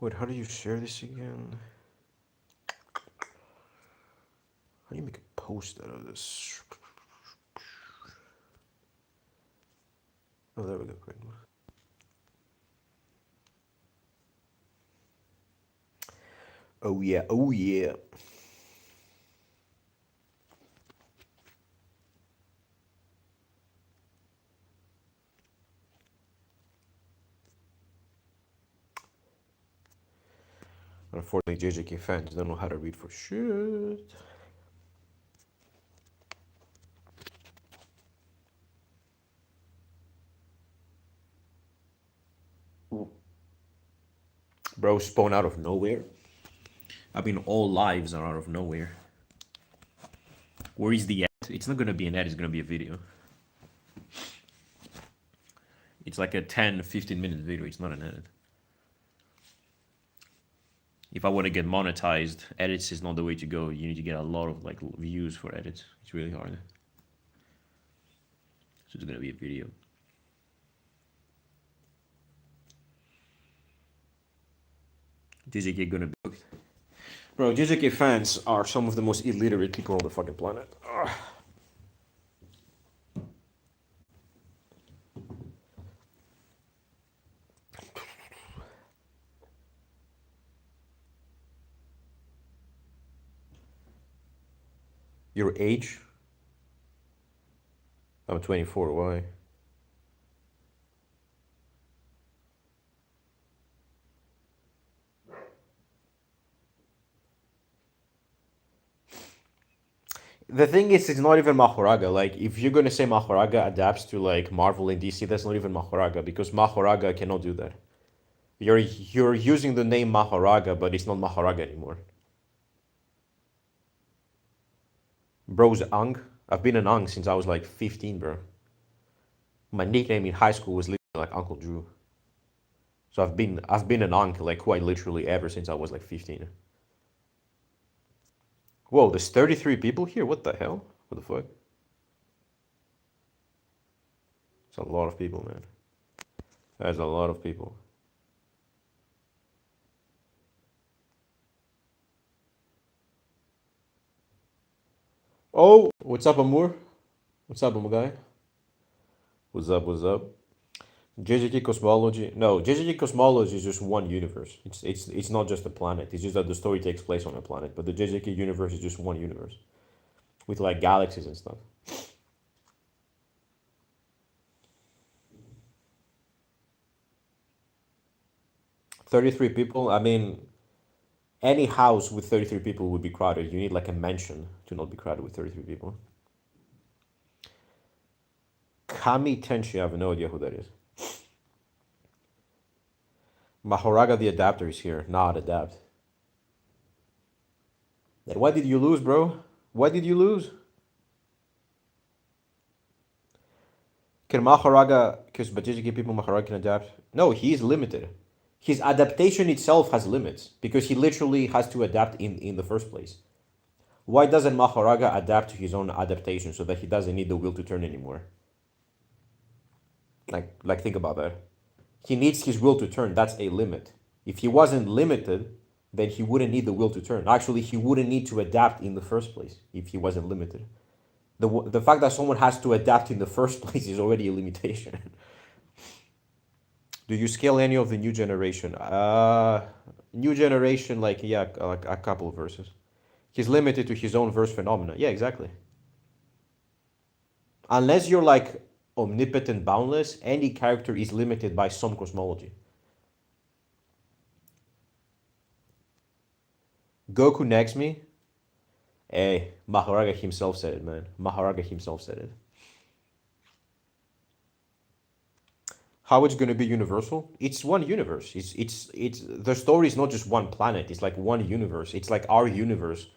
Wait, how do you share this again? How do you make a post out of this? Oh, there we go. Great. Oh yeah, oh yeah. Unfortunately, JJK fans don't know how to read for shit. Bro, spawn out of nowhere. I mean, all lives are out of nowhere. Where is the ad? It's not gonna be an ad, it's gonna be a video. It's like a 10-15 minute video, it's not an edit. If I want to get monetized, edits is not the way to go. You need to get a lot of like views for edits. It's really hard. So it's gonna be a video. JJK gonna be booked. Bro, JJK fans are some of the most illiterate people on the fucking planet. Ugh. Your age? I'm 24, why? The thing is, it's not even Mahoraga. Like, if you're gonna say Mahoraga adapts to like Marvel and DC, that's not even Mahoraga because Mahoraga cannot do that. You're using the name Mahoraga, but it's not Mahoraga anymore. Bro's Ang. I've been an Ang since I was like 15, bro. My nickname in high school was literally like Uncle Drew. So I've been an Ang like quite literally ever since I was like 15. Whoa, there's 33 people here? What the hell? What the fuck? It's a lot of people, man. That's a lot of people. Oh, what's up, Amur? What's up, my guy? What's up, what's up? JJK Cosmology. No, JJK Cosmology is just one universe. It's not just a planet. It's just that the story takes place on a planet. But the JJK universe is just one universe. With like galaxies and stuff. 33 people, I mean, any house with 33 people would be crowded. You need like a mansion to not be crowded with 33 people. Kami Tenshi, I have no idea who that is. Mahoraga the Adapter is here. Not adapt. Then why did you lose, bro? Why did you lose? Can Mahoraga, because Bajiji people Mahoraga can adapt? No, he is limited. His adaptation itself has limits because he literally has to adapt in the first place. Why doesn't Mahoraga adapt to his own adaptation so that he doesn't need the wheel to turn anymore? Like think about that. He needs his will to turn. That's a limit. If he wasn't limited, then he wouldn't need the will to turn. Actually, he wouldn't need to adapt in the first place if he wasn't limited. The fact that someone has to adapt in the first place is already a limitation. Do you scale any of the new generation? New generation, like yeah, like a couple of verses. He's limited to his own verse phenomena. Yeah, exactly. Unless you're like omnipotent, boundless, any character is limited by some cosmology. Goku next me. Hey, Mahoraga himself said it, man. Mahoraga himself said it. How it's gonna be universal? It's one universe. It's the story is not just one planet. It's like one universe. It's like our universe.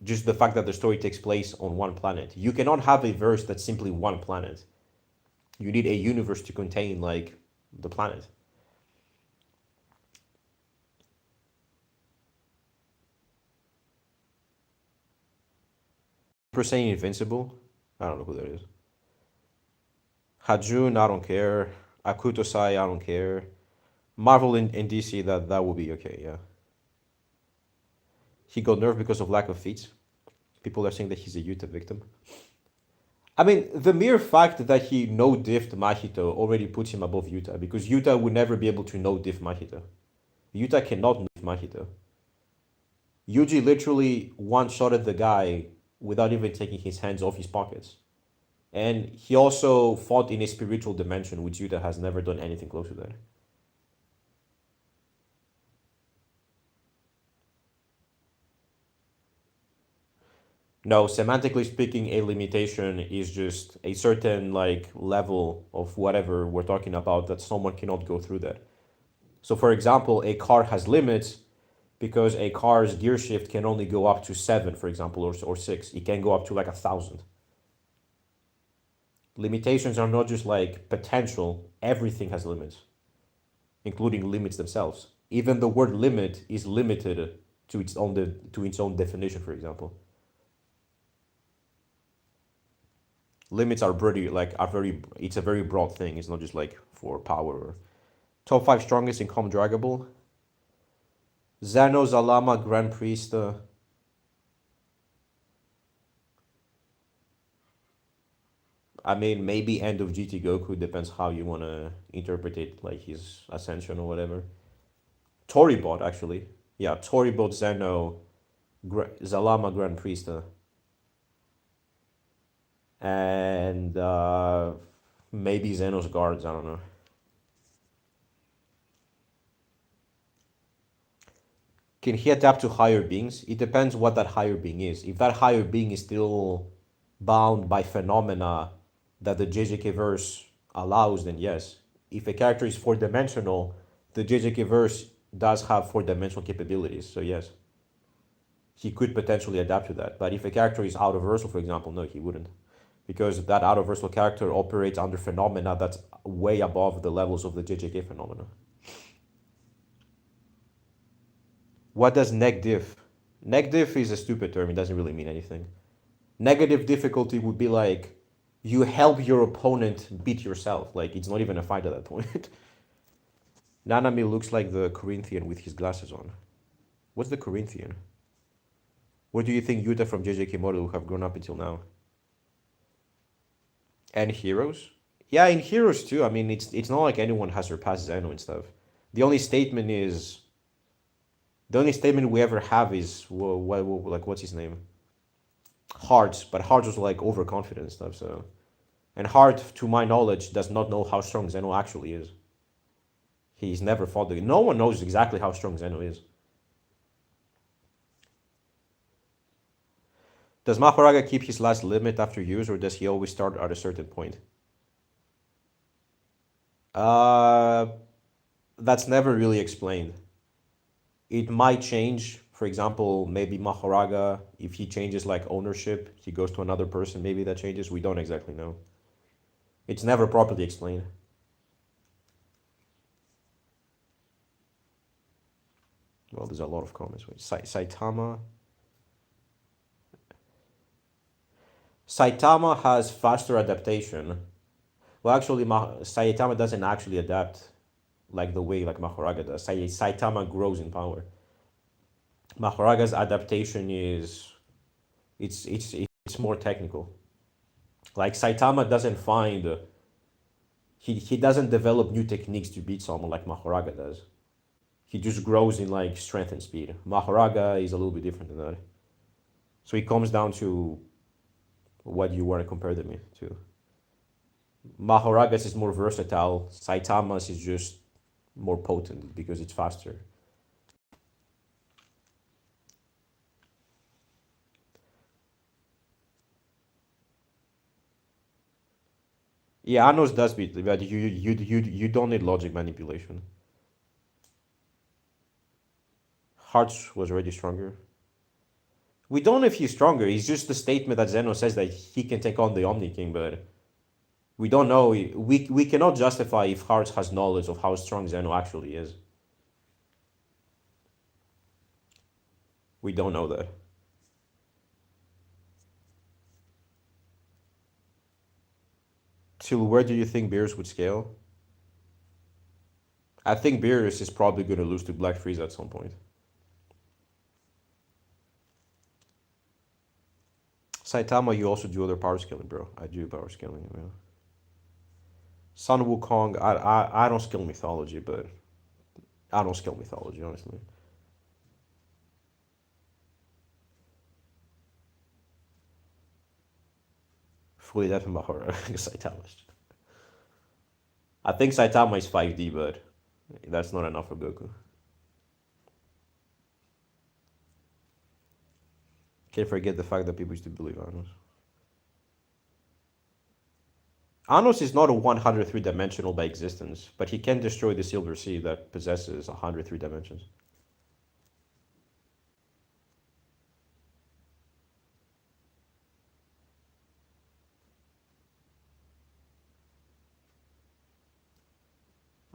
Just the fact that the story takes place on one planet. You cannot have a verse that's simply one planet. You need a universe to contain like the planet. Per se invincible. I don't know who that is. Hajun, I don't care. Akutosai, I don't care. Marvel and DC, that would be okay. Yeah, he got nerfed because of lack of feats. People are saying that he's a Yuta victim. I mean, the mere fact that he no diffed Mahito already puts him above Yuta because Yuta would never be able to no diff Mahito. Yuta cannot no diff Mahito. Yuji literally one shotted the guy without even taking his hands off his pockets. And he also fought in a spiritual dimension, which Yuta has never done anything close to that. No, semantically speaking, a limitation is just a certain like level of whatever we're talking about that someone cannot go through that. So for example, a car has limits because a car's gear shift can only go up to 7, for example, or 6. It can go up to like 1,000. Limitations are not just like potential, everything has limits, including limits themselves. Even the word limit is limited to its own definition, for example. Limits are pretty like are very it's a very broad thing. It's not just like for power. Top 5 strongest in Com Draggable. Zeno, Zalama, Grand Priest. I mean, maybe end of GT Goku depends how you want to interpret it, like his ascension or whatever. Toribot, actually. Yeah, Toribot, Zeno, Zalama, Grand Priest. And maybe Zeno's guards, I don't know. Can he adapt to higher beings? It depends what that higher being is. If that higher being is still bound by phenomena that the JJK verse allows, then yes. If a character is four dimensional, the JJK verse does have four dimensional capabilities, so yes. He could potentially adapt to that. But if a character is out of versal, for example, no, he wouldn't. Because that out of versal character operates under phenomena that's way above the levels of the JJK phenomena. What does neg diff? Neg diff is a stupid term. It doesn't really mean anything. Negative difficulty would be like you help your opponent beat yourself. Like it's not even a fight at that point. Nanami looks like the Corinthian with his glasses on. What's the Corinthian? Where do you think Yuta from JJK Model have grown up until now? And Heroes? Yeah, in Heroes too. I mean, it's not like anyone has surpassed Zeno and stuff. The only statement is the only statement we ever have is like what's his name? Hearts, but Hearts was like overconfident and stuff. So, and Heart, to my knowledge, does not know how strong Zeno actually is. He's never fought the. No one knows exactly how strong Zeno is. Does Mahoraga keep his last limit after use, or does he always start at a certain point? Uh, that's never really explained. It might change. For example, maybe Mahoraga, if he changes like ownership, he goes to another person. Maybe that changes. We don't exactly know. It's never properly explained. Well, there's a lot of comments. Saitama. Saitama has faster adaptation. Well, actually, Saitama doesn't actually adapt like the way like Mahoraga does. Saitama grows in power. Mahoraga's adaptation is it's more technical. Like Saitama doesn't find he doesn't develop new techniques to beat someone like Mahoraga does. He just grows in like strength and speed. Mahoraga is a little bit different than that. So it comes down to what you want to compare them to. Mahoragas is more versatile. Saitama's is just more potent because it's faster. Yeah, Anos does beat, but you don't need logic manipulation. Hearts was already stronger. We don't know if he's stronger. It's just the statement that Zeno says that he can take on the Omni King, but we don't know. We cannot justify if Hearts has knowledge of how strong Zeno actually is. We don't know that. Till where do you think Beers would scale? I think Beerus is probably going to lose to Black Frieza at some point. Saitama, you also do other power scaling, bro. I do power scaling, bro. Sun Wukong, I don't skill mythology, but I don't skill mythology, honestly. Fully Adapted Mahoraga, Saitama. I think Saitama is 5D, but that's not enough for Goku. Can't forget the fact that people used to believe Anos. Anos is not a 103 dimensional by existence, but he can destroy the Silver Sea that possesses 103 dimensions.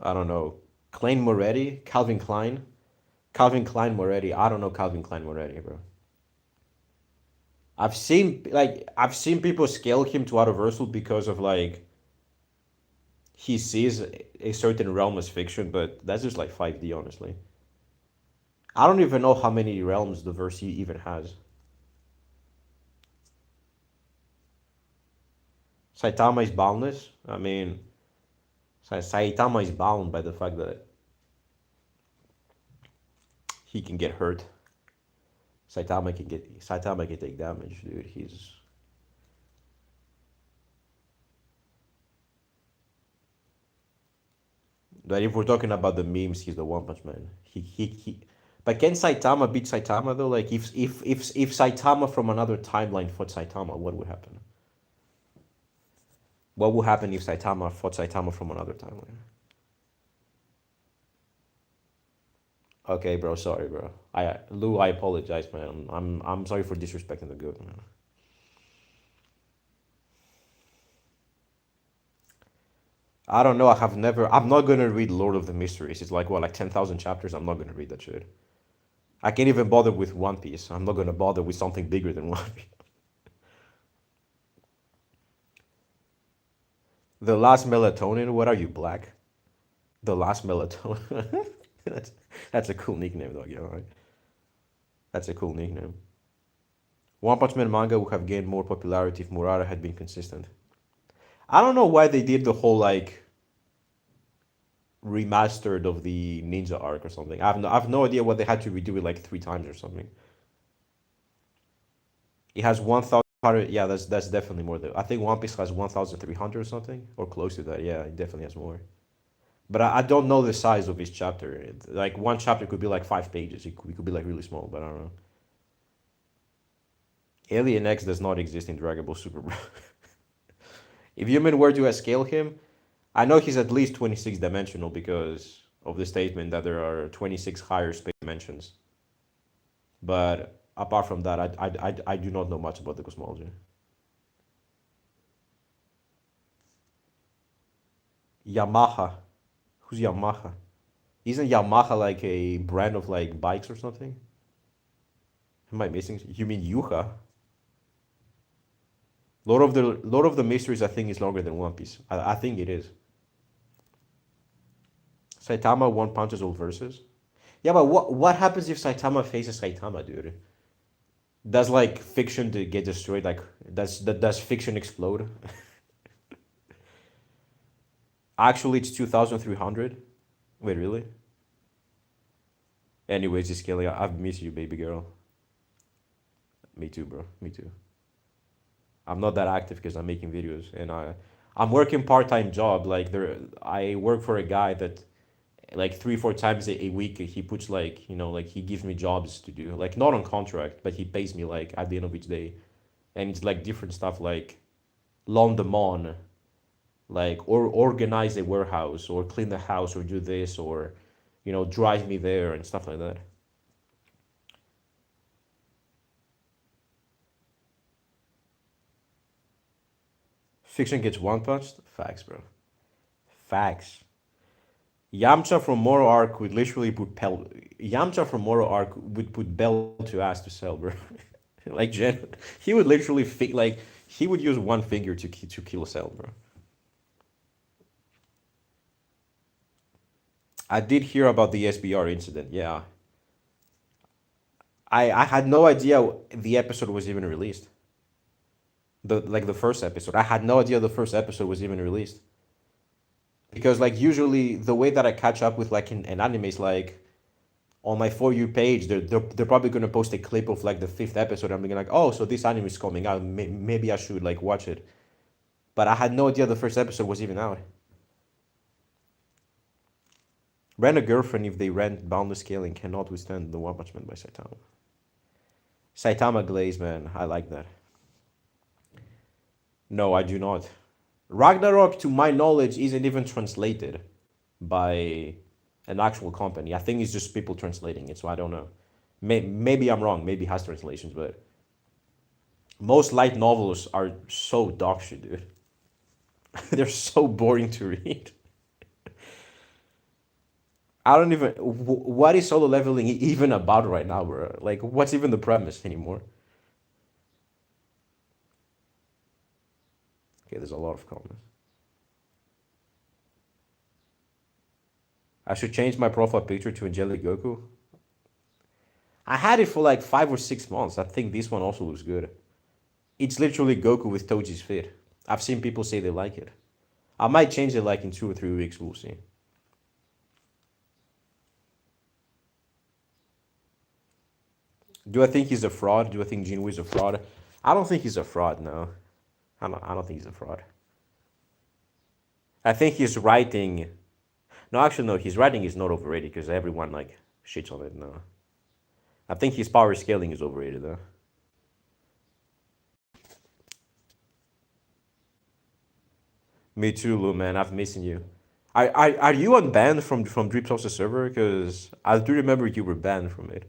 I don't know. Klein Moretti? Calvin Klein? Calvin Klein Moretti. I don't know Calvin Klein Moretti, bro. I've seen people scale him to Universal because of like he sees a certain realm as fiction, but that's just like 5D, honestly. I don't even know how many realms the verse even has. Saitama is boundless. I mean, Saitama is bound by the fact that he can get hurt. Saitama can take damage, dude. He's But if we're talking about the memes, he's the One Punch Man. He. But can Saitama beat Saitama though? Like if Saitama from another timeline fought Saitama, what would happen? What would happen if Saitama fought Saitama from another timeline? Okay, bro. Sorry, bro. Lou, I apologize, man. I'm sorry for disrespecting the goat, man. I don't know. I have never. I'm not gonna read Lord of the Mysteries. It's like what, like 10,000 chapters. I'm not gonna read that shit. I can't even bother with One Piece. I'm not gonna bother with something bigger than One Piece. The last melatonin. What are you, black? The last melatonin. that's that's a cool nickname, though. Yeah, right. That's a cool nickname. One Punch Man manga would have gained more popularity if Murata had been consistent. I don't know why they did the whole like remastered of the ninja arc or something. I have no idea what they had to redo it like 3 times or something. It has 1,000. Yeah, that's definitely more than I think One Piece has 1,300 or something or close to that. Yeah, it definitely has more. But I don't know the size of each chapter. Like one chapter could be like 5 pages. It could be like really small, but I don't know. Alien X does not exist in Dragon Ball Super, bro. If human were to scale him, I know he's at least 26 dimensional because of the statement that there are 26 higher space dimensions. But apart from that, I do not know much about the cosmology. Yamaha. Who's Yamaha? Isn't Yamaha like a brand of like bikes or something? Am I missing? You mean Yuha? Lord of the Mysteries, I think, is longer than One Piece. I think it is. Saitama one punches all verses. Yeah, but what happens if Saitama faces Saitama, dude? Does like fiction get destroyed? Like does fiction explode? Actually, it's 2,300. Wait, really? Anyways, just Kelly, I've missed you, baby girl. Me too, bro. Me too. I'm not that active because I'm making videos and I'm working part-time job. Like I work for a guy that like 3 4 times a week he puts like like he gives me jobs to do like not on contract but he pays me like at the end of each day, and it's like different stuff like lawn the lawn, like or organize a warehouse or clean the house or do this or drive me there and stuff like that. Fiction gets one punched. Facts, bro. Facts. Yamcha from Moro arc would literally put Yamcha from Moro arc would put bell to ass to sell, bro. Like he would literally like he would use one finger to kill Cell, bro. I did hear about the SBR incident. Yeah, I had no idea the episode was even released. The first episode, I had no idea the first episode was even released. Because like usually the way that I catch up with like an anime is like on my For You page, they're probably gonna post a clip of like the fifth episode. I'm being like, oh, so this anime is coming out. Maybe I should like watch it. But I had no idea the first episode was even out. Rent a girlfriend if they rent Boundless Scaling cannot withstand the One Punch Man by Saitama. Saitama Glaze, man, I like that. No, I do not. Ragnarok, to my knowledge, isn't even translated by an actual company. I think it's just people translating it, so I don't know. Maybe I'm wrong. Maybe it has translations, but most light novels are so dog shit, dude. They're so boring to read. I don't even. What is solo leveling even about right now, bro? Like, what's even the premise anymore? Okay, there's a lot of comments. I should change my profile picture to Angelic Goku. I had it for like 5 or 6 months. I think this one also looks good. It's literally Goku with Toji's fit. I've seen people say they like it. I might change it like in 2 or 3 weeks. We'll see. Do I think he's a fraud? Do I think Jinwoo is a fraud? I don't think he's a fraud, no. I don't think he's a fraud. I think his writing... No, actually, no. His writing is not overrated because everyone, like, shits on it, no. I think his power scaling is overrated, though. Me too, Lou, man. I've missing you. Are you unbanned from Drip Sauce's server? Because I do remember you were banned from it.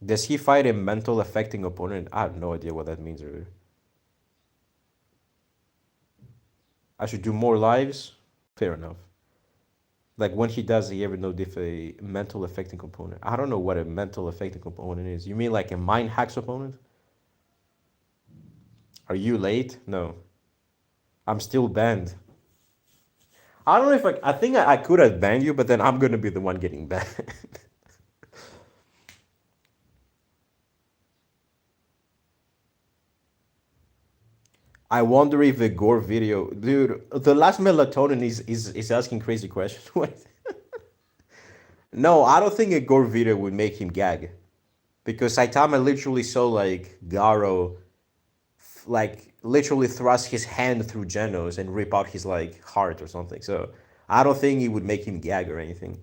Does he fight a mental affecting opponent? I have no idea what that means, really. I should do more lives? Fair enough. Like when he does, he ever know if a mental affecting component? I don't know what a mental affecting component is. You mean like a mind hacks opponent? Are you late? No. I'm still banned. I don't know if I think I could have banned you, but then I'm gonna be the one getting banned. I wonder if a gore video, dude. The last melatonin is asking crazy questions. Wait. No, I don't think a gore video would make him gag, because Saitama literally saw like Garo, like literally thrust his hand through Genos and rip out his like heart or something. So I don't think it would make him gag or anything.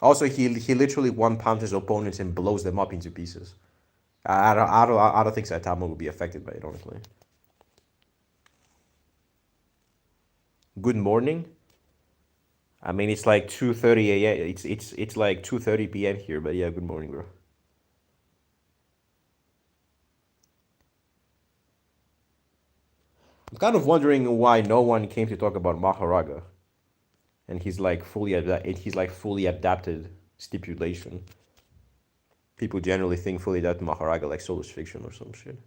Also, he literally one punches opponents and blows them up into pieces. I don't think Saitama would be affected by it, honestly. Good morning. I mean, it's like 2:30 a.m. It's like 2:30 p.m. here, but yeah, good morning, bro. I'm kind of wondering why no one came to talk about Mahoraga, and he's like fully adapted stipulation. People generally think fully adapted Mahoraga like Soulless Fiction or some shit.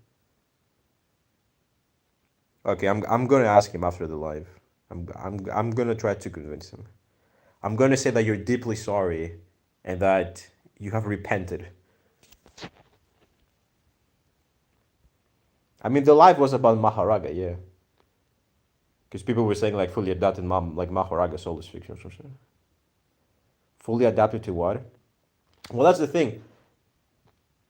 Okay, I'm gonna ask him after the live. I'm gonna try to convince him. I'm gonna say that you're deeply sorry, and that you have repented. I mean, the live was about Mahoraga, yeah. Because people were saying like fully adapted like Mahoraga Soulless Fiction or something. Fully adapted to what? Well, that's the thing.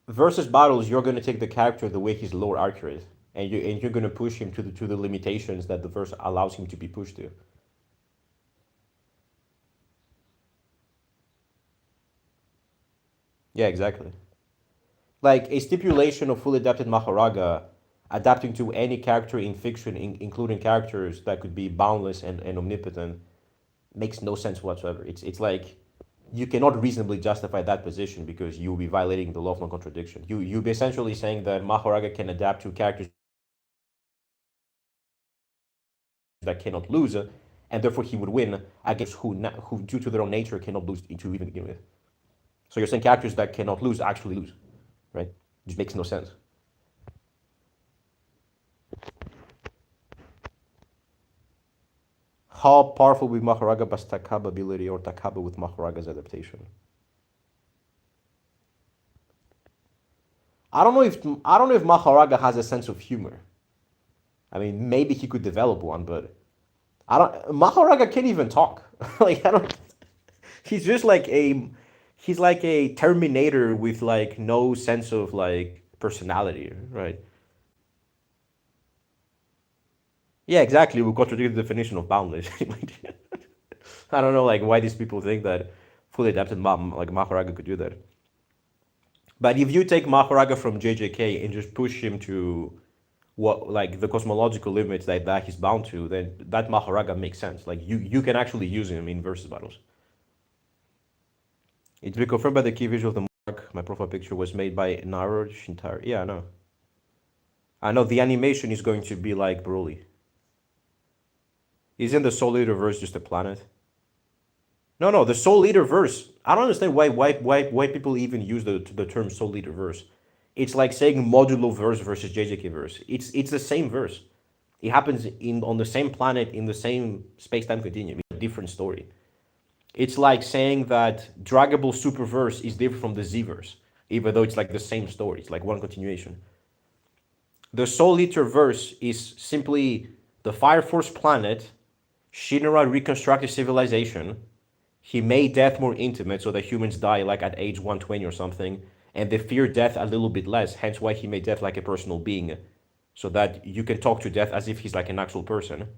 Versus battles, you're gonna take the character the way his lore accurate, and you're gonna push him to the limitations that the verse allows him to be pushed to. Yeah, exactly. Like a stipulation of fully adapted Mahoraga adapting to any character in fiction, including characters that could be boundless and omnipotent, makes no sense whatsoever. It's like you cannot reasonably justify that position because you'll be violating the law of non-contradiction. You'll be essentially saying that Mahoraga can adapt to characters that cannot lose, and therefore he would win against who due to their own nature cannot lose to even begin with. So you're saying characters that cannot lose actually lose, right? It just makes no sense. How powerful with Mahoraga plus Takaba ability or Takaba with Mahoraga's adaptation? I don't know if Mahoraga has a sense of humor. I mean, maybe he could develop one, but I don't. Mahoraga can't even talk. Like I don't. He's just like a. He's like a Terminator with like no sense of like personality, right? Yeah, exactly. We contradict the definition of boundless. I don't know, like why these people think that fully adapted like Mahoraga could do that. But if you take Mahoraga from JJK and just push him to what like the cosmological limits that he's bound to, then that Mahoraga makes sense. Like you can actually use him in versus battles. It's been confirmed by the key visual of the mark. My profile picture was made by Naro Shintaro. Yeah, I know. I know the animation is going to be like Broly. Isn't the Soul Eater verse just a planet? No, no, the Soul Eater verse. I don't understand why people even use the term Soul Eater verse. It's like saying modulo verse versus JJK verse. It's the same verse. It happens in on the same planet in the same space time continuum. It's a different story. It's like saying that Draggable Superverse is different from the Z verse, even though it's like the same story. It's like one continuation. The Soul Eater verse is simply the Fire Force planet. Shinra reconstructed civilization. He made death more intimate so that humans die like at age 120 or something, and they fear death a little bit less, hence why he made death like a personal being, so that you can talk to death as if he's like an actual person.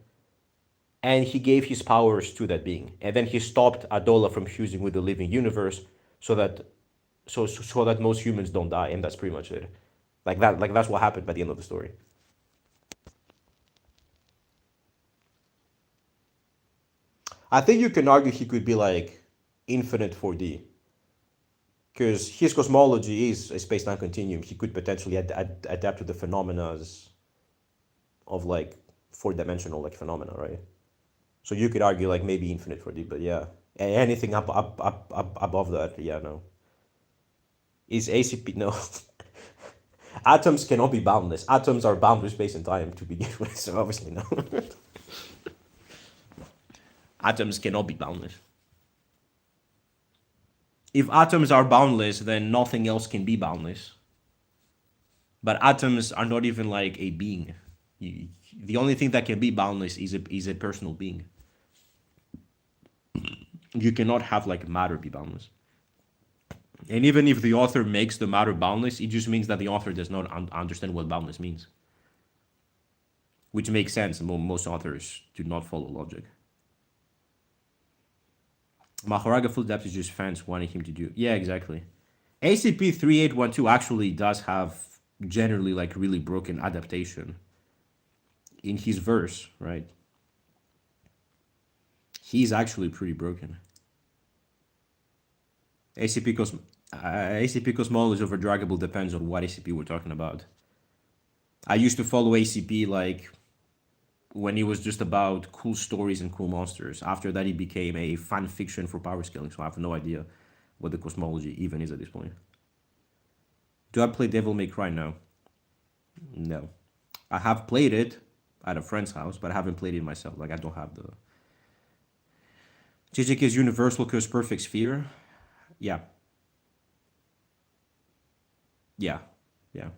And he gave his powers to that being. And then he stopped Adola from fusing with the living universe so that so that most humans don't die, and that's pretty much it. Like that's what happened by the end of the story. I think you can argue he could be like infinite 4D because his cosmology is a space-time continuum. He could potentially adapt to the phenomena of like four-dimensional like phenomena, right? So you could argue like maybe infinite 4D, but yeah, anything above that, yeah, no. Is ACP no? Atoms cannot be boundless. Atoms are bound with space and time to begin with, so obviously no. Atoms cannot be boundless. If atoms are boundless, then nothing else can be boundless. But atoms are not even like a being. The only thing that can be boundless is a personal being. You cannot have like matter be boundless. And even if the author makes the matter boundless, it just means that the author does not understand what boundless means. Which makes sense. Most authors do not follow logic. Mahoraga full depth is just fans wanting him to do. Yeah, exactly. ACP 3812 actually does have generally like really broken adaptation in his verse, right? He's actually pretty broken. ACP ACP cosmology over draggable depends on what ACP we're talking about. I used to follow ACP like when it was just about cool stories and cool monsters. After that, it became a fan fiction for power scaling, so I have no idea what the cosmology even is at this point. Do I play Devil May Cry now? No. I have played it at a friend's house, but I haven't played it myself. Like, I don't have the... JJK's universal curse perfect sphere? Yeah. Yeah. Yeah.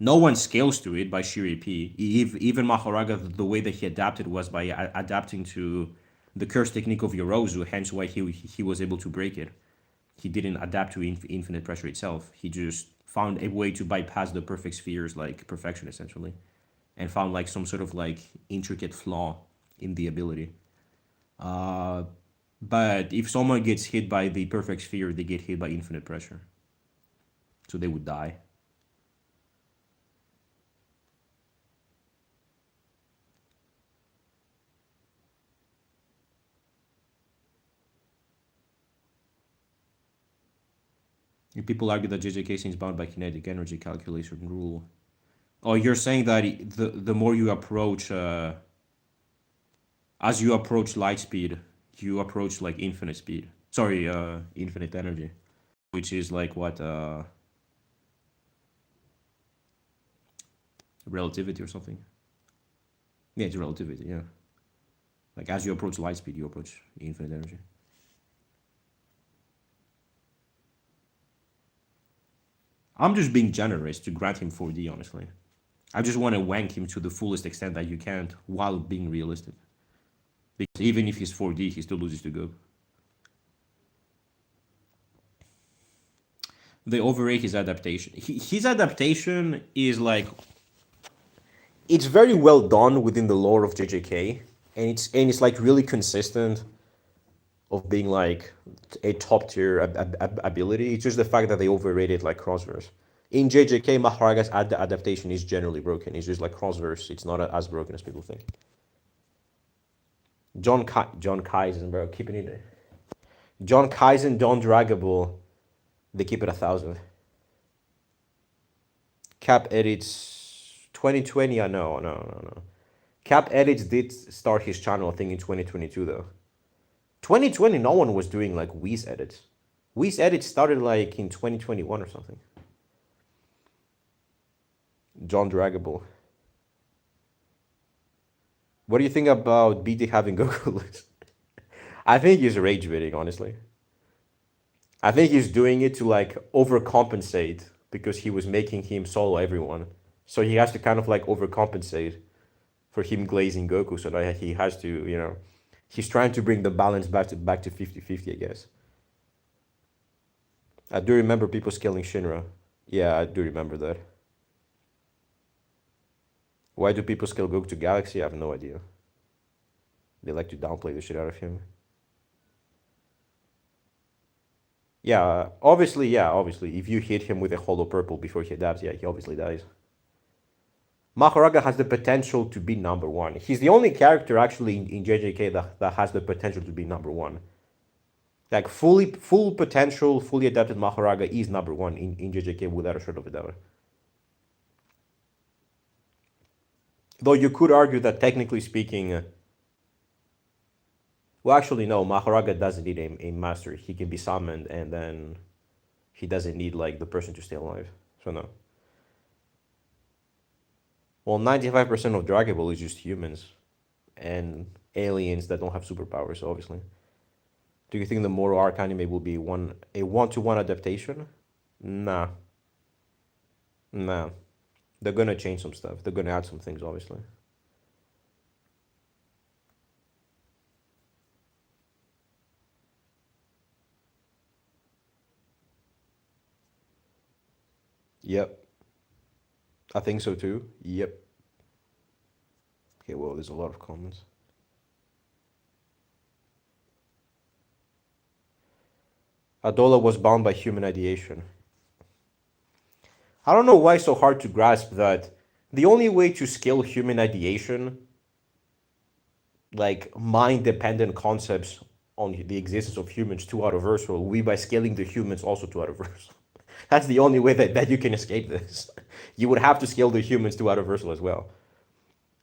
No one scales to it by sheer AP. Even Mahoraga, the way that he adapted was by adapting to the curse technique of Yorozu, hence why he was able to break it. He didn't adapt to infinite pressure itself. He just found a way to bypass the perfect spheres, like perfection, essentially, and found like some sort of like intricate flaw in the ability. But if someone gets hit by the perfect sphere, they get hit by infinite pressure. So they would die. And people argue that JJK seems bound by kinetic energy calculation rule. Oh, you're saying that the more you approach, as you approach light speed, you approach like infinite speed. Sorry, infinite energy, which is like what relativity or something. Yeah, it's relativity. Yeah. Like as you approach light speed, you approach infinite energy. I'm just being generous to grant him 4D, honestly. I just want to wank him to the fullest extent that you can while being realistic. Because even if he's 4D, he still loses to Go. They overrate his adaptation. His adaptation is like, it's very well done within the lore of JJK, and it's like really consistent of being like a top tier ability. It's just the fact that they overrated like Crossverse. In JJK, Mahoraga's adaptation is generally broken. It's just like Crossverse. It's not as broken as people think. John Kaizen, bro, keeping it. John Kaizen, Don Dragable, they keep it 1,000. Cap edits 2020. I know, no. Cap edits did start his channel, I think, in 2022 though. 2020, no one was doing like Whis edits. Whis edits started like in 2021 or something. John Dragable. What do you think about BT having Goku list? I think he's rage baiting, honestly. I think he's doing it to like overcompensate because he was making him solo everyone. So he has to kind of like overcompensate for him glazing Goku. So that he has to, you know, he's trying to bring the balance back to 50-50, I guess. I do remember people scaling Shinra. Yeah, I do remember that. Why do people scale Goku to Galaxy? I have no idea. They like to downplay the shit out of him. Yeah, obviously. If you hit him with a Hollow Purple before he adapts, yeah, he obviously dies. Mahoraga has the potential to be number one. He's the only character actually in JJK that has the potential to be number one. Like full potential, fully adapted Mahoraga is number one in JJK without a shadow of a doubt. Though you could argue that technically speaking, well, actually no, Mahoraga doesn't need a master. He can be summoned and then he doesn't need like the person to stay alive. So no. Well, 95% of Dragon Ball is just humans and aliens that don't have superpowers, obviously. Do you think the Moro arc anime will be a one-to-one adaptation? Nah. They're gonna change some stuff. They're gonna add some things, obviously. Yep. I think so too. Yep. Okay, well, there's a lot of comments. Adola was bound by human ideation. I don't know why it's so hard to grasp that the only way to scale human ideation, like mind-dependent concepts on the existence of humans to Autoversal, will be by scaling the humans also to Autoversal. That's the only way that you can escape this. You would have to scale the humans to Autoversal as well.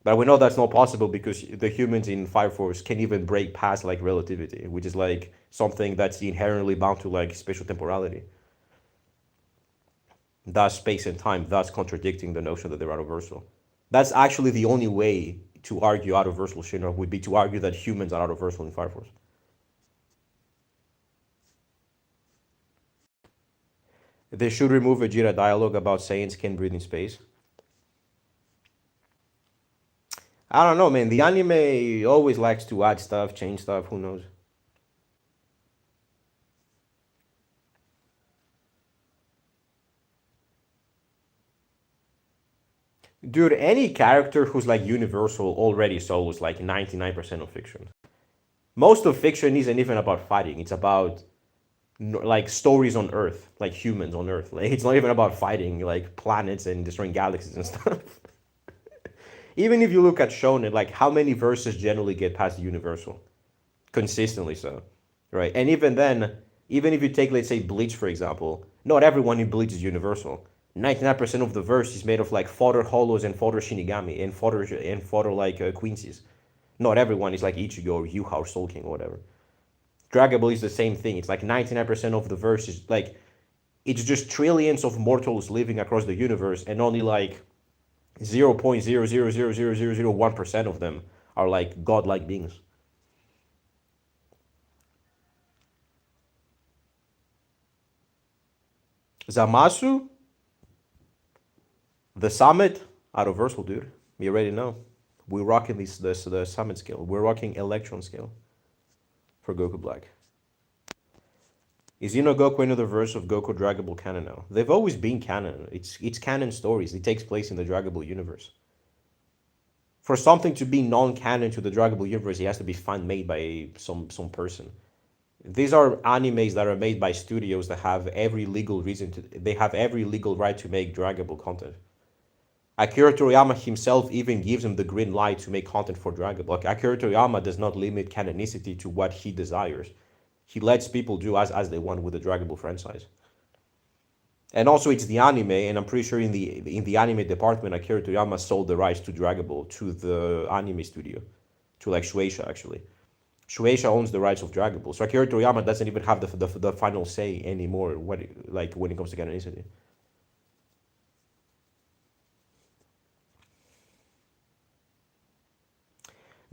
But we know that's not possible because the humans in Fire Force can even break past like relativity, which is like something that's inherently bound to like spatial temporality. Thus space and time, thus contradicting the notion that they're autoversal. That's actually the only way to argue autoversal Shinra would be to argue that humans are autoversal in Fire Force. They should remove Vegeta dialogue about Saiyans can breathe in space. I don't know, man. The anime always likes to add stuff, change stuff. Who knows? Dude, any character who's like universal already sold is like 99% of fiction. Most of fiction isn't even about fighting. It's about like stories on Earth, like humans on Earth. Like, it's not even about fighting like planets and destroying galaxies and stuff. Even if you look at Shonen, like how many verses generally get past the universal? Consistently so, right? And even then, even if you take, let's say, Bleach, for example, not everyone in Bleach is universal. 99% of the verse is made of like fodder hollows and fodder shinigami and fodder like Quincy's. Not everyone is like Ichigo or Yuha or Soul King or whatever. Dragon Ball is the same thing. It's like 99% of the verse is like, it's just trillions of mortals living across the universe, and only like 0.0000001% of them are like godlike beings. Zamasu, the Summit, out of Versal, dude. You already know. We're rocking the Summit scale. We're rocking Electron scale for Goku Black. Is Goku another verse of Goku Dragon Ball canon now? They've always been canon. It's canon stories. It takes place in the Dragon Ball universe. For something to be non-canon to the Dragon Ball universe, it has to be fan made by some person. These are animes that are made by studios that have every legal reason to. They have every legal right to make Dragon Ball content. Akira Toriyama himself even gives him the green light to make content for Dragon Ball. Like, Akira Toriyama does not limit canonicity to what he desires. He lets people do as they want with the Dragon Ball franchise. And also, it's the anime, and I'm pretty sure in the anime department, Akira Toriyama sold the rights to Dragon Ball to the anime studio, to like Shueisha actually. Shueisha owns the rights of Dragon Ball, so Akira Toriyama doesn't even have the final say anymore. When it comes to canonicity.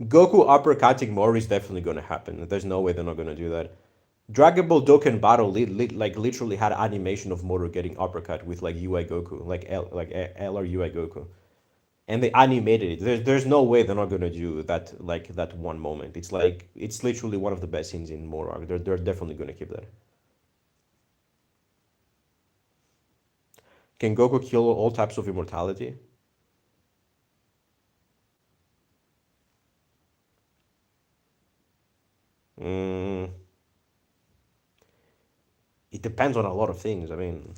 Goku uppercutting Mori is definitely going to happen. There's no way they're not going to do that. Dragon Ball Dokkan Battle literally had animation of Moro getting uppercut with like UI Goku, like L or UI Goku, and they animated it. There's no way they're not gonna do that, like that one moment. It's literally one of the best scenes in Moro. They're definitely gonna keep that. Can Goku kill all types of immortality? Mm, it depends on a lot of things. I mean,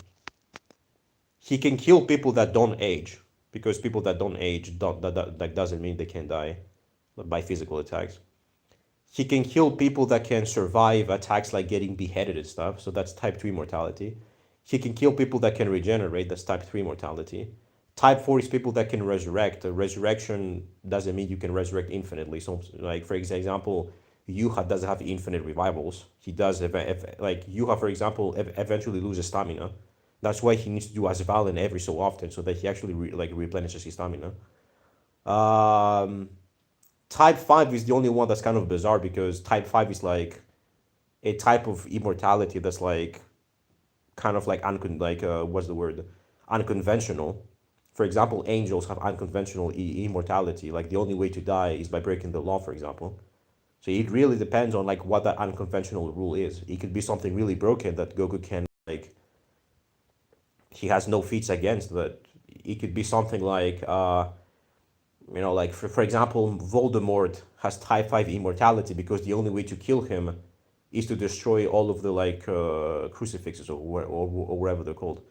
he can kill people that don't age, because people that don't age that doesn't mean they can die by physical attacks. He can kill people that can survive attacks like getting beheaded and stuff, so that's type 2 immortality. He can kill people that can regenerate, that's type 3 immortality. Type 4 is people that can resurrect. Resurrection doesn't mean you can resurrect infinitely. So, like, for example, Yuha doesn't have infinite revivals. He does, like, Yuha, for example, eventually loses stamina. That's why he needs to do Asvalin every so often, so that he actually replenishes his stamina. Um, Type 5 is the only one that's kind of bizarre, because Type 5 is like a type of immortality that's like kind of like what's the word? Unconventional. For example, angels have unconventional immortality. Like, the only way to die is by breaking the law, for example. So it really depends on like what that unconventional rule is. It could be something really broken that Goku can like he has no feats against, but it could be something like like for example, Voldemort has type 5 immortality because the only way to kill him is to destroy all of the like crucifixes or wherever they're called.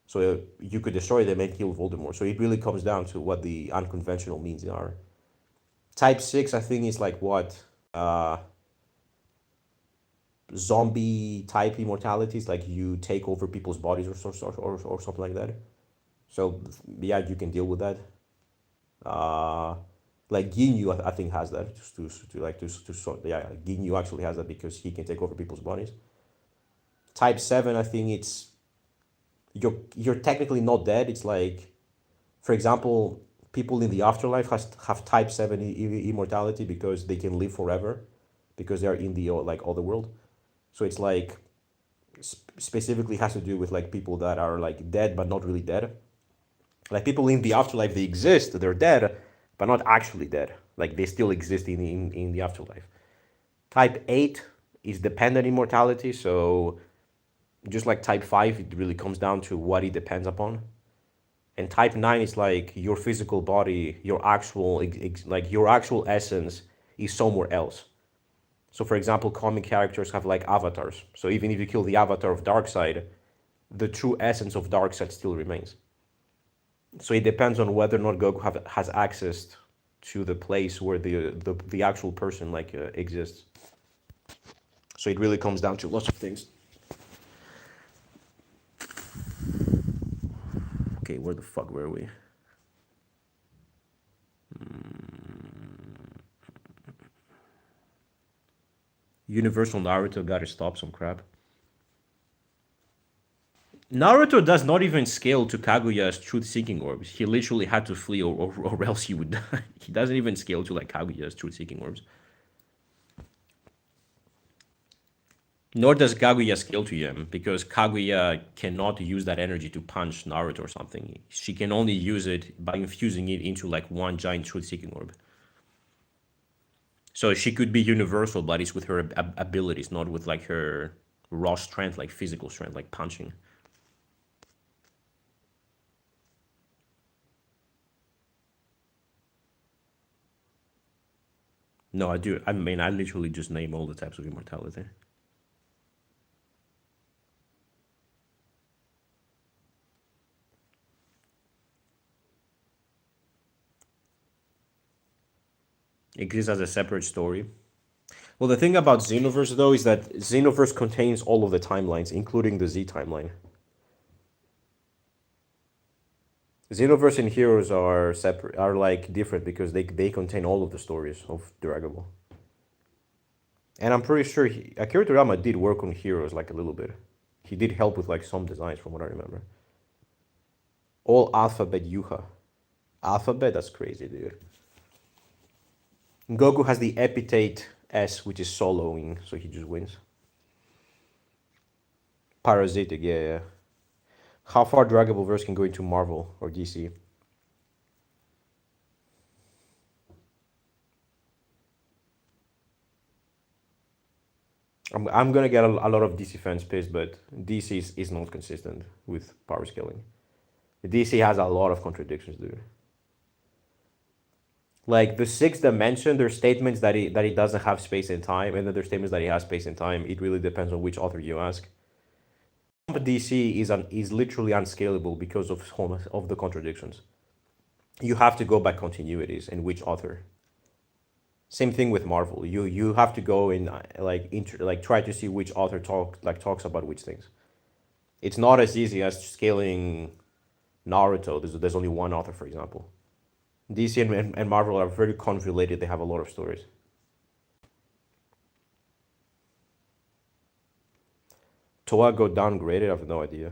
So you could destroy them and kill Voldemort. So it really comes down to what the unconventional means are. Type 6, I think, is like what? Zombie type immortalities, like you take over people's bodies or something like that. So yeah, you can deal with that. Uh, like Ginyu, I think has that. Just yeah, Ginyu actually has that because he can take over people's bodies. Type 7, I think it's you're technically not dead. It's like, for example, people in the afterlife have type 7 immortality because they can live forever because they're in the like other world. So it's like specifically has to do with like people that are like dead but not really dead. Like people in the afterlife, they exist, they're dead, but not actually dead. Like they still exist in the afterlife. Type 8 is dependent immortality, so just like type 5, it really comes down to what it depends upon. And type 9 is like your physical body, your actual like your actual essence is somewhere else. So for example, comic characters have like avatars. So even if you kill the avatar of Darkseid, the true essence of Darkseid still remains. So it depends on whether or not Goku has access to the place where the actual person like exists. So it really comes down to lots of things. Okay, where the fuck were we? Universal Naruto gotta stop some crap. Naruto does not even scale to Kaguya's truth-seeking orbs. He literally had to flee, or else he would die. He doesn't even scale to like Kaguya's truth-seeking orbs. Nor does Kaguya scale to him because Kaguya cannot use that energy to punch Naruto or something. She can only use it by infusing it into like one giant truth-seeking orb. So she could be universal, but it's with her abilities, not with like her raw strength, like physical strength, like punching. No, I do. I mean, I literally just name all the types of immortality. It exists as a separate story. Well, the thing about Xenoverse though is that Xenoverse contains all of the timelines, including the Z timeline. Xenoverse and Heroes are separate, are like different because they contain all of the stories of Dragon Ball. And I'm pretty sure Akira Toriyama did work on Heroes like a little bit. He did help with like some designs from what I remember. All Alphabet Yuha. Alphabet, that's crazy, dude. Goku has the epithet S, which is soloing, so he just wins. Parasitic, yeah, yeah. How far Dragon Ball verse can go into Marvel or DC? I'm gonna get a lot of DC fans pissed, but DC is not consistent with power scaling. DC has a lot of contradictions, dude. Like the sixth dimension, there's statements that it doesn't have space and time, and then there's statements that it has space and time. It really depends on which author you ask. But DC is literally unscalable because of the contradictions. You have to go by continuities and which author. Same thing with Marvel. You have to go in like try to see which author talks about which things. It's not as easy as scaling Naruto. There's only one author, for example. DC and Marvel are very convoluted. They have a lot of stories. Toa got downgraded. I have no idea.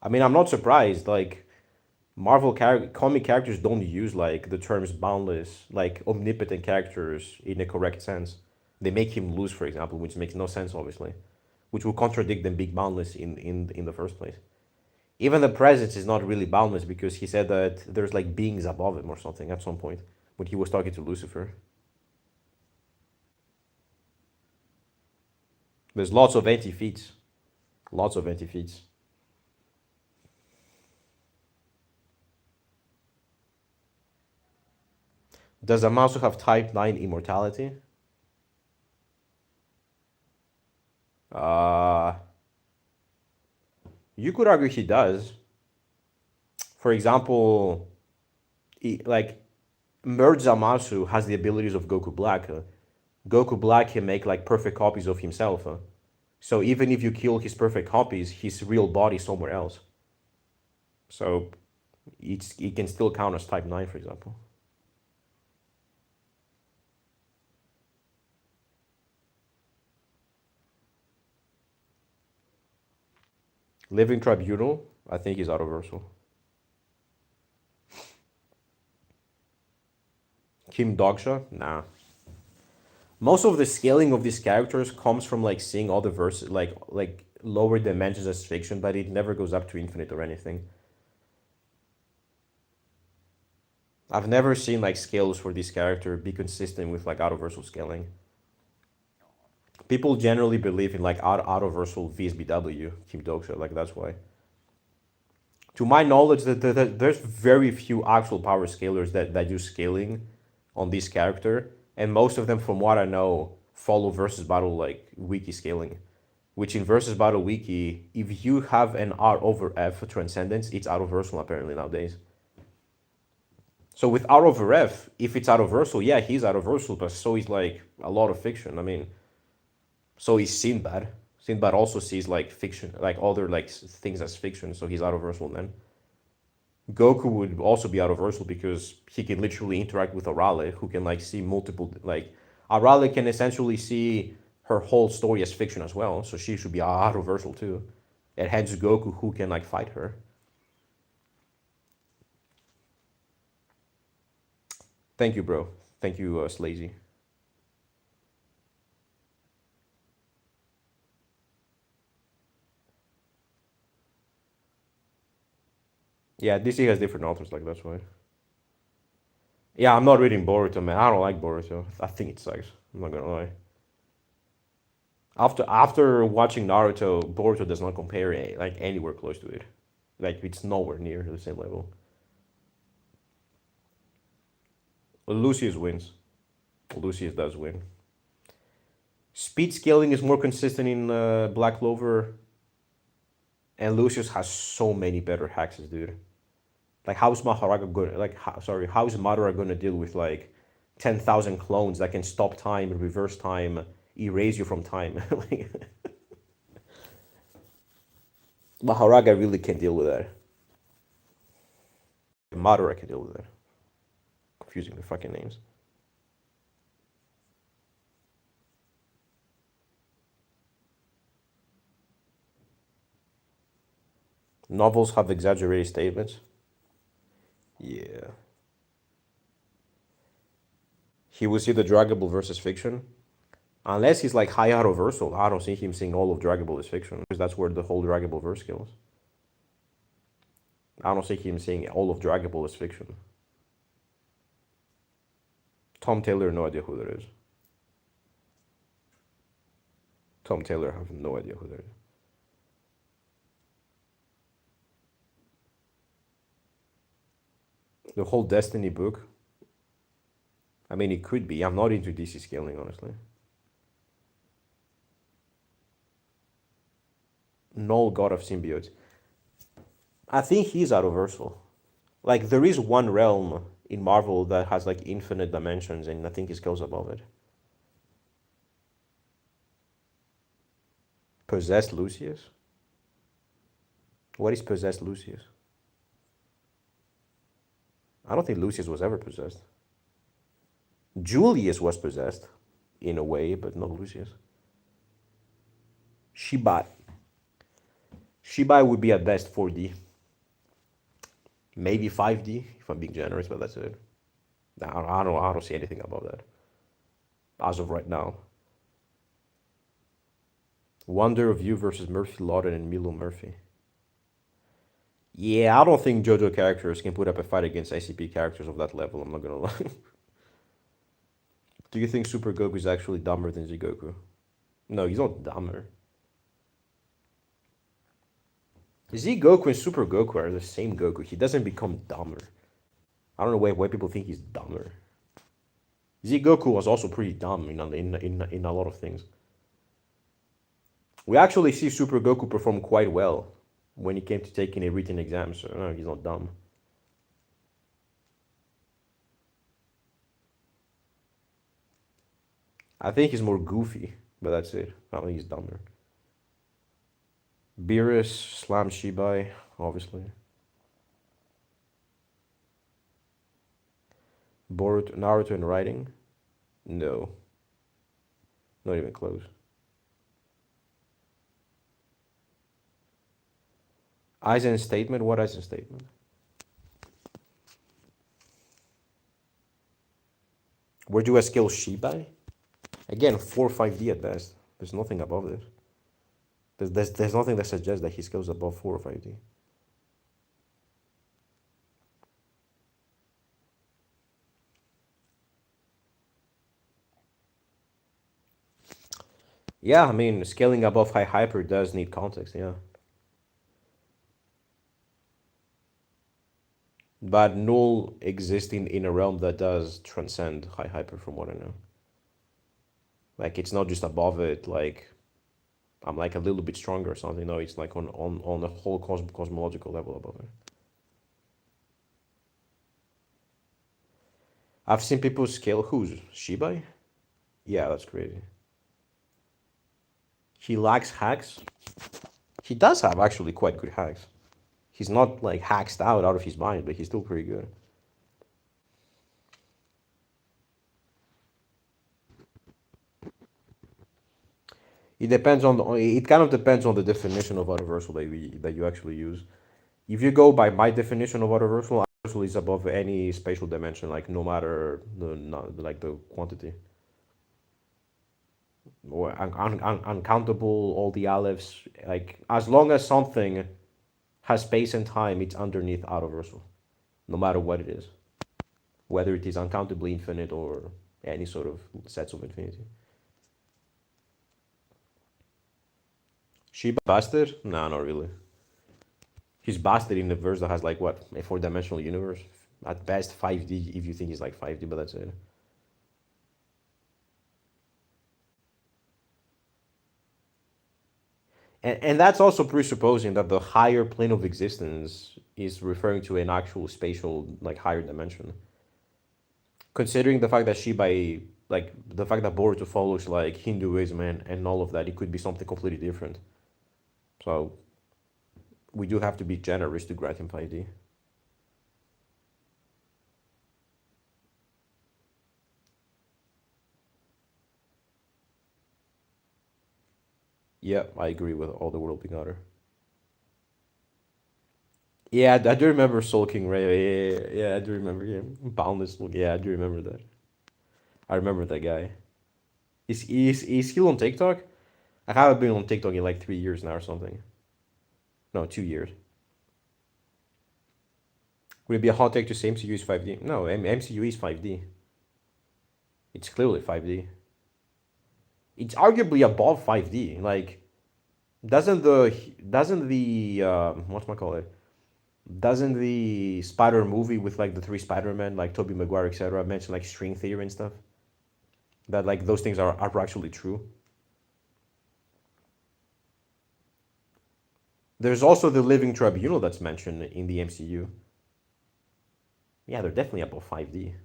I mean, I'm not surprised. Like comic characters don't use like the terms boundless, like omnipotent characters in a correct sense. They make him lose, for example, which makes no sense, obviously, which will contradict them being boundless in the first place. Even the presence is not really boundless because he said that there's like beings above him or something at some point when he was talking to Lucifer. There's lots of anti feats, lots of anti feats. Does Amasu have Type 9 immortality? Uh, you could argue he does. For example, like Merge Zamasu has the abilities of Goku Black. Goku Black can make like perfect copies of himself. So even if you kill his perfect copies, his real body somewhere else. So it can still count as Type 9, for example. Living Tribunal, I think is Autoversal. Kim Dogsha, nah. Most of the scaling of these characters comes from like seeing all the verses, like lower dimensions as fiction, but it never goes up to infinite or anything. I've never seen like scales for this character be consistent with like autoversal scaling. People generally believe in like autoversal VSBW, Kim Dogsha, like that's why. To my knowledge, there's very few actual power scalers that do scaling on this character, and most of them, from what I know, follow versus battle like wiki scaling. Which in versus battle wiki, if you have an R over F transcendence, it's autoversal apparently nowadays. So with R over F, if it's autoversal, yeah, he's autoversal, but so is like a lot of fiction. I mean, so is Sinbad. Sinbad also sees like fiction, like other like things as fiction, so he's autoversal then. Goku would also be autoversal because he can literally interact with Arale, who can like see multiple like Arale can essentially see her whole story as fiction as well, so she should be autoversal too. And hence Goku, who can like fight her. Thank you, bro. Thank you, Slazy. Yeah, DC has different authors, like that's why. Yeah, I'm not reading Boruto, man. I don't like Boruto. I think it sucks. I'm not gonna lie. After watching Naruto, Boruto does not compare like anywhere close to it. Like it's nowhere near the same level. Well, Lucius wins. Lucius does win. Speed scaling is more consistent in Black Clover, and Lucius has so many better hacks, dude. Like how's Mahoraga gonna how's Madara gonna deal with like 10,000 clones that can stop time, reverse time, erase you from time? Like, Mahoraga really can deal with that. Madara can deal with that. Confusing the fucking names. Novels have exaggerated statements. Yeah. He will see the Draggable versus fiction. Unless he's like high out of Versal, I don't see him seeing all of Draggable as fiction, because that's where the whole Draggable verse goes. I don't see him seeing all of Draggable as fiction. Tom Taylor, no idea who that is. Tom Taylor, I have no idea who that is. The whole Destiny book. I mean, it could be. I'm not into DC scaling, honestly. Null God of Symbiotes. I think he's out of Versal. Like, there is one realm in Marvel that has like infinite dimensions, and I think he scales above it. Possessed Lucius? What is possessed Lucius? I don't think Lucius was ever possessed. Julius was possessed, in a way, but not Lucius. Shibai. Shibai would be at best 4D. Maybe 5D, if I'm being generous, but that's it. I don't see anything above that. As of right now. Wonder of You versus Murphy Lawton and Milo Murphy. Yeah, I don't think JoJo characters can put up a fight against SCP characters of that level, I'm not gonna lie. Do you think Super Goku is actually dumber than Zigoku? No, he's not dumber. Zigoku and Super Goku are the same Goku. He doesn't become dumber. I don't know why people think he's dumber. Zigoku was also pretty dumb in a lot of things. We actually see Super Goku perform quite well when he came to taking a written exam, so no, he's not dumb. I think he's more goofy, but that's it. I don't think he's dumber. Beerus, Slam Shibai, obviously. Boruto, Naruto in writing? No. Not even close. Aizen statement? What Aizen statement? Where do I scale Shibai? Again, 4 or 5D at best. There's nothing above it. There's nothing that suggests that he scales above 4 or 5D. Yeah, I mean, scaling above high hyper does need context, yeah. But null existing in a realm that does transcend high hyper from what I know. Like, it's not just above it, like, I'm like a little bit stronger or something. No, it's like on the whole cosmological level above it. I've seen people scale who's? Shibai? Yeah, that's crazy. He lacks hacks. He does have actually quite good hacks. He's not like hacked out of his mind, but he's still pretty good. It depends on it kind of depends on the definition of autoversal that you actually use. If you go by my definition of autoversal is above any spatial dimension, like no matter the quantity. Or uncountable, all the aleph, like as long as something has space and time, it's underneath autoversal, no matter what it is, whether it is uncountably infinite or any sort of sets of infinity. Shiba bastard? No, not really. He's bastard in the verse that has like what, a four-dimensional universe. At best 5D if you think he's like 5D, but that's it. And that's also presupposing that the higher plane of existence is referring to an actual spatial, like higher dimension. Considering the fact that Shibai, like the fact that Boruto follows like Hinduism and all of that, it could be something completely different. So we do have to be generous to grant him 5D. Yeah, I agree with all the world begotter. Yeah, I do remember Soul King Ray. Yeah, I do remember. Yeah, Boundless. Yeah, I do remember that. I remember that guy. Is he on TikTok? I haven't been on TikTok in like 3 years now or something. No, 2 years. Would it be a hot take to say MCU is 5D? No, MCU is 5D. It's clearly 5D. It's arguably above 5D. Like, doesn't the what's my call it? Doesn't the Spider movie with like the three Spider-Men, like Tobey Maguire, etc., mention like string theory and stuff? That like those things are actually true. There's also the living tribunal that's mentioned in the MCU. Yeah, they're definitely above 5D.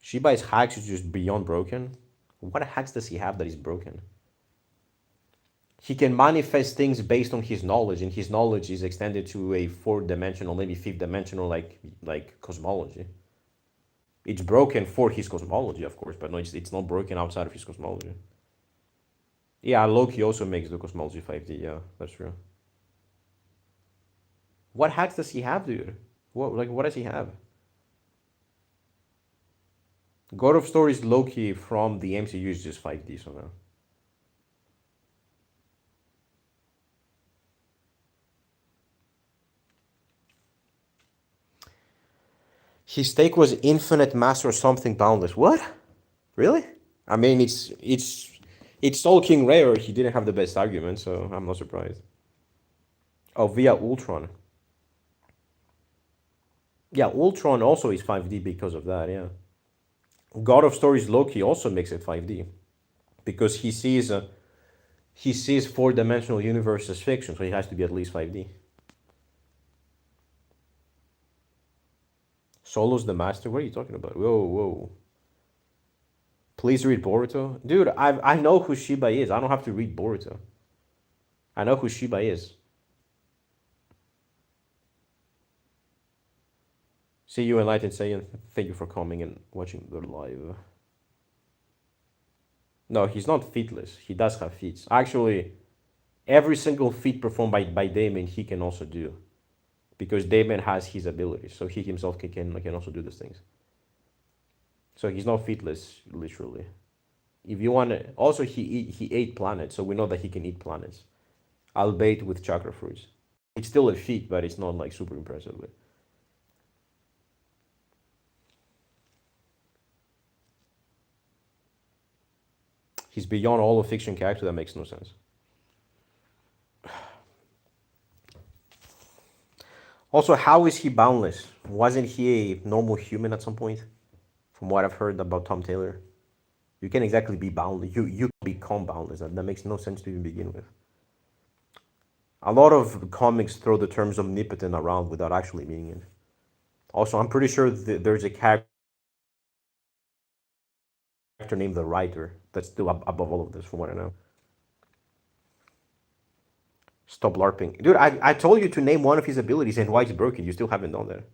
Shibai's hacks is just beyond broken. What hacks does he have that is broken? He can manifest things based on his knowledge, and his knowledge is extended to a fourth-dimensional, maybe fifth-dimensional, like cosmology. It's broken for his cosmology, of course, but no, it's not broken outside of his cosmology. Yeah, Loki also makes the cosmology 5D. Yeah, that's true. What hacks does he have, dude? What does he have? God of Stories Loki from the MCU is just 5D somehow. His take was infinite mass or something boundless. What? Really? I mean, it's Soul King Rare. He didn't have the best argument, so I'm not surprised. Oh, via Ultron. Yeah, Ultron also is 5D because of that. Yeah. God of Stories Loki also makes it 5D because he sees four-dimensional universe as fiction, so he has to be at least 5D. Solo's the master. What are you talking about? Whoa, whoa. Please read Boruto, dude. I know who Shiba is. I don't have to read Boruto. I know who Shiba is. See you, Enlightened Saiyan. Thank you for coming and watching the live. No, he's not featless. He does have feats. Actually, every single feat performed by Damon, he can also do. Because Damon has his abilities, so he himself can also do these things. So he's not featless, literally. If you want to, also he ate planets, so we know that he can eat planets, albeit with chakra fruits. It's still a feat, but it's not like super impressive. He's beyond all of fiction character. That makes no sense. Also, how is he boundless? Wasn't he a normal human at some point? From what I've heard about Tom Taylor, you can't exactly be boundless. You become boundless. That makes no sense to even begin with. A lot of comics throw the terms omnipotent around without actually meaning it. Also, I'm pretty sure there's a character named the Writer that's still above all of this, from what I know. Stop LARPing. Dude, I told you to name one of his abilities and why it's broken. You still haven't done that.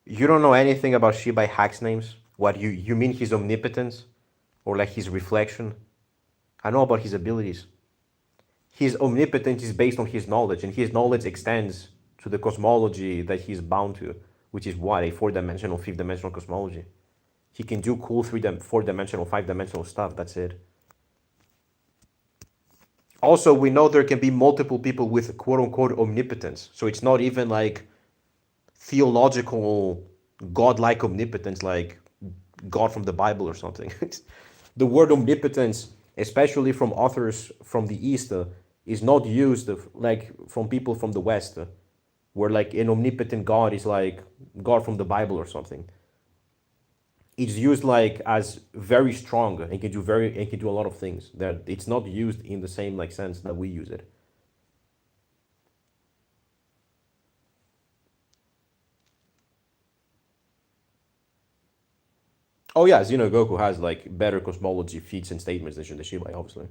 You don't know anything about Shibai Hack's names? What, you mean his omnipotence? Or like his reflection? I know about his abilities. His omnipotence is based on his knowledge, and his knowledge extends to the cosmology that he's bound to, which is what, a four-dimensional, fifth-dimensional cosmology. He can do cool 4-dimensional, 5-dimensional stuff. That's it. Also, we know there can be multiple people with quote unquote omnipotence. So it's not even like theological, godlike omnipotence like God from the Bible or something. The word omnipotence, especially from authors from the East, is not used like from people from the West, where like an omnipotent God is like God from the Bible or something. It's used like as very strong and can do a lot of things. That it's not used in the same like sense that we use it. Oh yeah, Xenogoku has like better cosmology feats and statements than Shibai, obviously.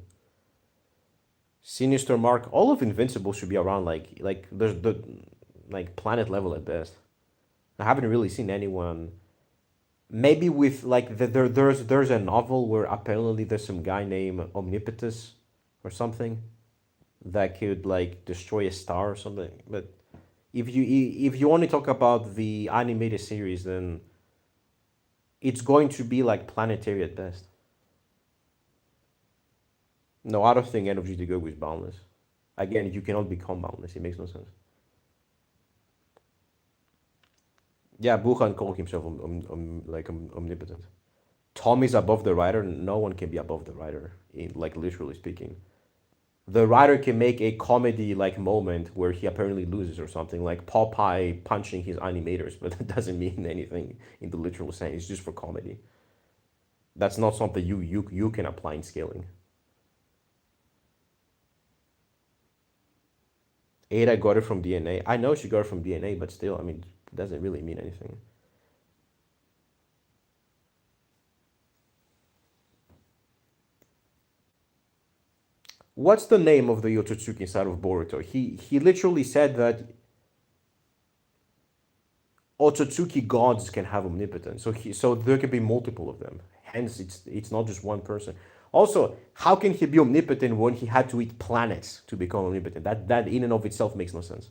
Sinister Mark, all of Invincible should be around like there's the like planet level at best. I haven't really seen anyone. Maybe with like there's a novel where apparently there's some guy named Omnipotus or something that could like destroy a star or something. But if you only talk about the animated series, then it's going to be like planetary at best. No, I don't think energy to go is boundless. Again, you cannot become boundless. It makes no sense. Yeah, Buchan called himself omnipotent. Tom is above the writer. No one can be above the writer, in like literally speaking. The writer can make a comedy like moment where he apparently loses or something, like Popeye punching his animators, but that doesn't mean anything in the literal sense. It's just for comedy. That's not something you can apply in scaling. Ada got it from DNA. I know she got it from DNA, but still, I mean, it doesn't really mean anything. What's the name of the Otsutsuki inside of Boruto? He literally said that Otsutsuki gods can have omnipotence. So there can be multiple of them. Hence, it's not just one person. Also, how can he be omnipotent when he had to eat planets to become omnipotent? That in and of itself makes no sense.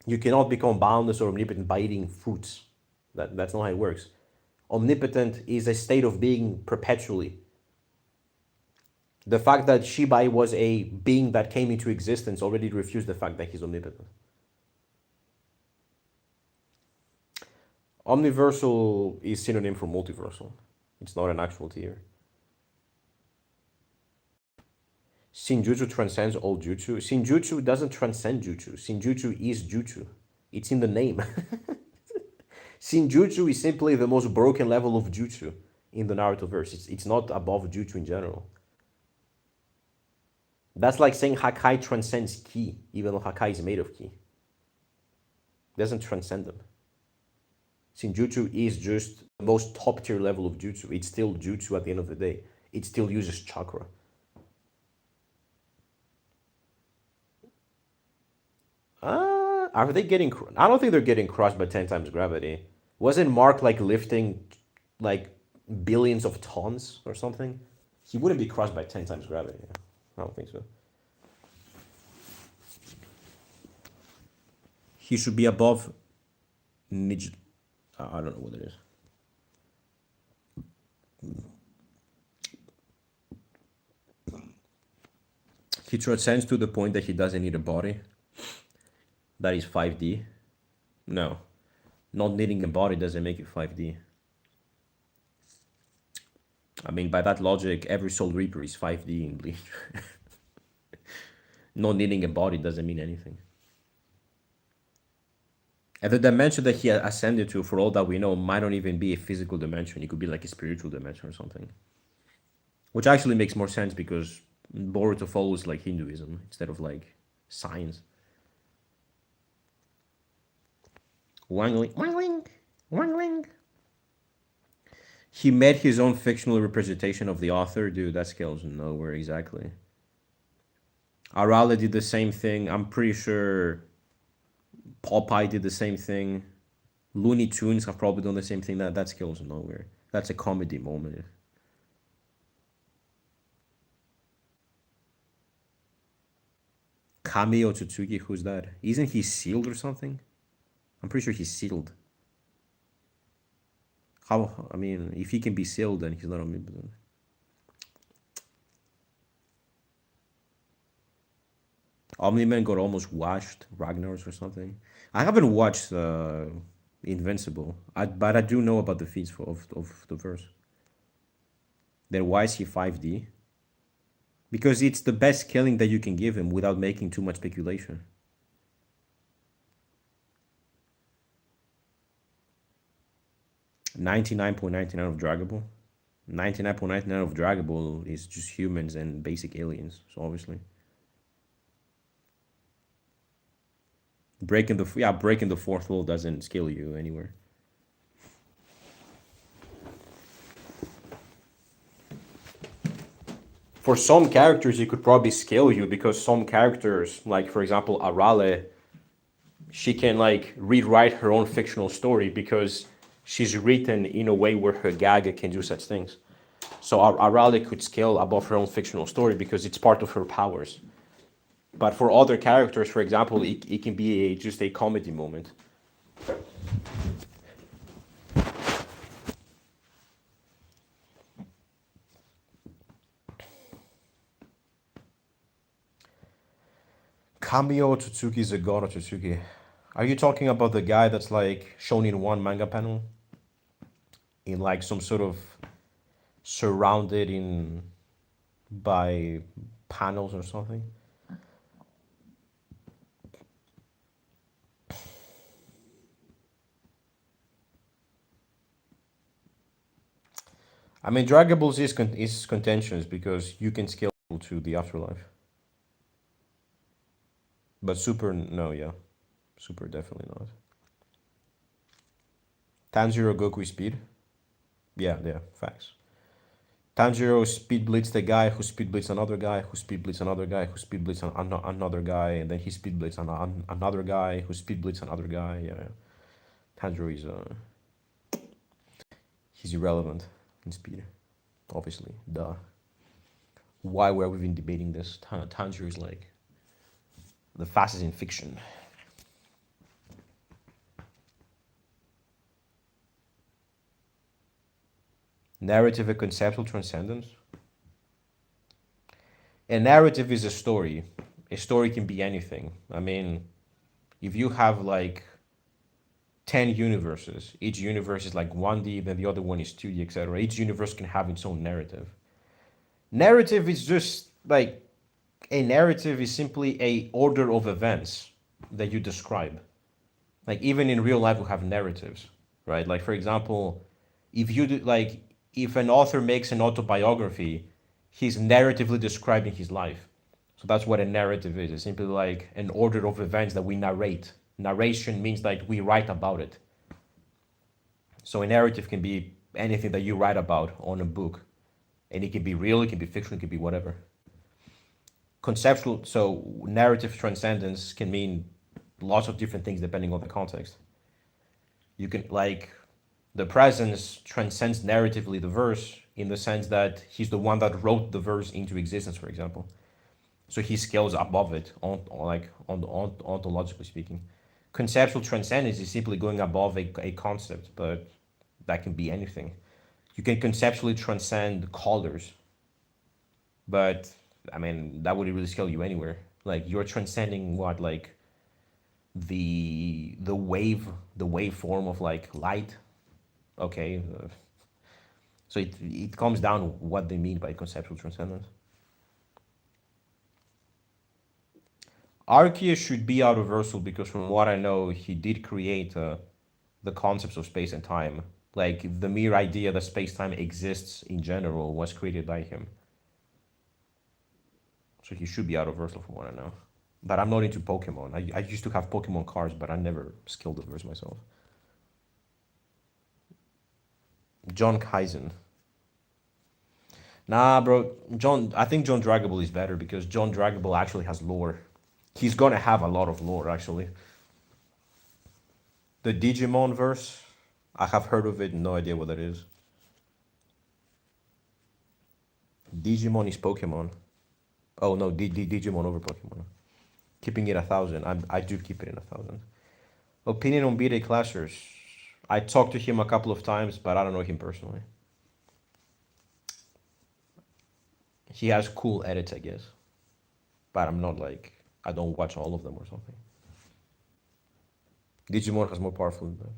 You cannot become boundless or omnipotent by eating fruits. That's not how it works. Omnipotent is a state of being perpetually. The fact that Shibai was a being that came into existence already refused the fact that he's omnipotent. Omniversal is synonym for multiversal. It's not an actual tier. Shinjutsu transcends all jutsu. Shinjutsu doesn't transcend jutsu. Shinjutsu is jutsu. It's in the name. Shinjutsu is simply the most broken level of jutsu in the Naruto verse. It's not above jutsu in general. That's like saying Hakai transcends ki, even though Hakai is made of ki. It doesn't transcend them. Shinjutsu is just the most top tier level of jutsu. It's still jutsu at the end of the day. It still uses chakra. Are they getting? I don't think they're getting crushed by 10 times gravity. Wasn't Mark like lifting like billions of tons or something? He wouldn't be crushed by 10 times gravity. I don't think so. He should be above Nij. I don't know what it is. He transcends to the point that he doesn't need a body. That is 5D. No. Not needing a body doesn't make it 5D. I mean, by that logic, every Soul Reaper is 5D in Bleach. Not needing a body doesn't mean anything. And the dimension that he ascended to, for all that we know, might not even be a physical dimension. It could be like a spiritual dimension or something. Which actually makes more sense because Boruto follows like Hinduism instead of like science. Wangling, wangling, wangling. He made his own fictional representation of the author. Dude, that scales nowhere exactly. Arale did the same thing. I'm pretty sure Popeye did the same thing. Looney Tunes have probably done the same thing. That scales nowhere. That's a comedy moment. Kami Otsutsuki, who's that? Isn't he sealed or something? I'm pretty sure he's sealed. How? I mean, if he can be sealed, then he's not omnipotent. Omni-Man got almost washed, Ragnar's or something. I haven't watched Invincible, but I do know about the feats of the verse. Then why is he 5D? Because it's the best killing that you can give him without making too much speculation. 99.99 of Draggable. 99.99 of Draggable is just humans and basic aliens, so obviously. Breaking the fourth wall doesn't scale you anywhere. For some characters, it could probably scale you because some characters, like for example Arale, she can like rewrite her own fictional story because she's written in a way where her gag can do such things. So Arale could scale above her own fictional story because it's part of her powers. But for other characters, for example, it can be just a comedy moment. Kamio Tsutsuki is a god of Tsutsuki. Are you talking about the guy that's like shown in one manga panel? In like some sort of surrounded in by panels or something? I mean, Dragables is contentious because you can scale to the afterlife. But Super, no, yeah. Super, definitely not. Tanjiro Goku speed? Yeah, facts. Tanjiro speed blitz the guy who speed blitz another guy who speed blitz another guy who speed blitz another guy, and then he speed blitz another guy who speed blitz another guy. Yeah. Tanjiro is he's irrelevant in speed, obviously. Duh. Why were we even debating this? Tanjiro is like the fastest in fiction. Narrative and conceptual transcendence. A narrative is a story. A story can be anything. I mean, if you have like 10 universes, each universe is like 1D, then the other one is 2D, etc. Each universe can have its own narrative. Narrative is just like a narrative is simply a order of events that you describe. Like even in real life, we have narratives, right? Like for example, if you do, like if an author makes an autobiography, he's narratively describing his life. So that's what a narrative is. It's simply like an order of events that we narrate. Narration means like we write about it. So a narrative can be anything that you write about on a book. And it can be real, it can be fiction, it can be whatever. Conceptual, so narrative transcendence can mean lots of different things depending on the context. You can, like, the presence transcends narratively the verse in the sense that he's the one that wrote the verse into existence, for example. So he scales above it, ontologically speaking. Conceptual transcendence is simply going above a concept, but that can be anything. You can conceptually transcend colors, but I mean that wouldn't really scale you anywhere. Like you're transcending what, like the waveform of like light. Okay, so it comes down to what they mean by conceptual transcendence. Arceus should be out of Ursula because from what I know, he did create the concepts of space and time. Like the mere idea that space time exists in general was created by him. So he should be out of Ursula from what I know. But I'm not into Pokemon. I used to have Pokemon cards, but I never skilled the verse myself. John Kaizen. Nah, bro. I think John Dragable is better because John Dragable actually has lore. He's gonna have a lot of lore, actually. The Digimon verse, I have heard of it, no idea what that is. Digimon is Pokemon. Oh no, Digimon over Pokemon. Keeping it 1,000. I do keep it in 1,000. Opinion on B-Day Clashers. I talked to him a couple of times, but I don't know him personally. He has cool edits, I guess, but I'm not like I don't watch all of them or something. Digimon has more powerful than that.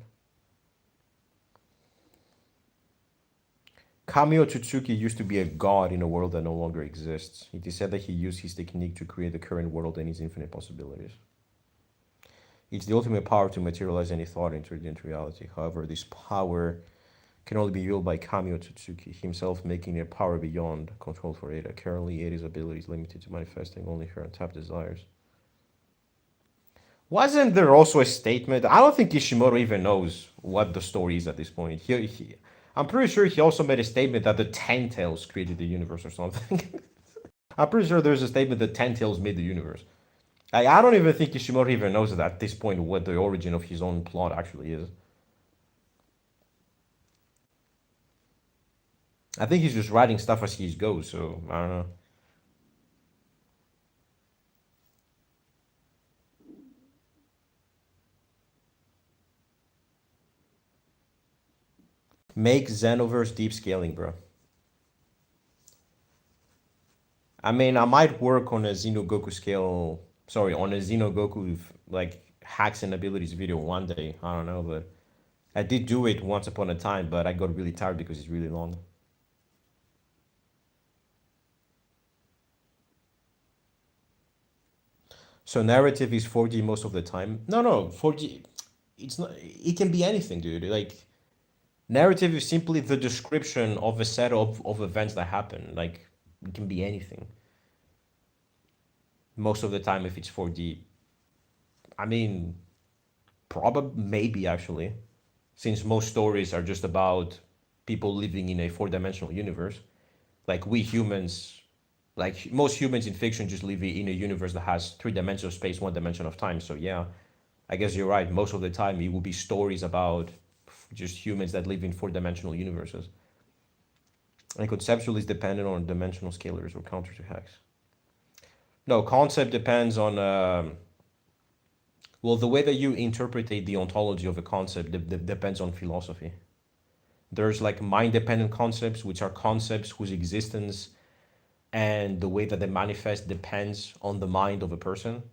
Kamio Tsutsuki used to be a god in a world that no longer exists. It is said that he used his technique to create the current world and its infinite possibilities. It's the ultimate power to materialize any thought into reality. However, this power can only be wielded by Kamio Tsutsuki himself, making it a power beyond control for Ada. Currently, Ada's ability is limited to manifesting only her untapped desires. Wasn't there also a statement? I don't think Kishimoto even knows what the story is at this point. I'm pretty sure he also made a statement that the Ten Tails created the universe or something. I'm pretty sure there's a statement that Ten Tails made the universe. I don't even think Kishimoto even knows that at this point what the origin of his own plot actually is. I think he's just writing stuff as he goes, so I don't know. Make Xenoverse deep scaling, bro. I mean, I might work on a Xenogoku scale. Sorry, on a Xenogoku like hacks and abilities video one day. I don't know, but I did do it once upon a time, but I got really tired because it's really long. So narrative is 4D most of the time. No, 4D. It's not. It can be anything, dude. Like narrative is simply the description of a set of events that happen. Like it can be anything. Most of the time, if it's 4D, I mean, probably maybe actually, since most stories are just about people living in a four-dimensional universe. Like we humans, like most humans in fiction just live in a universe that has three dimensions of space, one dimension of time. So yeah, I guess you're right. Most of the time, it will be stories about just humans that live in four-dimensional universes. And conceptually is dependent on dimensional scalars or counter to hex. No, concept depends on well, the way that you interpret the ontology of a concept depends on philosophy. There's like mind-dependent concepts, which are concepts whose existence and the way that they manifest depends on the mind of a person.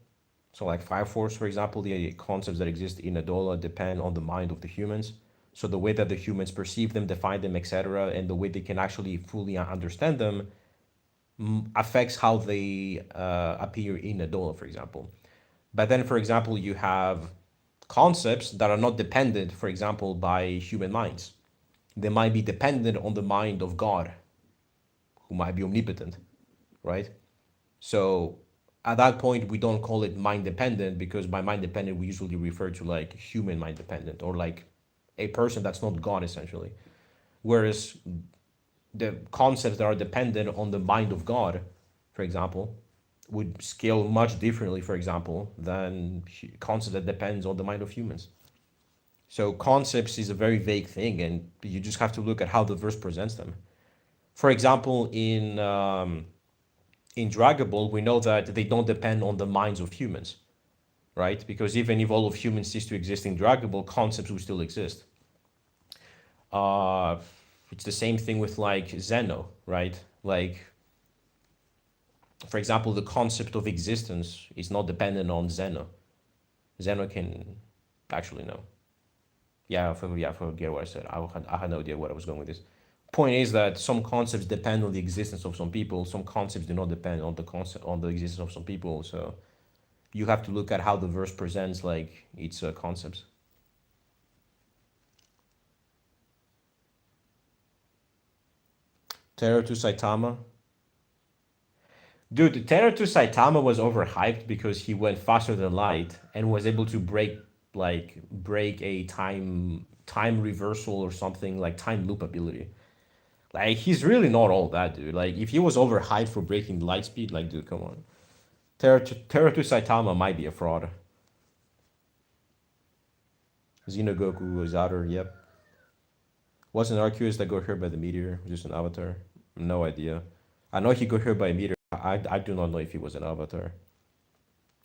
So, like Fire Force, for example, the concepts that exist in Adola depend on the mind of the humans. So the way that the humans perceive them, define them, etc., and the way they can actually fully understand them affects how they appear in Adola, for example. But then, for example, you have concepts that are not dependent, for example, by human minds. They might be dependent on the mind of God, who might be omnipotent, right? So at that point, we don't call it mind dependent because by mind dependent, we usually refer to like human mind dependent or like a person that's not God, essentially. Whereas the concepts that are dependent on the mind of God, for example, would scale much differently, for example, than concept that depends on the mind of humans. So concepts is a very vague thing, and you just have to look at how the verse presents them. For example, in Dragon Ball, we know that they don't depend on the minds of humans, right? Because even if all of humans cease to exist in Dragon Ball, concepts will still exist. Uh, it's the same thing with like Zeno, right? Like, for example, the concept of existence is not dependent on Zeno. Zeno can actually no. Yeah, I forget what I said. I had no idea what I was going with this. Point is that some concepts depend on the existence of some people. Some concepts do not depend on the concept on the existence of some people. So you have to look at how the verse presents like its concepts. Terror to Saitama. Dude, Terror to Saitama was overhyped because he went faster than light and was able to break a time reversal or something like time loop ability. Like he's really not all that, dude. Like if he was overhyped for breaking light speed, like dude, come on. Terra to Saitama might be a fraud. Xenogoku is outer, yep. Wasn't Arceus that got hurt by the meteor? Just an avatar? No idea. I know he got hurt by a meteor. I do not know if he was an avatar.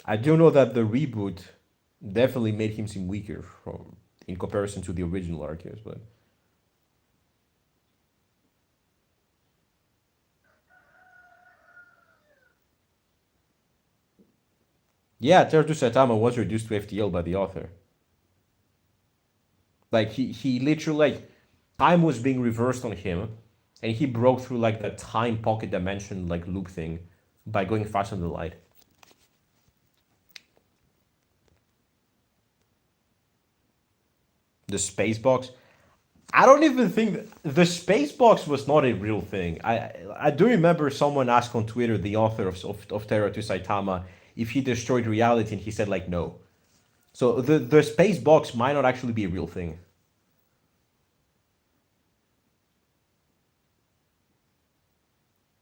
I do know that the reboot definitely made him seem weaker. in comparison to the original arc is, but yeah, Teruto Saitama was reduced to FTL by the author. Like he literally like time was being reversed on him, and he broke through like the time pocket dimension like loop thing by going faster than the light. The space box. I don't even think the space box was not a real thing. I do remember someone asked on Twitter the author of Terror to Saitama if he destroyed reality, and he said like no. So the space box might not actually be a real thing.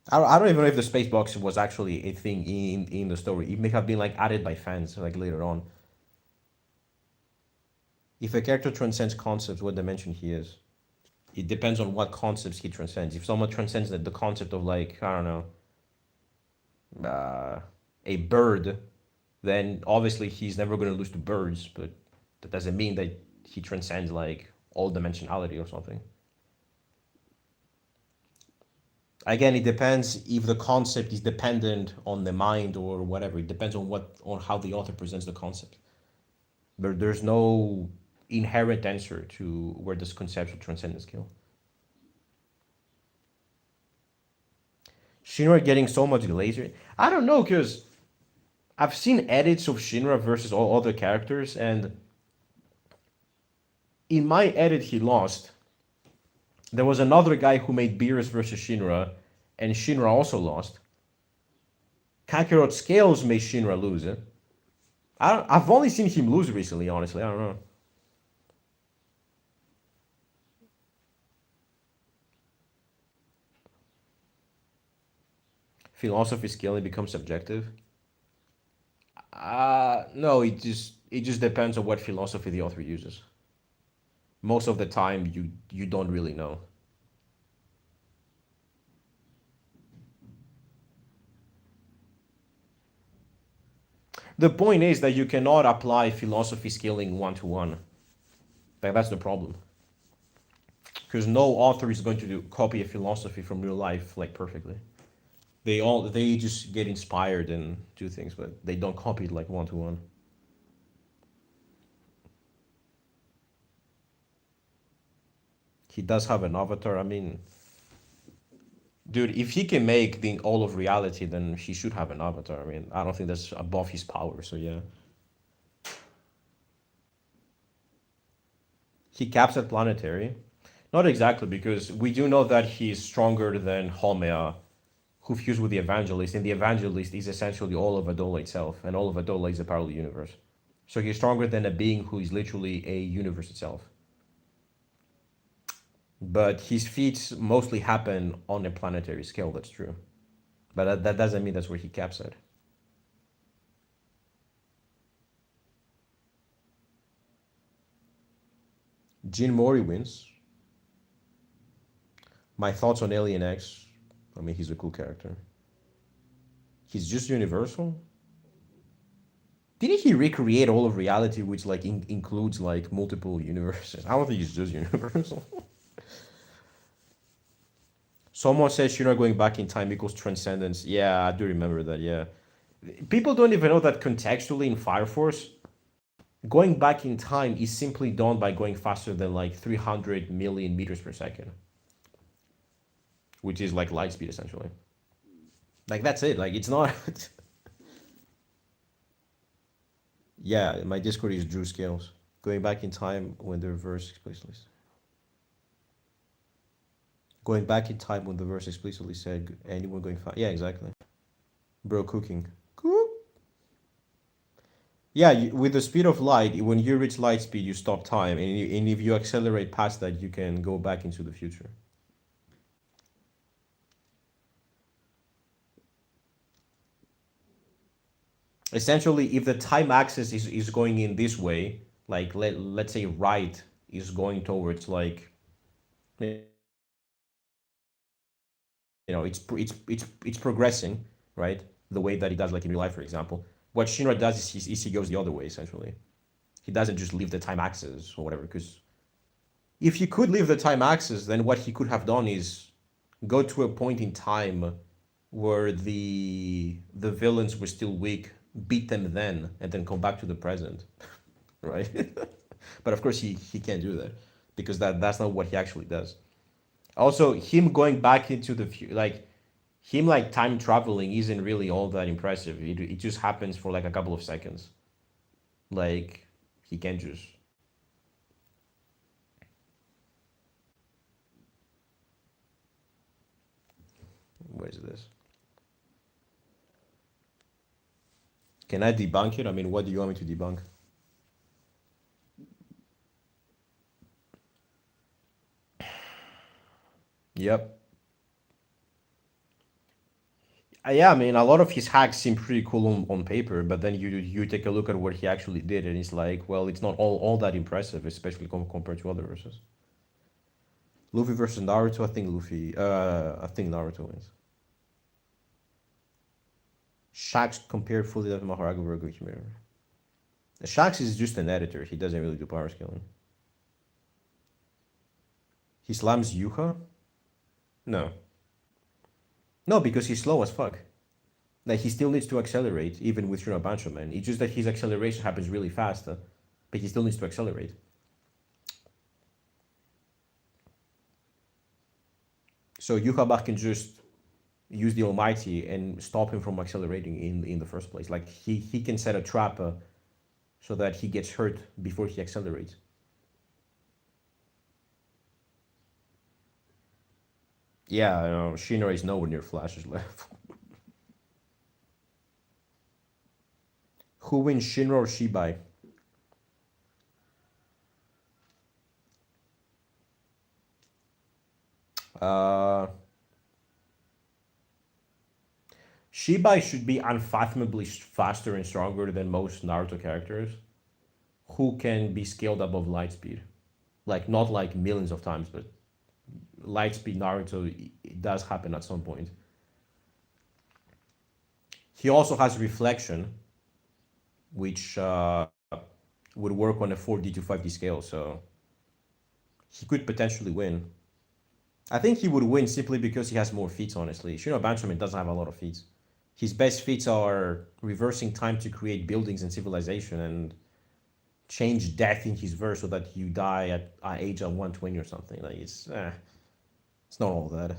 I don't even know if the space box was actually a thing in the story. It may have been like added by fans like later on. If a character transcends concepts, what dimension he is? It depends on what concepts he transcends. If someone transcends the concept of like I don't know, a bird, then obviously he's never going to lose to birds. But that doesn't mean that he transcends like all dimensionality or something. Again, it depends if the concept is dependent on the mind or whatever. It depends on how the author presents the concept. But there's no inherent answer to where this conceptual transcendence go. Shinra getting so much laser. I don't know, because I've seen edits of Shinra versus all other characters, and in my edit he lost. There was another guy who made Beerus versus Shinra, and Shinra also lost. Kakarot Scales made Shinra lose it. I've only seen him lose recently, honestly. I don't know. Philosophy scaling becomes subjective. No, it just depends on what philosophy the author uses. Most of the time, you don't really know. The point is that you cannot apply philosophy scaling one to one. Like that's the problem. Because no author is going to copy a philosophy from real life like perfectly. They just get inspired and do things, but they don't copy it like one to one. He does have an avatar. I mean, dude, if he can make the all of reality, then he should have an avatar. I mean, I don't think that's above his power. So yeah, he caps at planetary. Not exactly, because we do know that he's stronger than Homea, who fused with the Evangelist, and the Evangelist is essentially all of Adola itself, and all of Adola is a parallel universe. So he's stronger than a being who is literally a universe itself. But his feats mostly happen on a planetary scale, that's true. But that doesn't mean that's where he caps at. Jin Mori wins. My thoughts on Alien X. I mean, he's a cool character. He's just universal. Didn't he recreate all of reality, which like includes like multiple universes? I don't think he's just universal. Someone says you're not going back in time equals transcendence. Yeah, I do remember that. Yeah, people don't even know that contextually in Fire Force, going back in time is simply done by going faster than like 300 million meters per second, which is like light speed essentially. Like that's it. Like it's not. Yeah, my Discord is Drew Scales. Going back in time when the reverse explicitly. Going back in time when the verse explicitly said anyone going fast. Yeah, exactly. Bro, cooking. Cook. Yeah, with the speed of light, when you reach light speed, you stop time, and if you accelerate past that, you can go back into the future. Essentially, if the time axis is going in this way, like let's say right is going towards like it's progressing, right? The way that it does like in real life, for example. What Shinra does is he goes the other way essentially. He doesn't just leave the time axis or whatever. Because if he could leave the time axis, then what he could have done is go to a point in time where the villains were still weak, beat them then, and then come back to the present, right? But of course he can't do that because that's not what he actually does. Also, him going back into the future, like him like time traveling isn't really all that impressive. It just happens for like a couple of seconds. Like he can just. What is this? Can I debunk it? I mean, what do you want me to debunk? Yep. Yeah, I mean, a lot of his hacks seem pretty cool on paper, but then you take a look at what he actually did, and it's like, well, it's not all that impressive, especially compared to other verses. Luffy versus Naruto, I think Naruto wins. Shanks compared Fully Adapted Mahoraga very good humor. Shanks is just an editor. He doesn't really do power scaling. He slams Yuha? No. No, because he's slow as fuck. Like, he still needs to accelerate, even with Shinobancho, man. It's just that his acceleration happens really fast, but he still needs to accelerate. So Yuha can just use the Almighty and stop him from accelerating in the first place. Like, he can set a trap so that he gets hurt before he accelerates. Yeah, Shinra is nowhere near Flash's level. Who wins, Shinra or Shibai? Shibai should be unfathomably faster and stronger than most Naruto characters who can be scaled above light speed. Like, not like millions of times, but light speed Naruto, it does happen at some point. He also has reflection, which would work on a 4D to 5D scale, so he could potentially win. I think he would win simply because he has more feats, honestly. Shinobancho doesn't have a lot of feats. His best feats are reversing time to create buildings and civilization and change death in his verse so that you die at age of 120 or something. Like, it's not all that.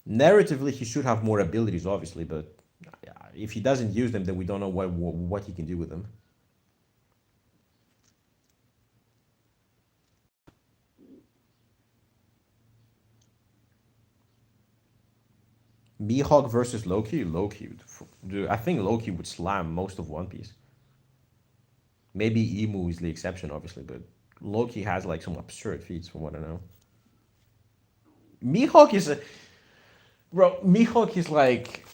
Narratively, he should have more abilities, obviously, but if he doesn't use them, then we don't know what he can do with them. Mihawk versus Loki? Dude, I think Loki would slam most of One Piece. Maybe Emu is the exception, obviously, but Loki has like some absurd feats from what I know. Mihawk is a bro. Mihawk is like,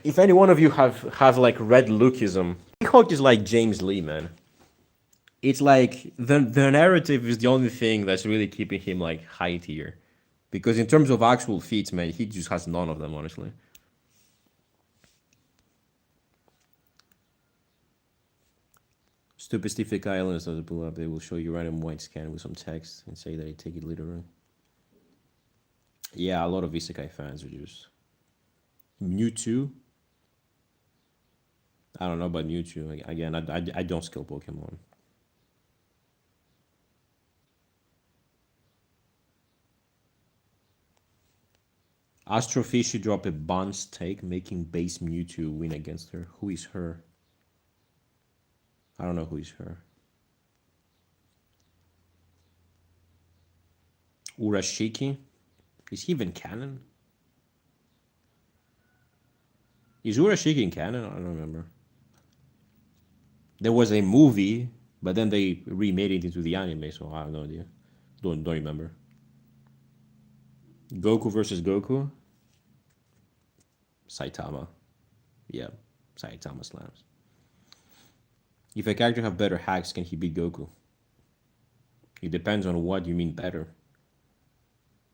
if any one of you have like read Lukeism, Mihawk is like James Lee, man. It's like the narrative is the only thing that's really keeping him like high tier, because in terms of actual feats, man, he just has none of them, honestly. Stupid Stific Islands doesn't pull up. They will show you random white scan with some text and say that they take it literally. Yeah, a lot of Isekai fans are just Mewtwo. I don't know about Mewtwo. Again, I don't skill Pokemon. Astrofish should drop a Bon's take, making base Mewtwo win against her. Who is her? I don't know who is her. Urashiki? Is he even canon? Is Urashiki in canon? I don't remember. There was a movie, but then they remade it into the anime, so I have no idea. Don't remember. Goku versus Goku? Saitama. Yeah, Saitama slams. If a character have better hacks, can he beat Goku? It depends on what you mean better.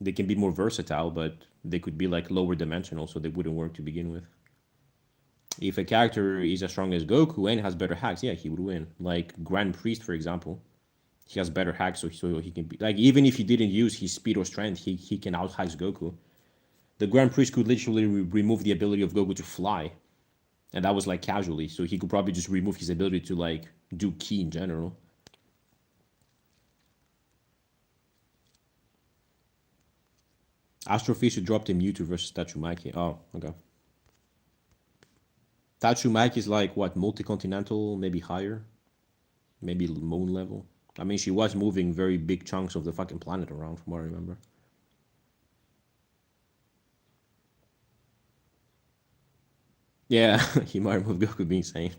They can be more versatile, but they could be like lower dimensional, so they wouldn't work to begin with. If a character is as strong as Goku and has better hacks, yeah, he would win. Like Grand Priest, for example, he has better hacks, so he can be like, even if he didn't use his speed or strength, he can out hacks Goku. The Grand Priest could literally remove the ability of Goku to fly, and that was like casually. So he could probably just remove his ability to like do ki in general. Astrofish dropped a Mewtwo versus Tatsumaki. Oh, okay. Tatsumaki is like what, multi-continental, maybe higher, maybe moon level. I mean, she was moving very big chunks of the fucking planet around, from what I remember. Yeah, he might remove Goku being insane.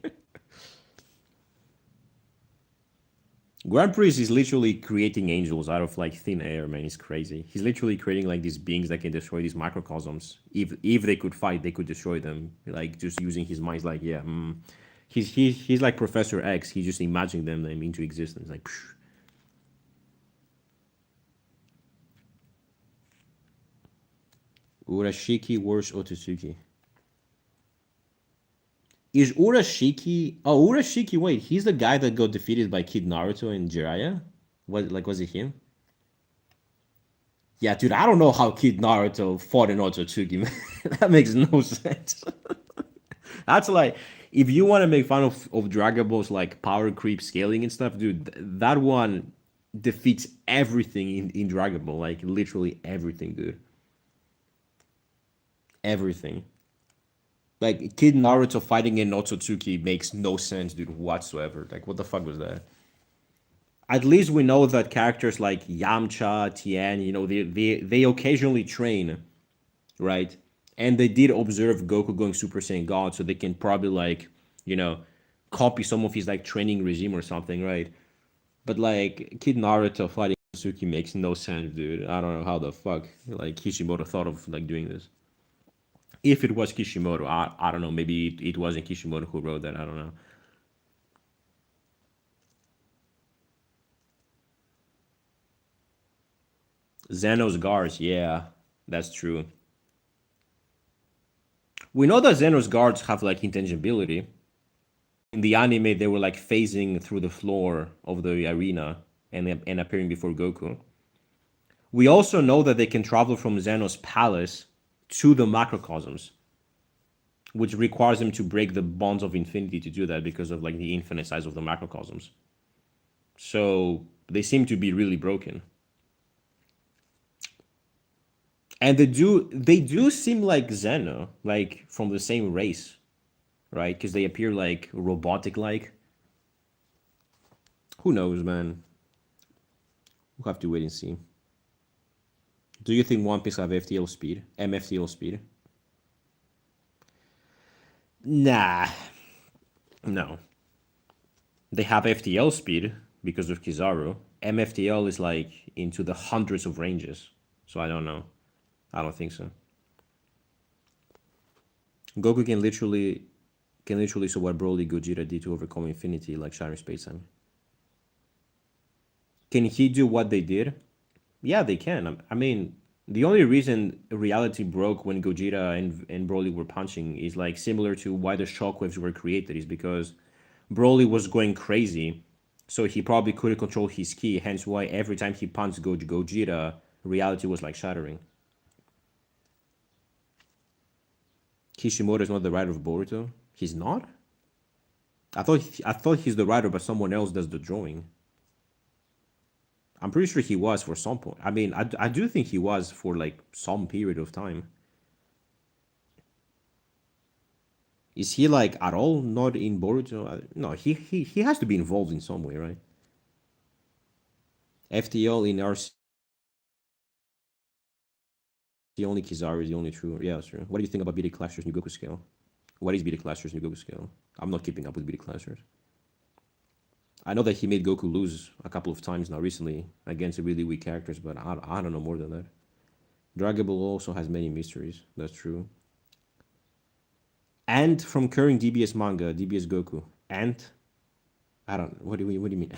Grand Priest is literally creating angels out of like thin air, man. It's crazy. He's literally creating like these beings that can destroy these microcosms. If they could fight, they could destroy them. Like just using his mind, like yeah, he's like Professor X. He's just imagining them into existence. Like, psh. Urashiki worse Otsutsuki. Is Urashiki? Oh, Urashiki. Wait, he's the guy that got defeated by Kid Naruto and Jiraiya. What? Like, was it him? Yeah, dude. I don't know how Kid Naruto fought in Otsutsuki, man. That makes no sense. That's like, if you want to make fun of Dragon Ball's like power creep scaling and stuff, dude, that one defeats everything in Dragon Ball. Like literally everything, dude. Everything. Like Kid Naruto fighting in Otsutsuki makes no sense, dude, whatsoever. Like, what the fuck was that? At least we know that characters like Yamcha, Tien, they occasionally train, right? And they did observe Goku going Super Saiyan God, so they can probably like, you know, copy some of his like training regime or something, right? But like Kid Naruto fighting Suki makes no sense, dude. I don't know how the fuck like Kishimoto thought of like doing this. If it was Kishimoto, I don't know. Maybe it wasn't Kishimoto who wrote that. I don't know. Zeno's guards, yeah, that's true. We know that Zeno's guards have like intangibility. In the anime, they were like phasing through the floor of the arena and appearing before Goku. We also know that they can travel from Zeno's palace to the macrocosms, which requires them to break the bonds of infinity to do that because of like the infinite size of the macrocosms. So they seem to be really broken. And they do seem like Zeno, like from the same race, right? Because they appear like robotic like. Who knows, man? We'll have to wait and see. Do you think One Piece have FTL speed? MFTL speed? Nah, no. They have FTL speed because of Kizaru. MFTL is like into the hundreds of ranges. So I don't know. I don't think so. Goku can literally so what Broly Gogeta did to overcome infinity like Shattering Space Time. Can he do what they did? Yeah, they can. I mean, the only reason reality broke when Gogeta and Broly were punching is like similar to why the shockwaves were created, is because Broly was going crazy, so he probably couldn't control his ki, hence why every time he punched Gogeta, reality was like shattering. Kishimoto is not the writer of Boruto. He's not? I thought he's the writer, but someone else does the drawing. I'm pretty sure he was for some point. I mean, I do think he was for like some period of time. Is he like at all not in Boruto? No, he has to be involved in some way, right? FTL in RC, the only Kizaru is the only true. Yeah, that's true. What do you think about BD Clashers New Goku scale? What is BD Clashers New Goku scale? I'm not keeping up with BD Clashers. I know that he made Goku lose a couple of times now recently against really weak characters, but I don't know more than that. Dragon Ball also has many mysteries. That's true. And from current DBS manga, DBS Goku. And I don't. What do you mean?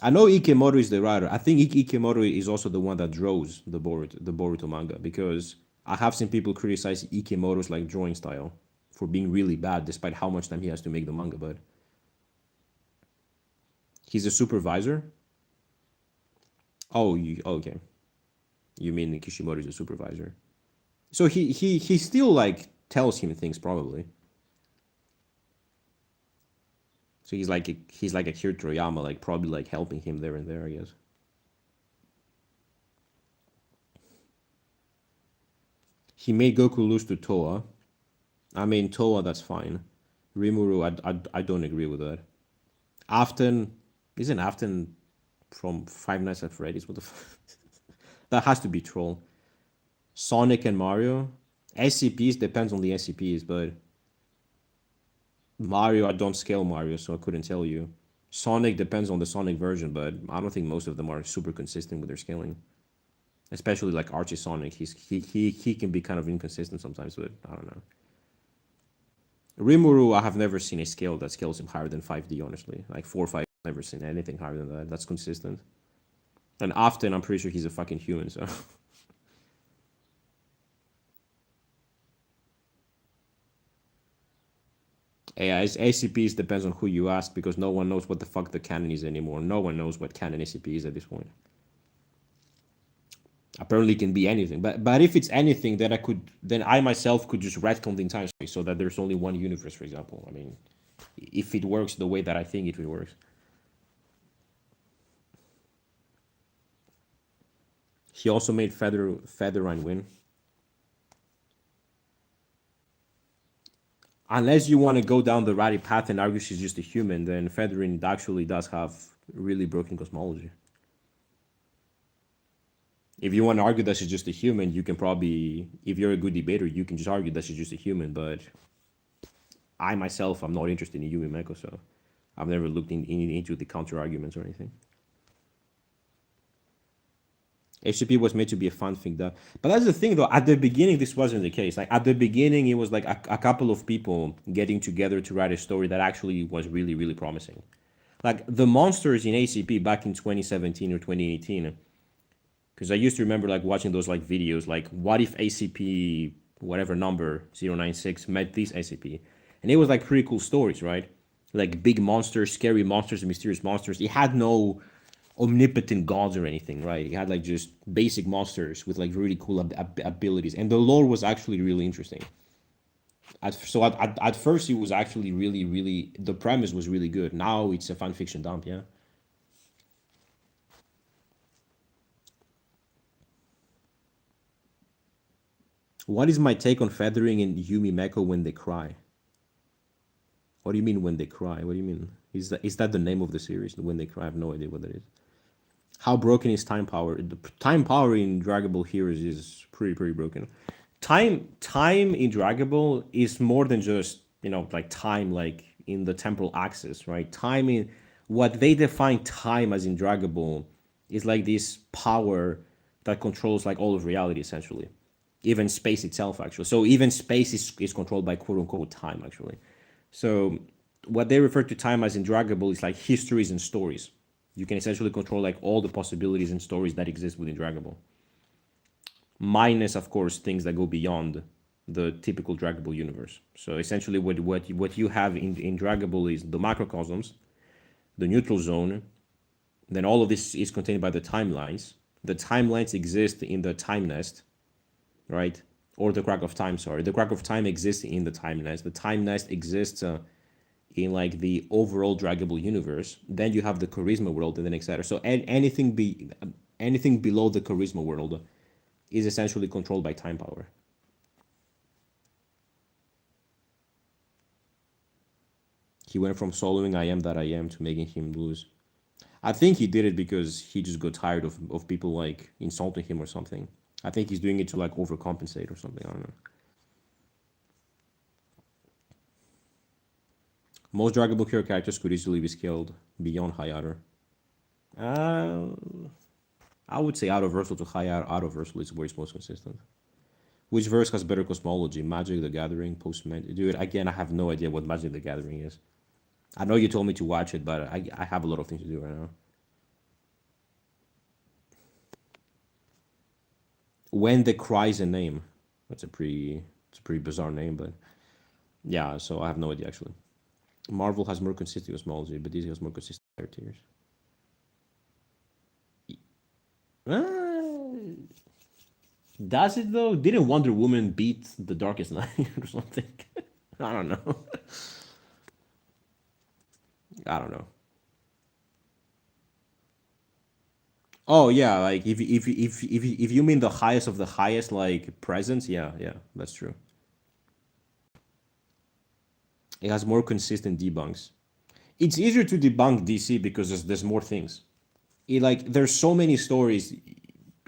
I know Ikemoto is the writer. I think Ikemoto is also the one that draws the Boruto manga because I have seen people criticize Ikemoto's like drawing style for being really bad, despite how much time he has to make the manga. But he's a supervisor. Oh, okay. You mean Kishimoto is a supervisor? So he still like tells him things probably. So he's like a Akira Toriyama, like probably like helping him there and there, I guess. He made Goku lose to Toa. I mean Toa, that's fine. Rimuru, I don't agree with that. Afton, isn't Afton from Five Nights at Freddy's? What the fuck? That has to be troll. Sonic and Mario. SCPs depends on the SCPs, but Mario, I don't scale Mario, so I couldn't tell you. Sonic depends on the Sonic version, but I don't think most of them are super consistent with their scaling. Especially like Archie Sonic, he can be kind of inconsistent sometimes, but I don't know. Rimuru, I have never seen a scale that scales him higher than 5D, honestly. Like 4 or 5, I've never seen anything higher than that. That's consistent. And often, I'm pretty sure he's a fucking human, so. Yeah, ACPs depends on who you ask because no one knows what the fuck the canon is anymore. No one knows what canon ACP is at this point. Apparently, it can be anything. But if it's anything, then I myself could just retcon the entire story so that there's only one universe, for example. I mean, if it works the way that I think it works. He also made Featherine win. Unless you want to go down the ratty path and argue she's just a human, then Featherine actually does have really broken cosmology. If you want to argue that she's just a human, you can probably, if you're a good debater, you can just argue that she's just a human. But I myself, I'm not interested in Yumi Meko, so I've never looked into the counter arguments or anything. HCP was made to be a fun thing, but that's the thing though. At the beginning, this wasn't the case. Like at the beginning, it was like a couple of people getting together to write a story that actually was really, really promising. Like the monsters in ACP back in 2017 or 2018, because I used to remember like watching those like videos, like what if ACP whatever number 096 met this ACP, and it was like pretty cool stories, right? Like big monsters, scary monsters, mysterious monsters. It had no omnipotent gods or anything, right? It had like just basic monsters with like really cool abilities, and the lore was actually really interesting. At first, it was actually really, really, the premise was really good. Now it's a fan fiction dump, yeah. What is my take on feathering in Yumi Meko when they cry? What do you mean when they cry? What do you mean? Is that the name of the series? When they cry, I have no idea what that is. How broken is time power? The time power in Dragon Ball Heroes is pretty broken. Time in Dragon Ball is more than just like time like in the temporal axis, right? Time in what they define time as in Dragon Ball is like this power that controls like all of reality essentially, even space itself actually. So even space is controlled by quote unquote time actually. So what they refer to time as in Dragon Ball is like histories and stories. You can essentially control like all the possibilities and stories that exist within Dragon Ball. Minus, of course, things that go beyond the typical Dragon Ball universe. So essentially, what you have in Dragon Ball is the macrocosms, the neutral zone. Then all of this is contained by the timelines. The timelines exist in the time nest, right? Or the crack of time. Sorry, the crack of time exists in the time nest. The time nest exists in like the overall Dragon Ball universe. Then you have the charisma world, and then etc. So anything below the charisma world is essentially controlled by time power. He went from soloing I am that I am to making him lose. I think he did it because he just got tired of people like insulting him or something. I think he's doing it to like overcompensate or something. I don't know. Most Dragon Ball characters could easily be scaled beyond High Adder. Uh, I would say out of Versal to High Adder. Out of Versal is where it's most consistent. Which verse has better cosmology? Magic the Gathering, Postman. Dude, again, I have no idea what Magic the Gathering is. I know you told me to watch it, but I have a lot of things to do right now. When the cries a name. It's a pretty bizarre name, but yeah. So I have no idea actually. Marvel has more consistent cosmology, but DC has more consistent characters. Does it though? Didn't Wonder Woman beat the Darkest Knight or something? I don't know. I don't know. Oh yeah, like if you mean the highest of the highest like presence, yeah, yeah, that's true. It has more consistent debunks. It's easier to debunk DC because there's more things. Like there's so many stories.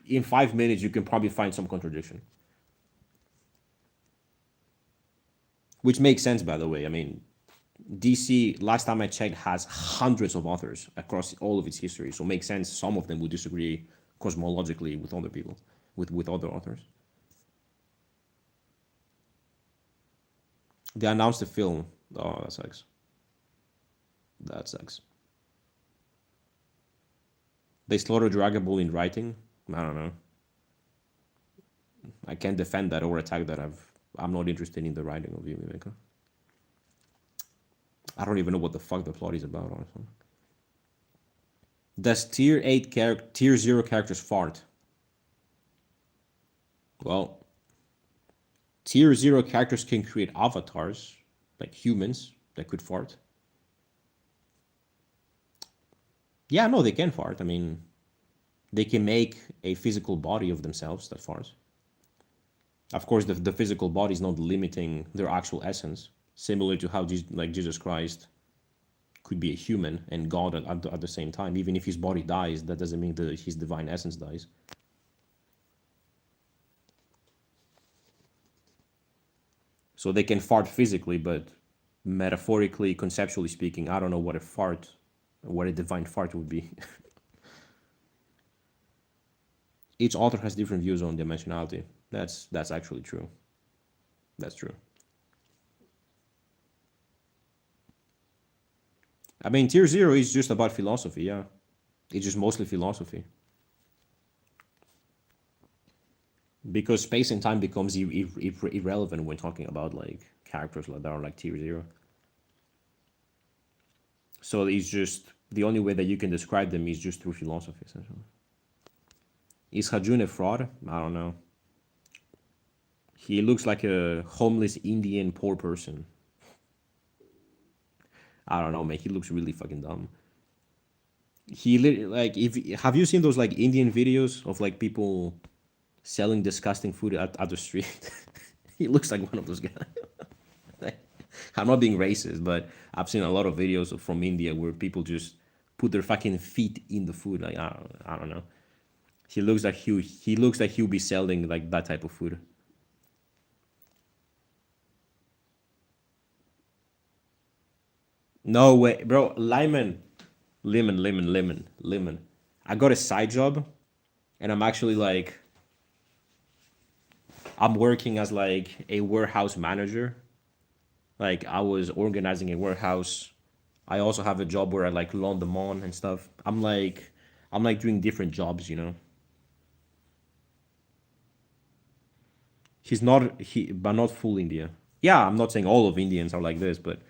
In 5 minutes, you can probably find some contradiction, which makes sense, by the way. I mean, DC, last time I checked, has hundreds of authors across all of its history, so it makes sense. Some of them would disagree cosmologically with other people, with other authors. They announced the film. Oh, that sucks. That sucks. They slaughtered Dragon Ball in writing. I don't know. I can't defend that or attack that. I'm not interested in the writing of Yumi Maker. I don't even know what the fuck the plot is about, honestly. Does tier 0 characters fart? Well, tier 0 characters can create avatars, like humans, that could fart. Yeah, no, they can fart. I mean, they can make a physical body of themselves that farts. Of course, the physical body is not limiting their actual essence, similar to how like Jesus Christ could be a human and God at the same time. Even if his body dies, that doesn't mean that his divine essence dies. So they can fart physically, but metaphorically, conceptually speaking, I don't know what a divine fart would be. Each author has different views on dimensionality. That's actually true. That's true. I mean, tier 0 is just about philosophy, yeah. It's just mostly philosophy. Because space and time becomes irrelevant when talking about like characters that are like tier 0. So it's just the only way that you can describe them is just through philosophy, essentially. Is Hajun a fraud? I don't know. He looks like a homeless Indian poor person. I don't know, man. He looks really fucking dumb. Like if have you seen those like Indian videos of like people selling disgusting food at the street? He looks like one of those guys. I'm not being racist, but I've seen a lot of videos from India where people just put their fucking feet in the food. Like I don't know. He looks like he'll be selling like that type of food. No way, bro. Lemon. I got a side job, and I'm actually like, I'm working as like a warehouse manager. Like I was organizing a warehouse. I also have a job where I like lawn them on and stuff. I'm like doing different jobs, you know. But not full India. Yeah, I'm not saying all of Indians are like this, but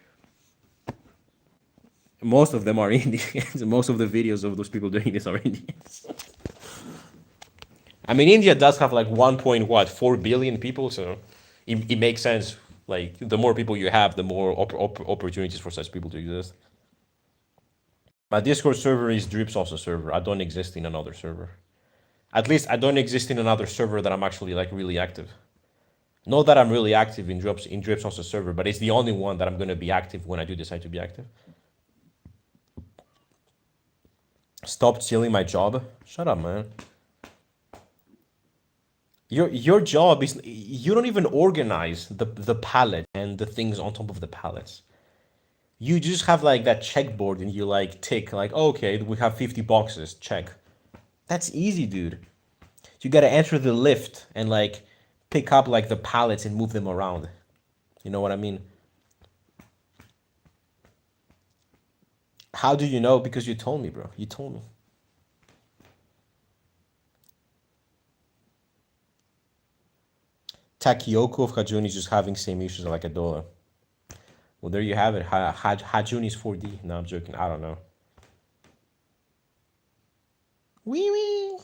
most of them are Indians. Most of the videos of those people doing this are Indians. I mean, India does have like 1.4 billion people, so it makes sense. Like the more people you have, the more opportunities for such people to exist. My Discord server is Drip Salsa server. I don't exist in another server. At least I don't exist in another server that I'm actually like really active. Not that I'm really active in Drip Salsa server, but it's the only one that I'm gonna be active when I do decide to be active. Stop stealing my job. Shut up, man. Your job is you don't even organize the palette and the things on top of the pallets. You just have like that checkboard and you like tick like okay we have 50 boxes check. That's easy, dude. You gotta enter the lift and like pick up like the pallets and move them around. You know what I mean? How do you know? Because you told me, bro. You told me. Takiyoko of Hajun is just having same issues like Adola. Well, there you have it. Hajun is 4D. No, I'm joking. I don't know. Wee wee.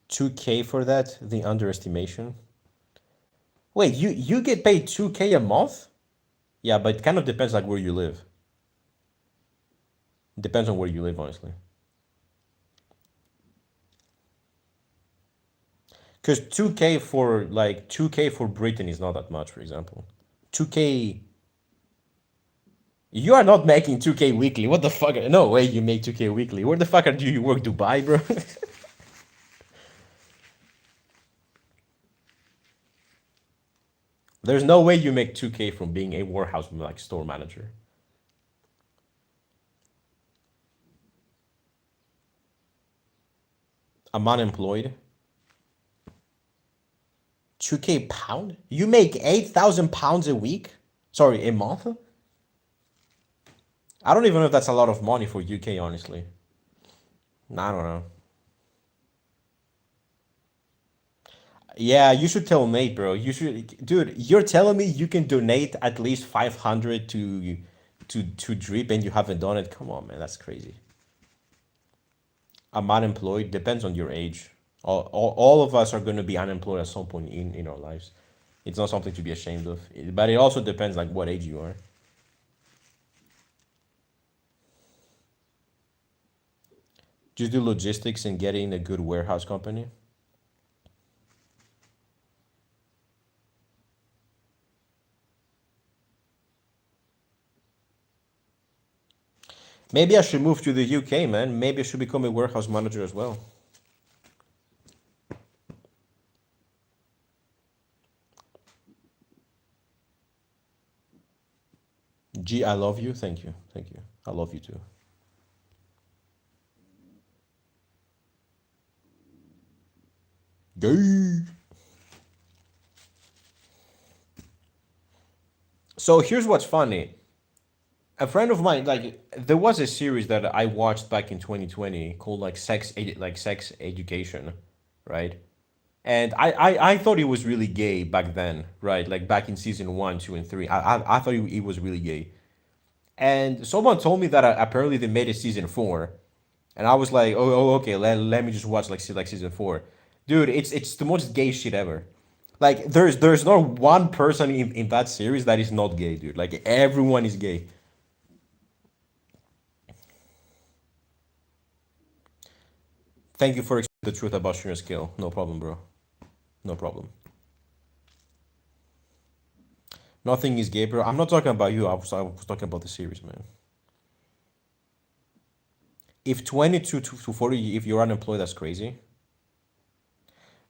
2K for that? The underestimation? Wait, you get paid 2K a month? Yeah, but it kind of depends like where you live. It depends on where you live, honestly. Because 2K for Britain is not that much, for example. 2K. You are not making 2K weekly. What the fuck? No way you make 2K weekly. Where the fuck do you work? Dubai, bro? There's no way you make 2K from being a warehouse like store manager. I'm unemployed. 2K pound? You make 8,000 pounds a week? Sorry, a month? I don't even know if that's a lot of money for UK, honestly. I don't know. Yeah, you should tell Nate, bro. You should, dude. You're telling me you can donate at least 500 to Drip and you haven't done it? Come on, man. That's crazy. I'm unemployed. Depends on your age. All of us are going to be unemployed at some point in our lives. It's not something to be ashamed of. But it also depends like what age you are. Just do logistics and get in a good warehouse company. Maybe I should move to the UK, man. Maybe I should become a warehouse manager as well. G, I love you. Thank you. Thank you. I love you too. Gay. So here's what's funny. A friend of mine, like, there was a series that I watched back in 2020 called like Sex Education, right? And I thought he was really gay back then, right? Like back in season one, two, and three. I thought he was really gay. And someone told me that apparently they made a season four, and I was like, okay, let me just watch like season four, dude. It's the most gay shit ever. Like there's not one person in that series that is not gay, dude. Like everyone is gay. Thank you for explaining the truth about Shooter Skill. No problem, bro. No problem. Nothing is gay, bro. I'm not talking about you. I was talking about the series, man. If 22 to 40, if you're unemployed, that's crazy.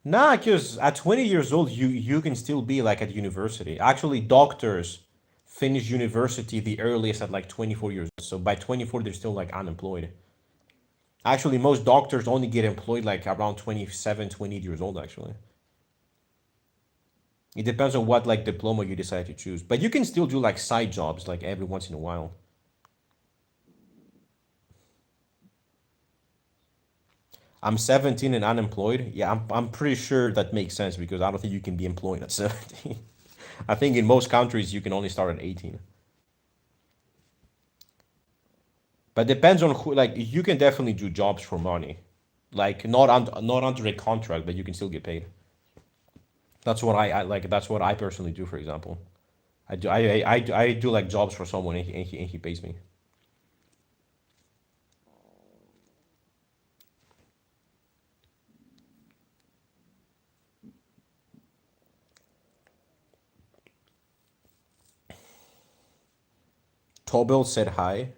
Nah, because at 20 years old, you can still be like at university. Actually, doctors finish university the earliest at like 24 years old. So by 24, they're still like unemployed. Actually, most doctors only get employed like around 27, 28 years old, actually. It depends on what like diploma you decide to choose. But you can still do like side jobs like every once in a while. I'm 17 and unemployed. Yeah, I'm pretty sure that makes sense because I don't think you can be employed at 17. I think in most countries you can only start at 18. But depends on who, like you can definitely do jobs for money. Like not under a contract, but you can still get paid. That's what I like. That's what I personally do, for example. I do like jobs for someone and he pays me. Tobel said hi.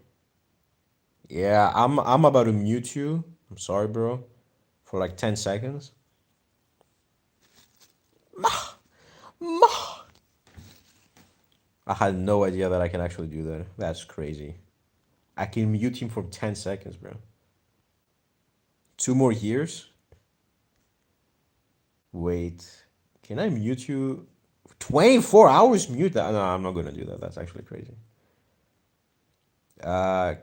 Yeah, I'm about to mute you. I'm sorry, bro, for like 10 seconds. I had no idea that I can actually do that. That's crazy. I can mute him for 10 seconds, bro. 2 more years? Wait. Can I mute you? 24 hours mute that? No, I'm not gonna do that. That's actually crazy.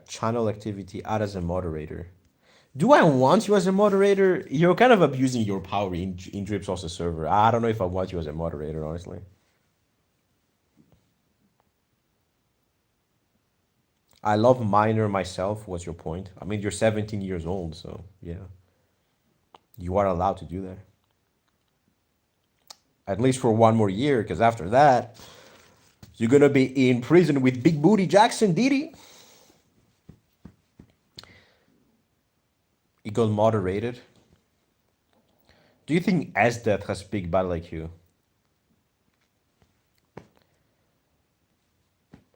Channel activity, add as a moderator. Do I want you as a moderator? You're kind of abusing your power in Drip Sauce's server. I don't know if I want you as a moderator, honestly. I love minor myself. What's your point? I mean, you're 17 years old, so yeah. You are allowed to do that. At least for one more year, because after that, you're gonna be in prison with Big Booty Jackson Diddy. It got moderated. Do you think SDeath has big battle IQ?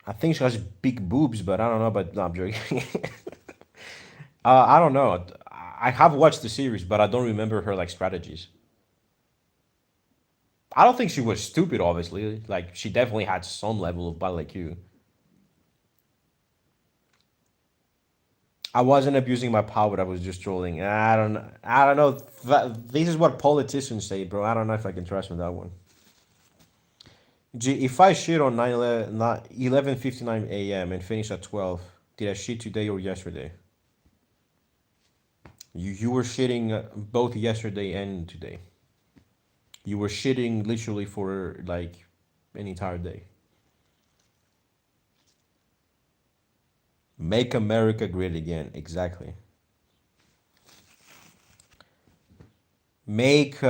I think she has big boobs, but I don't know. But no, I'm joking. I don't know. I have watched the series, but I don't remember her like strategies. I don't think she was stupid. Obviously, like she definitely had some level of battle IQ. I wasn't abusing my power. I was just trolling. I don't know. I don't know. This is what politicians say, bro. I don't know if I can trust with that one. If I shit on 11:59 a.m. and finish at 12, did I shit today or yesterday? You were shitting both yesterday and today. You were shitting literally for like an entire day. Make America great again. Exactly. Make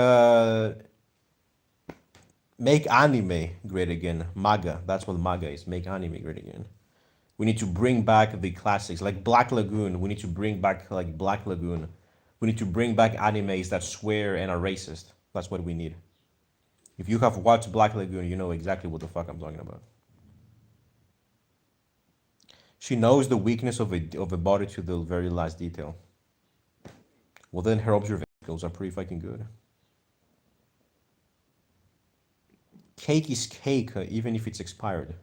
make anime great again. MAGA. That's what MAGA is. Make anime great again. We need to bring back the classics like Black Lagoon. We need to bring back like Black Lagoon. We need to bring back animes that swear and are racist. That's what we need. If you have watched Black Lagoon, you know exactly what the fuck I'm talking about. She knows the weakness of a body to the very last detail. Well, then her observation skills are pretty fucking good. Cake is cake, even if it's expired.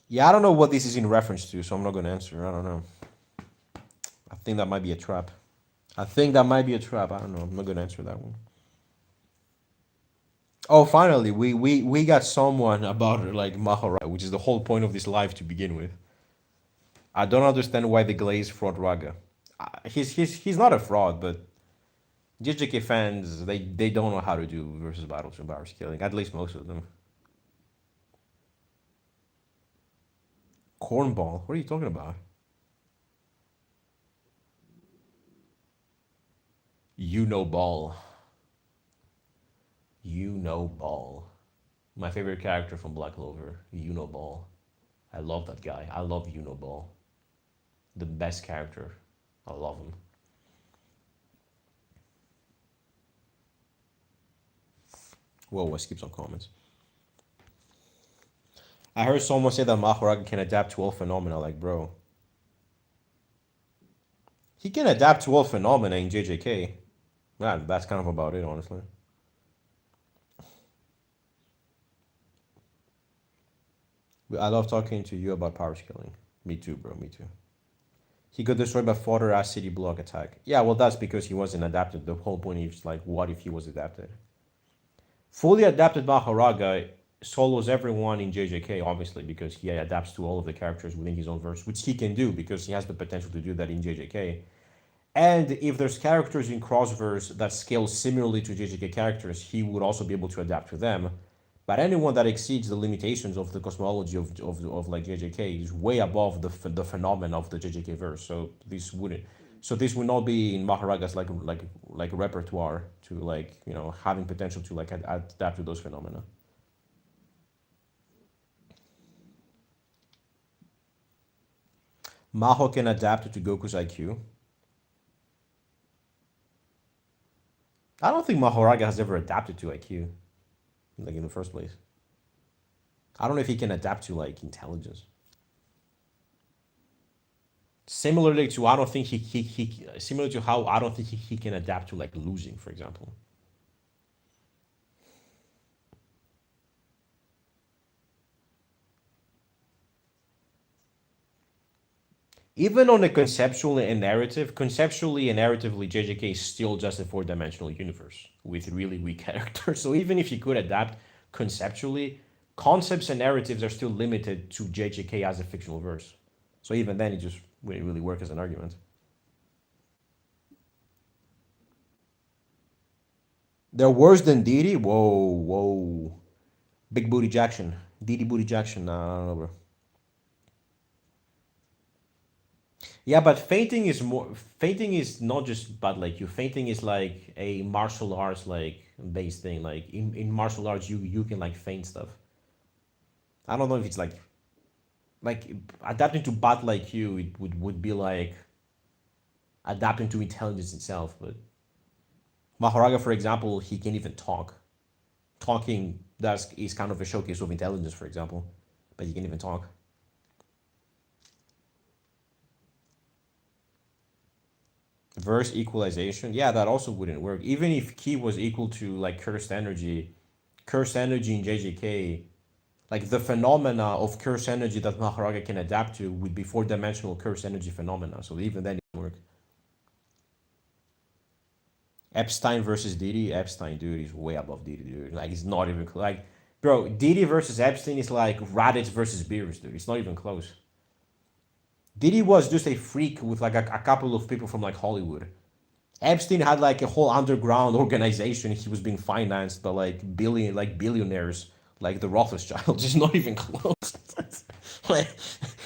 Yeah, I don't know what this is in reference to, so I'm not gonna answer. I don't know. I think that might be a trap. I think that might be a trap. I don't know. I'm not gonna answer that one. Oh, finally, we got someone about like Mahoraga, which is the whole point of this live to begin with. I don't understand why the Glaze fraud Raga. He's not a fraud, but JJK fans they don't know how to do versus battles and power scaling. At least most of them. Cornball. What are you talking about? You know ball. You know ball. My favorite character from Black Clover. You know ball. I love that guy. I love you know ball. The best character. I love him. Whoa, I skipped some comments. I heard someone say that Mahoraga can adapt to all phenomena. Like, bro, he can adapt to all phenomena in JJK. Man, that's kind of about it, honestly. I love talking to you about power scaling. Me too, bro. Me too. He got destroyed by fodder ass city block attack. Yeah, well, that's because he wasn't adapted. The whole point is like, what if he was adapted? Fully adapted Mahoraga solos everyone in JJK, obviously, because he adapts to all of the characters within his own verse, which he can do because he has the potential to do that in JJK. And if there's characters in Crossverse that scale similarly to JJK characters, he would also be able to adapt to them. But anyone that exceeds the limitations of the cosmology of like JJK is way above the phenomenon of the JJK verse. So this wouldn't. So this would not be in Maharaga's like repertoire to like having potential to like adapt to those phenomena. Maho can adapt to Goku's IQ. I don't think Mahoraga has ever adapted to IQ, like in the first place. I don't know if he can adapt to like intelligence. Similarly to I don't think he similar to how I don't think he can adapt to like losing, for example. Even on a conceptually and narratively, JJK is still just a four-dimensional universe with really weak characters. So even if you could adapt conceptually, concepts and narratives are still limited to JJK as a fictional verse. So even then, it just wouldn't really work as an argument. They're worse than Didi? Whoa, whoa. Big Booty Jackson. Didi Booty Jackson. Nah, I don't know, bro. Yeah, but fainting is more. Fainting is not just bad like you. Fainting is like a martial arts like based thing. Like in martial arts, you can like feint stuff. I don't know if it's like adapting to bad like you. It would be like adapting to intelligence itself. But Mahoraga, for example, he can't even talk. Talking that's is kind of a showcase of intelligence, for example, but he can't even talk. Verse equalization, yeah, that also wouldn't work. Even if ki was equal to like cursed energy in JJK, like the phenomena of cursed energy that Mahoraga can adapt to would be four-dimensional cursed energy phenomena. So even then it wouldn't work. Epstein versus Didi, Epstein, dude, is way above Didi, dude. Like it's not even like, bro, Didi versus Epstein is like Raditz versus Beers, dude. It's not even close. Didi was just a freak with like a couple of people from like Hollywood. Epstein had like a whole underground organization. He was being financed by like billionaires, like the Rothschilds. It's not even close. Like,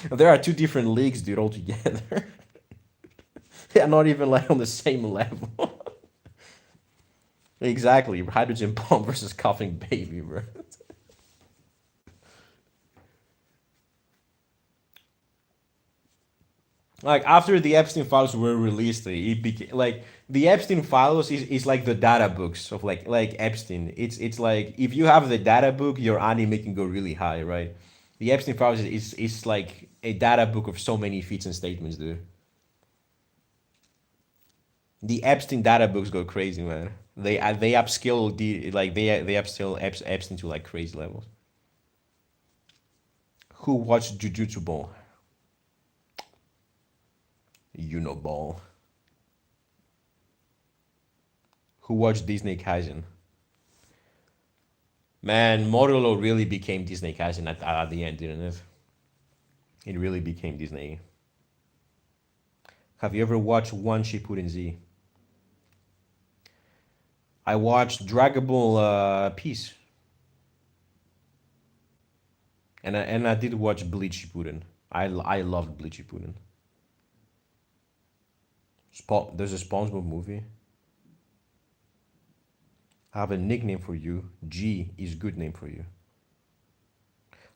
there are two different leagues, dude, altogether. They're not even like on the same level. Exactly, hydrogen bomb versus coughing baby, bro. Like after the Epstein files were released, it became like the Epstein files is like the data books of like Epstein. It's like if you have the data book, your anime can go really high, right? The Epstein files is like a data book of so many feats and statements, dude. The Epstein data books go crazy, man. They upskill they upskill Epstein to like crazy levels. Who watched Jujutsu Ball? You know Ball. Who watched Disney Kaisen? Man, Modulo really became Disney Kaisen at the end, didn't it? It really became Disney. Have you ever watched One Shippuden Z? I watched Dragon Ball Peace, and I did watch Bleach Shippuden. I loved Bleach Shippuden. There's a SpongeBob movie. I have a nickname for you. G is good name for you.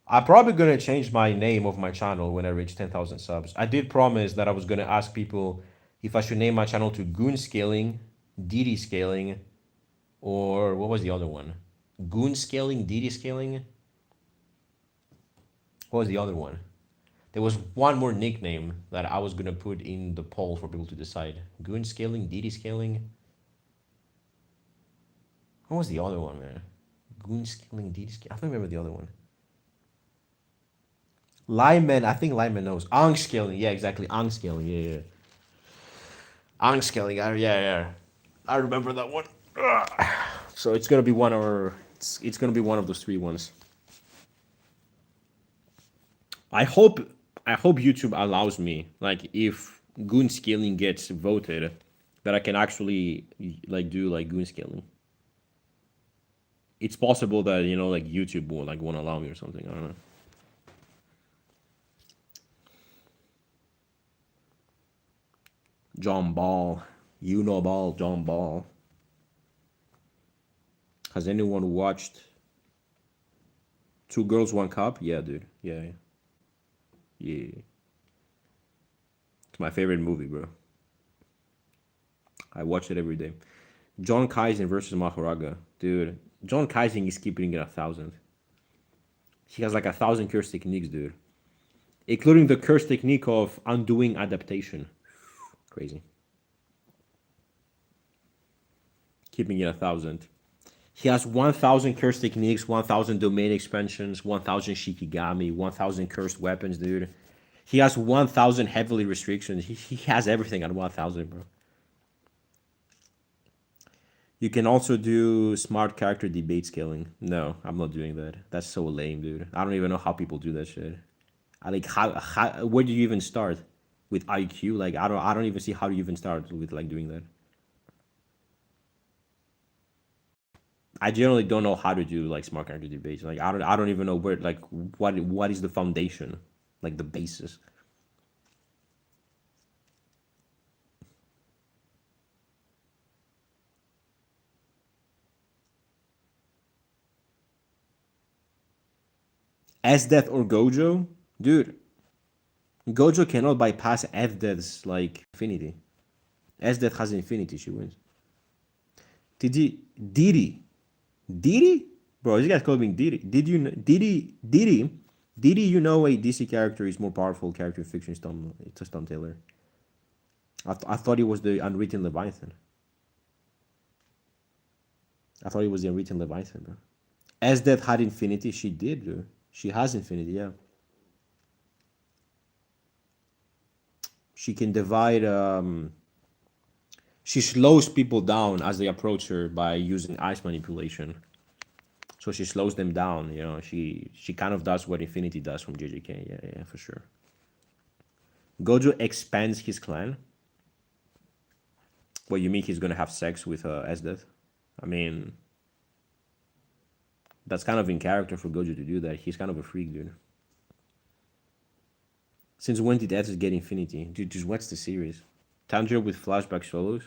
I'm probably gonna change my name of my channel when I reach 10,000 subs. I did promise that I was gonna ask people if I should name my channel to Goon Scaling, DD Scaling, or what was the other one? Goon Scaling, DD Scaling. What was the other one? There was one more nickname that I was gonna put in the poll for people to decide. Goon Scaling, DD Scaling. What was the other one, man? Goon Scaling, DD Scaling. I don't remember the other one. Lyman, I think Lyman knows. Ang scaling, yeah, exactly. Ang scaling, yeah, yeah. Ang scaling, yeah, yeah. I remember that one. Ugh. So it's gonna be one or it's gonna be one of those three ones. I hope YouTube allows me, like, if goon scaling gets voted, that I can actually like do like goon scaling. It's possible that like YouTube will like won't allow me or something. I don't know. John Ball. You know Ball, John Ball. Has anyone watched Two Girls, One Cup? Yeah, dude. Yeah. Yeah. It's my favorite movie, bro. I watch it every day. John Kaisen versus Mahoraga. Dude, John Kaisen is keeping it 1,000. He has like 1,000 curse techniques, dude. Including the curse technique of undoing adaptation. Crazy. Keeping it 1,000. He has 1,000 curse techniques, 1,000 domain expansions, 1,000 Shikigami, 1,000 cursed weapons, dude. He has 1,000 heavily restrictions. He has everything at 1,000, bro. You can also do smart character debate scaling. No, I'm not doing that. That's so lame, dude. I don't even know how people do that shit. I like how where do you even start with IQ? Like I don't even see how you even start with like doing that. I generally don't know how to do like smart character debates. Like I don't even know where like what is the foundation, like the basis. S Death or Gojo, dude. Gojo cannot bypass F Death's like infinity. S Death has infinity. She wins. Didi, Didi, bro. This guy's calling me Didi. Didi? You know a DC character is more powerful character in fiction. It's a Tom Taylor. I thought it was the unwritten Leviathan. I thought it was the unwritten Leviathan, bro. As that had infinity, she did, dude. She has infinity, yeah. She can divide. She slows people down as they approach her by using ice manipulation. So she slows them down. You know, she kind of does what Infinity does from JJK. Yeah, yeah, for sure. Gojo expands his clan. What you mean he's gonna have sex with Esdeath? I mean, that's kind of in character for Gojo to do that. He's kind of a freak, dude. Since when did Esdeath get Infinity? Dude, just watch the series. Tanjiro with flashback solos.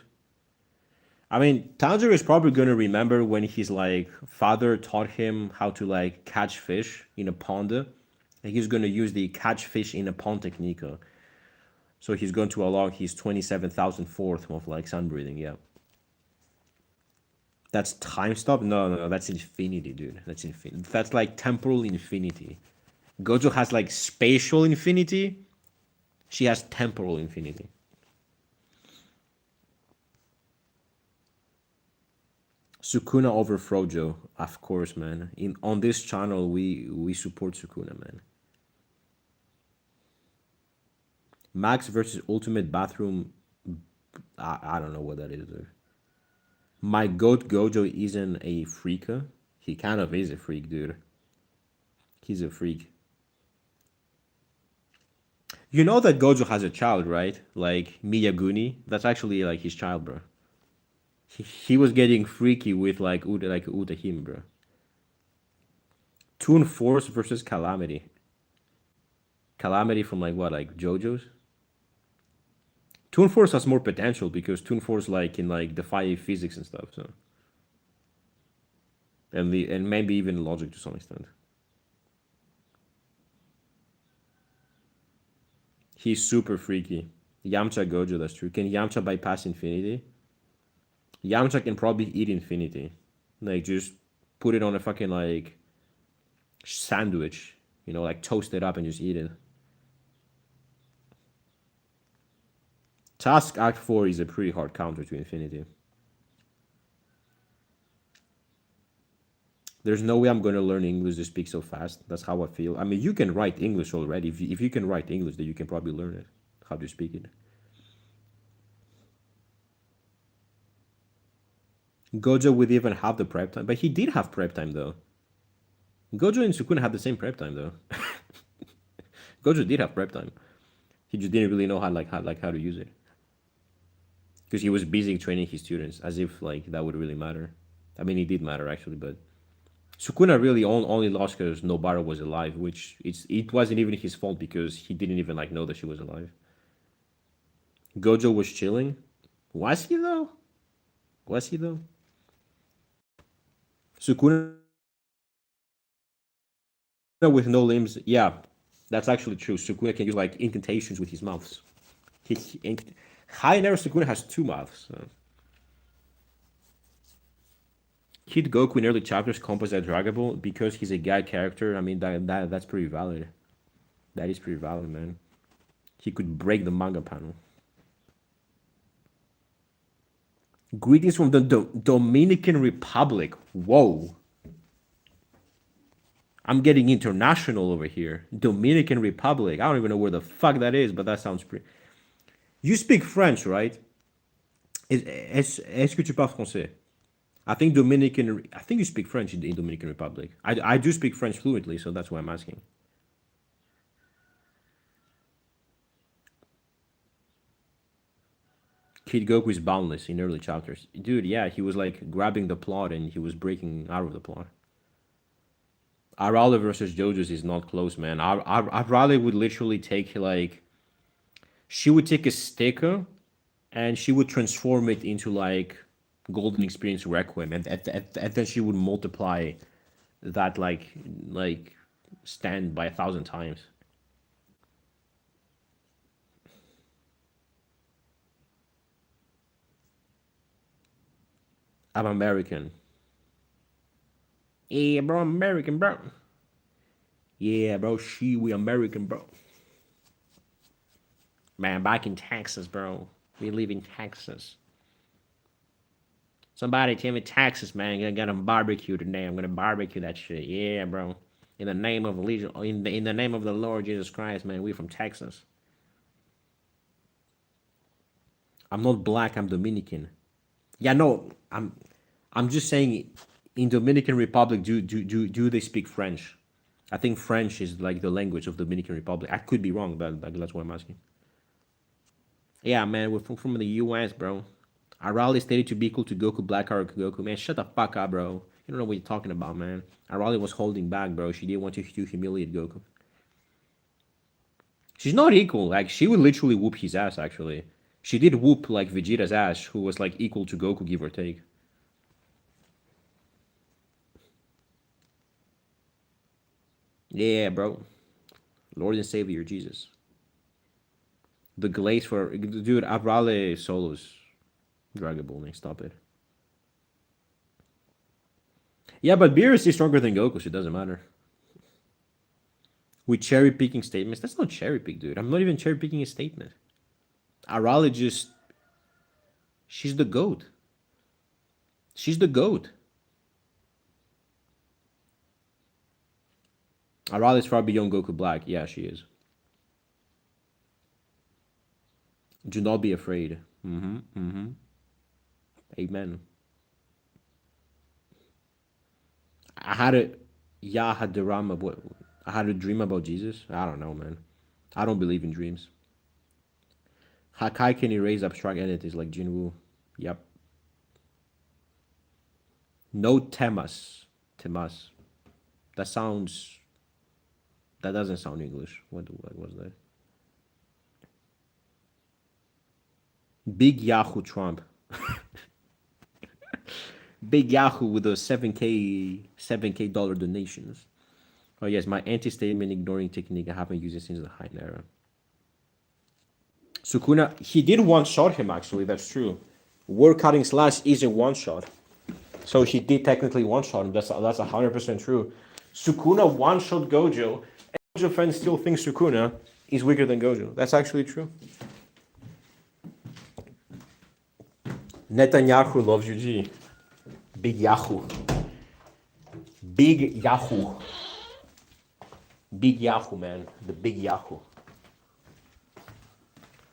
I mean, Tanjiro is probably gonna remember when his like father taught him how to like catch fish in a pond, and he's gonna use the catch fish in a pond technique. So he's going to unlock his 27,004th of like sun breathing. Yeah, that's time stop. No, that's infinity, dude. That's infinity. That's like temporal infinity. Gojo has like spatial infinity. She has temporal infinity. Sukuna over Frojo, of course, man. On this channel, we support Sukuna, man. Max versus Ultimate Bathroom. I don't know what that is, dude. My goat Gojo isn't a freaka. He kind of is a freak, dude. He's a freak. You know that Gojo has a child, right? Like Miyaguni. That's actually like his child, bro. He was getting freaky with like Utahim, bro. Toon Force versus Calamity. Calamity from like what, like JoJo's? Toon Force has more potential because Toon Force like can like defy physics and stuff, so and maybe even logic to some extent. He's super freaky. Yamcha Gojo, that's true. Can Yamcha bypass infinity? Yamcha can probably eat infinity. Like just put it on a fucking like sandwich, you know, like toast it up and just eat it. Task Act 4 is a pretty hard counter to infinity. There's no way I'm going to learn English to speak so fast. That's how I feel. I mean, you can write English already. If you can write English, then you can probably learn it, how to speak it. Gojo would even have the prep time, but he did have prep time though. Gojo and Sukuna had the same prep time though. Gojo did have prep time. He just didn't really know how to use it because he was busy training his students, as if like that would really matter. I mean, it did matter actually, but Sukuna really only lost because Nobara was alive, which it wasn't even his fault because he didn't even like know that she was alive. Gojo was chilling. Was he though? Was he though? Sukuna with no limbs. Yeah, that's actually true. Sukuna can use like incantations with his mouths. High Nero Sukuna has two mouths. So. Kid Goku in early chapters composed as draggable because he's a guide character. I mean that's pretty valid. That is pretty valid, man. He could break the manga panel. Greetings from the Dominican Republic. Whoa. I'm getting international over here. Dominican Republic. I don't even know where the fuck that is, but that sounds pretty. You speak French, right? Est-ce que tu parles français? I think Dominican. I think you speak French in Dominican Republic. I do speak French fluently, so that's why I'm asking. Kid Goku is boundless in early chapters. Dude, yeah, he was like grabbing the plot and he was breaking out of the plot. Arale versus JoJo's is not close, man. Arale would literally take like, she would take a sticker and she would transform it into like Golden Experience Requiem, and then she would multiply that like stand by 1,000 times. I'm American. Yeah, bro, I'm American, bro. Yeah, bro, we American, bro. Man, back in Texas, bro. We live in Texas. Somebody tell me Texas, man. I got a barbecue today. I'm gonna barbecue that shit. Yeah, bro. In the name of in the name of the Lord Jesus Christ, man. We from Texas. I'm not black. I'm Dominican. Yeah, no. I'm just saying. In Dominican Republic, do they speak French? I think French is like the language of Dominican Republic. I could be wrong, but that's what I'm asking. Yeah, man, we're from the U.S., bro. Arale stated to be equal to Goku Black Arrow Goku. Man, shut the fuck up, bro. You don't know what you're talking about, man. Arale was holding back, bro. She didn't want to humiliate Goku. She's not equal. Like, she would literally whoop his ass, actually. She did whoop, like, Vegeta's ass, who was, like, equal to Goku, give or take. Yeah, bro. Lord and Savior, Jesus. The glaze for... Dude, Arale solos. Dragon Ball, man. Stop it. Yeah, but Beerus is stronger than Goku, so it doesn't matter. With cherry picking statements, that's not cherry pick, dude. I'm not even cherry picking a statement. Arale just, she's the goat. She's the goat. Arale is far beyond Goku Black. Yeah, she is. Do not be afraid. Amen. I had a Yahadirama. What? I had a dream about Jesus. I don't know, man. I don't believe in dreams. Hakai can erase abstract entities like Jinwoo. Yep. No temas. Temas. That sounds. That doesn't sound English. What was that? Big Yahoo Trump. Big Yahoo with those 7K dollar donations. Oh yes, my anti-statement ignoring technique I haven't used it since the Heian era. Sukuna, he did one-shot him actually, that's true. Word cutting slash is a one-shot. So he did technically one-shot him, that's 100% true. Sukuna one-shot Gojo, and Gojo fans still think Sukuna is weaker than Gojo. That's actually true. Netanyahu loves you, G. Big Yahoo. Big Yahoo. Big Yahoo, man. The Big Yahoo.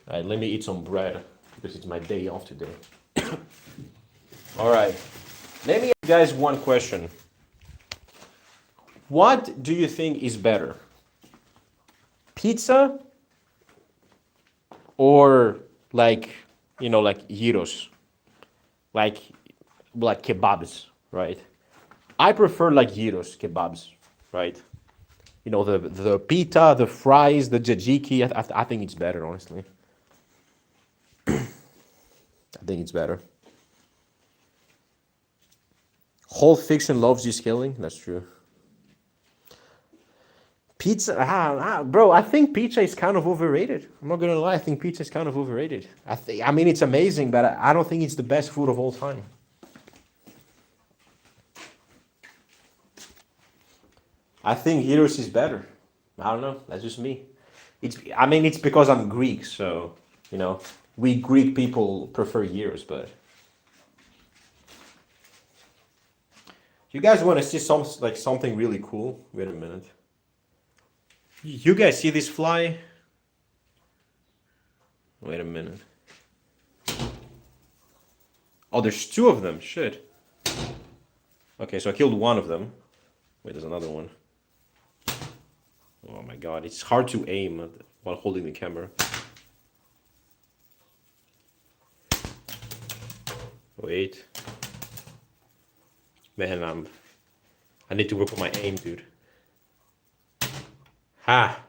Alright, let me eat some bread because it's my day off today. Alright. Let me ask you guys one question. What do you think is better? Pizza or like gyros? Like kebabs, right? I prefer like gyros kebabs, right? The pita, the fries, the jajiki. I think it's better, honestly. I think it's better. Whole Fiction loves you scaling. That's true. Pizza, bro. I think pizza is kind of overrated. I'm not gonna lie. I think pizza is kind of overrated. I mean, it's amazing, but I don't think it's the best food of all time. I think gyros is better. I don't know. That's just me. It's because I'm Greek, so we Greek people prefer gyros, but You guys want to see something really cool? Wait a minute. You guys see this fly? Wait a minute. Oh, there's two of them. Shit. Okay, so I killed one of them. Wait, there's another one. Oh my god, it's hard to aim while holding the camera. Wait. Man, I need to work on my aim, dude. Ha!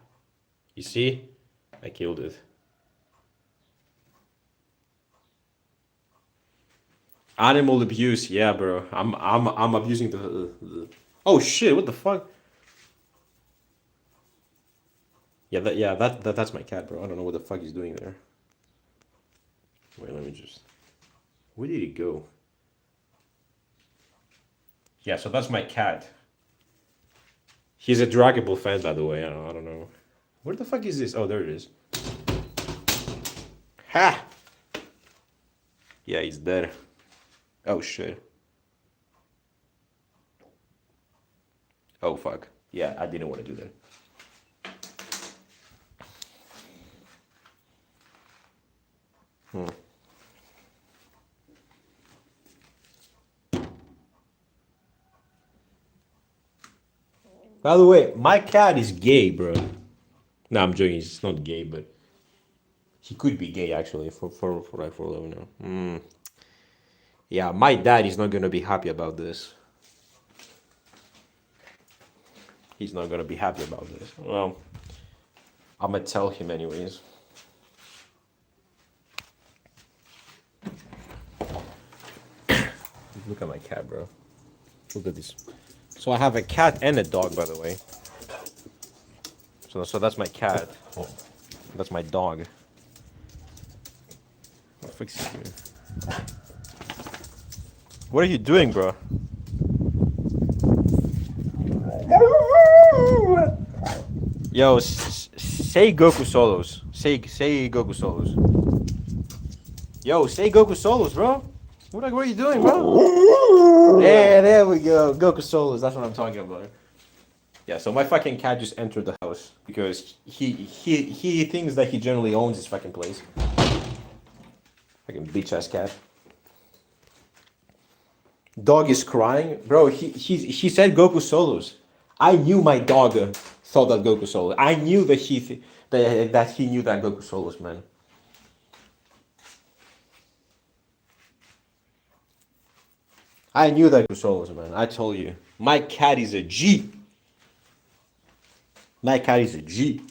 You see? I killed it. Animal abuse, yeah, bro. I'm abusing the. Oh shit! What the fuck? Yeah, that's my cat, bro. I don't know what the fuck he's doing there. Wait, let me just. Where did he go? Yeah, so that's my cat. He's a Draggable fan, by the way. I don't know. Where the fuck is this? Oh, there it is. Ha! Yeah, he's dead. Oh, shit. Oh, fuck. Yeah, I didn't want to do that. By the way, my cat is gay, bro. No, I'm joking. He's not gay, but he could be gay actually. For all I know. Yeah, my dad is not gonna be happy about this. He's not gonna be happy about this. Well, I'm gonna tell him anyways. Look at my cat, bro. Look at this. So I have a cat and a dog, by the way. So that's my cat. That's my dog. What the fuck's he doing? What are you doing, bro? Yo, say Goku solos. Say Goku solos. Yo, say Goku solos, bro. What are you doing, bro? Yeah, there we go. Goku solos. That's what I'm talking about. Yeah, so my fucking cat just entered the house because he thinks that he generally owns his fucking place. Fucking bitch ass cat. Dog is crying, bro. He said Goku solos. I knew my dog thought that Goku solos. I knew that that he knew that Goku solos, man. I knew that Goku solos, man. I told you, my cat is a G. My cat is a G.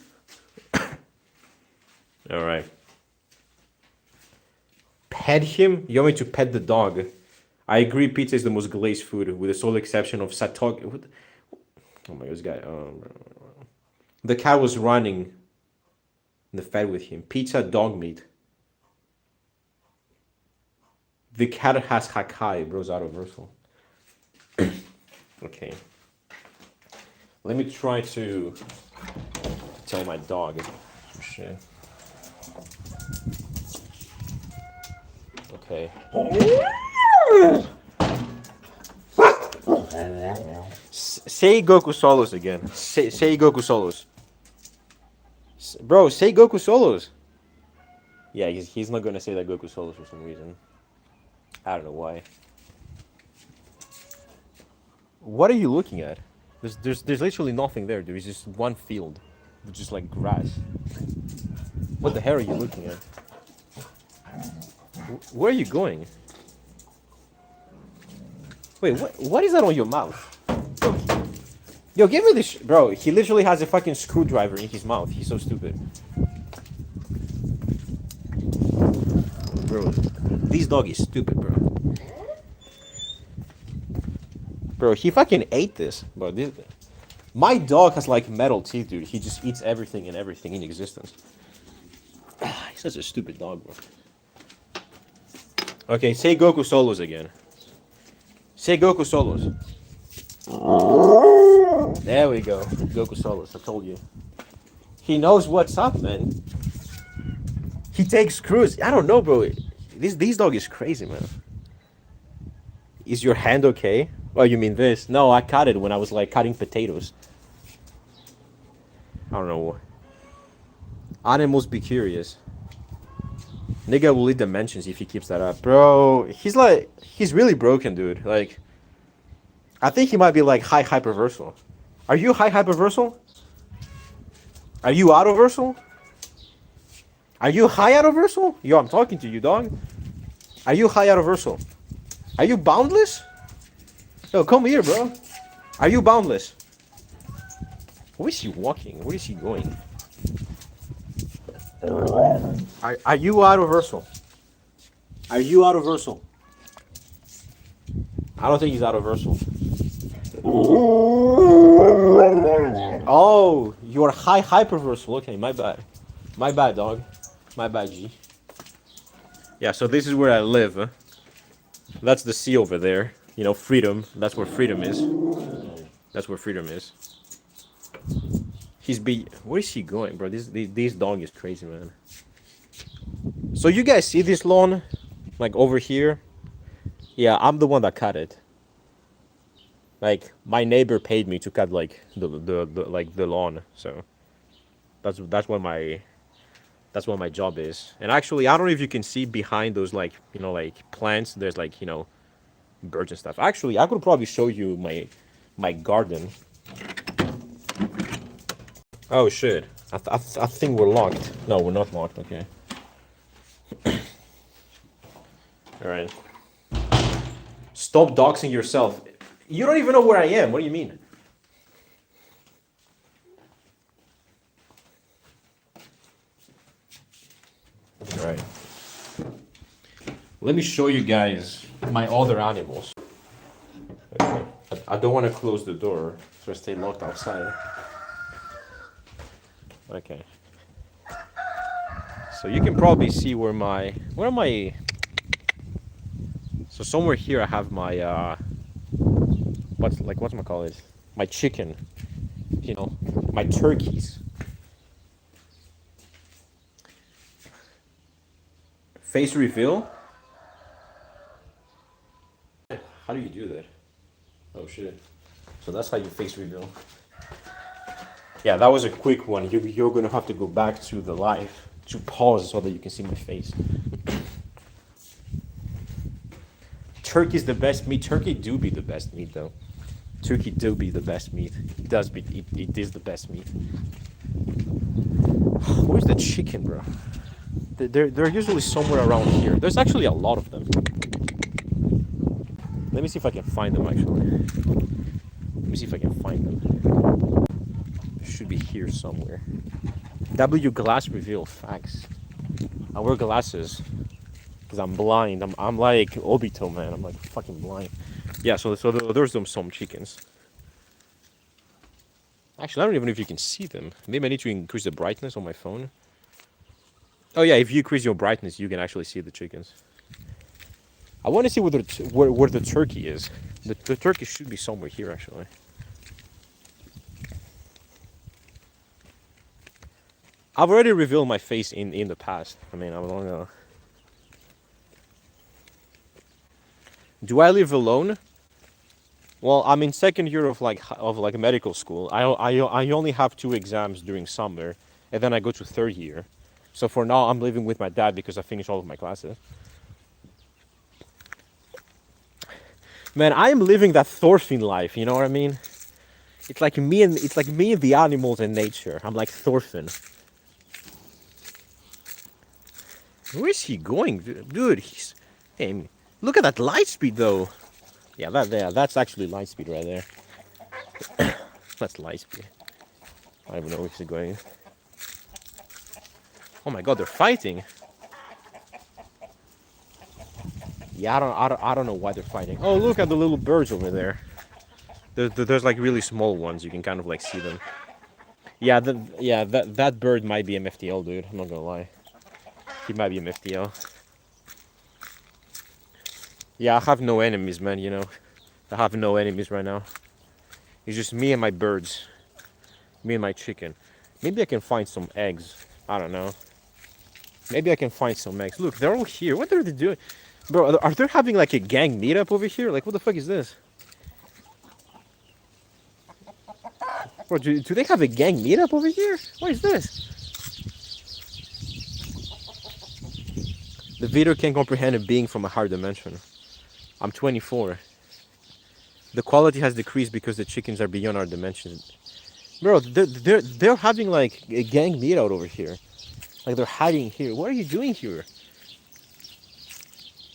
All right. Pet him? You want me to pet the dog? I agree. Pizza is the most glazed food, with the sole exception of Satoki. Oh my god, this guy. The cat was running in the fed with him. Pizza, dog meat. The cat has Hakai, bro's out of Versal. Okay. Let me try to tell my dog some shit. Okay. Say Goku solos again. Say Goku solos. Bro, say Goku solos. Yeah, he's not gonna say that Goku solos for some reason. I don't know why. What are you looking at? There's literally nothing there. There is just one field, with just like grass. What the hell are you looking at? Where are you going? Wait, what is that on your mouth? Yo, give me this, bro. He literally has a fucking screwdriver in his mouth. He's so stupid. Bro, this dog is stupid, bro. Bro, he fucking ate this. Bro, my dog has like metal teeth, dude. He just eats everything and everything in existence. He's such a stupid dog, bro. Okay, say Goku solos again. Say Goku solos. There we go. Goku solos, I told you. He knows what's up, man. He takes screws. I don't know, bro. This dog is crazy, man. Is your hand okay? Oh, you mean this? No, I cut it when I was like cutting potatoes. I don't know. Animals be curious. Nigga will eat dimensions if he keeps that up. Bro, he's really broken, dude. Like, I think he might be like high hyperversal. Are you high hyperversal? Are you autoversal? Are you high autoversal? Yo, I'm talking to you, dog. Are you high autoversal? Are you boundless? Yo, come here, bro. Are you boundless? Where is he walking? Where is he going? Are you autoversal? Are you autoversal? I don't think he's autoversal. Oh, you're high hyperversal. Okay, my bad. My bad, dog. My bad, G. Yeah, so this is where I live. Huh? That's the sea over there. You know, freedom. That's where freedom is. That's where freedom is. Where is he going, bro? This dog is crazy, man. So you guys see this lawn? Like over here? Yeah, I'm the one that cut it. Like my neighbor paid me to cut like the lawn, so that's what my job is. And actually, I don't know if you can see behind those like like plants. There's like birds and stuff. Actually, I could probably show you my garden. Oh shit! I think we're locked. No, we're not locked. Okay. All right. Stop doxing yourself. You don't even know where I am. What do you mean? All right. Let me show you guys my other animals. Okay. I don't want to close the door, so I stay locked outside. Okay. So you can probably see where am I? So somewhere here I have my what's my call it? My chicken. My turkeys. Face reveal? How do you do that? Oh shit. So that's how you face reveal. Yeah, that was a quick one. You're gonna have to go back to the live to pause so that you can see my face. Turkey's the best meat. Turkey do be the best meat though. Turkey do be the best meat. It is the best meat. Where's the chicken, bro? They're usually somewhere around here. There's actually a lot of them. Let me see if I can find them actually. Let me see if I can find them. They should be here somewhere. W glass reveal facts. I wear glasses because I'm blind. I'm like Obito, man. I'm like fucking blind. Yeah, so there's some chickens. Actually, I don't even know if you can see them. Maybe I need to increase the brightness on my phone. Oh yeah, if you increase your brightness, you can actually see the chickens. I want to see where the turkey is. The turkey should be somewhere here, actually. I've already revealed my face in the past. I mean, I don't know. Do I live alone? Well, I'm in second year of medical school. I only have 2 exams during summer, and then I go to third year. So for now, I'm living with my dad because I finished all of my classes. Man, I am living that Thorfinn life. You know what I mean? It's like me and the animals and nature. I'm like Thorfinn. Where is he going, dude? Hey, look at that light speed though. Yeah, that's actually light speed right there. That's light speed. I don't even know where he's going. Oh my god, they're fighting. Yeah, I don't know why they're fighting. Oh, look at the little birds over there. There's like really small ones. You can kind of like see them. Yeah, that bird might be MFTL, dude. I'm not gonna lie. He might be MFTL. Yeah, I have no enemies, man. I have no enemies right now. It's just me and my birds. Me and my chicken. Maybe I can find some eggs. I don't know. Maybe I can find some eggs. Look, they're all here. What are they doing? Bro, are they having like a gang meetup over here? Like, what the fuck is this? Bro, do they have a gang meetup over here? What is this? The video can't comprehend a being from a higher dimension. I'm 24. The quality has decreased because the chickens are beyond our dimension. Bro, they're having like a gang meetup over here. Like they're hiding here. What are you doing here?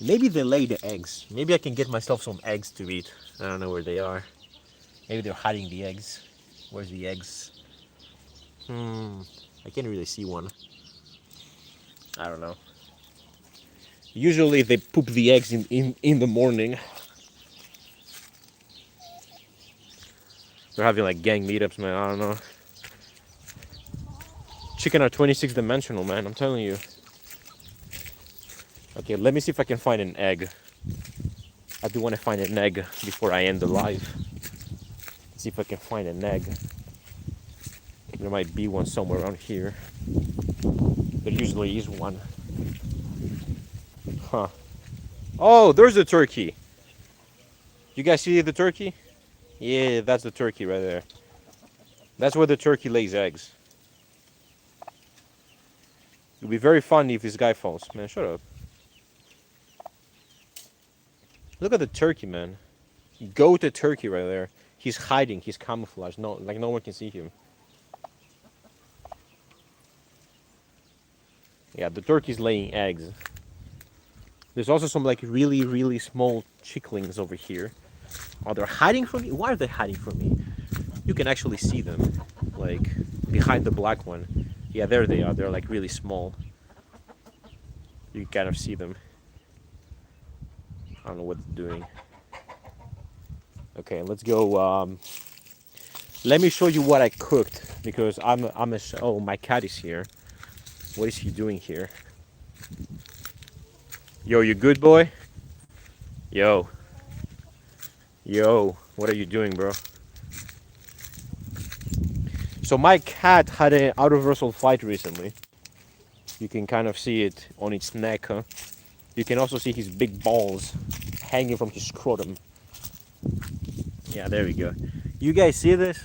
Maybe they lay the eggs. Maybe I can get myself some eggs to eat. I don't know where they are. Maybe they're hiding the eggs. Where's the eggs? I can't really see one. I don't know. Usually they poop the eggs in the morning. They're having like gang meetups, man. I don't know. Chicken are 26 dimensional, man. I'm telling you. Okay, let me see if I can find an egg. I do want to find an egg before I end the live. See if I can find an egg. There might be one somewhere around here. There usually is one. Huh. Oh, there's the turkey. You guys see the turkey? Yeah, that's the turkey right there. That's where the turkey lays eggs. It'll be very funny if this guy falls. Man, shut up. Look at the turkey, man. Go to turkey right there. He's hiding. He's camouflaged. No, like no one can see him. Yeah, the turkey's laying eggs. There's also some like really, really small chicklings over here. Oh, they're hiding from me? Why are they hiding from me? You can actually see them. Like, behind the black one. Yeah, there they are. They're like really small. You can kind of see them. I don't know what they're doing. Okay, let's go. Let me show you what I cooked because oh, my cat is here. What is he doing here? Yo, you good, boy? Yo, what are you doing, bro? So my cat had an out-of-versal fight recently. You can kind of see it on its neck, huh? You can also see his big balls hanging from his scrotum. Yeah, there we go. You guys see this?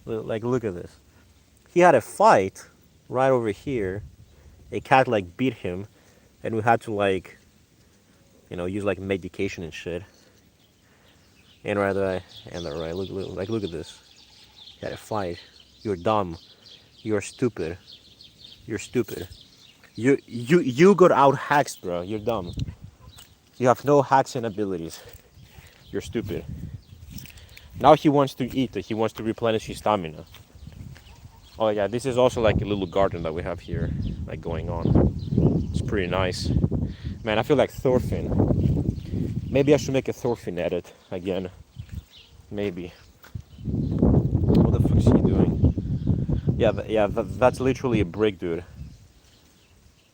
Like, look at this. He had a fight right over here. A cat like beat him, and we had to like, you know, use like medication and shit. And right there, and right. Look at this. He had a fight. You're dumb. You're stupid. You're stupid. You got out hacked, bro. You're dumb. You have no hacks and abilities. You're stupid. Now he wants to eat. He wants to replenish his stamina. Oh yeah, this is also like a little garden that we have here, like going on. It's pretty nice. Man, I feel like Thorfinn. Maybe I should make a Thorfinn edit again. Maybe. What the fuck is he doing? Yeah, that's literally a brick, dude.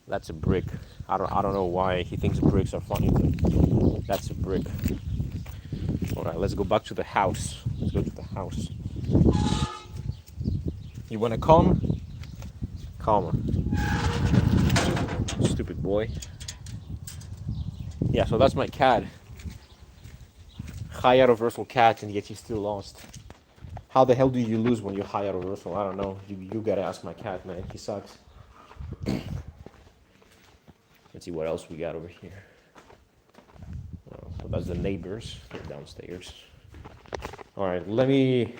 That's a brick. I don't know why he thinks bricks are funny, but that's a brick. All right, let's go back to the house. Let's go to the house. You wanna come? Come. Stupid boy. Yeah, so that's my cat. High out-of-versal cat, and yet he's still lost. How the hell do you lose when you're high out-of-versal? I don't know. You gotta ask my cat, man. He sucks. Let's see what else we got over here. Oh, so that's the neighbors. They're downstairs. All right, let me...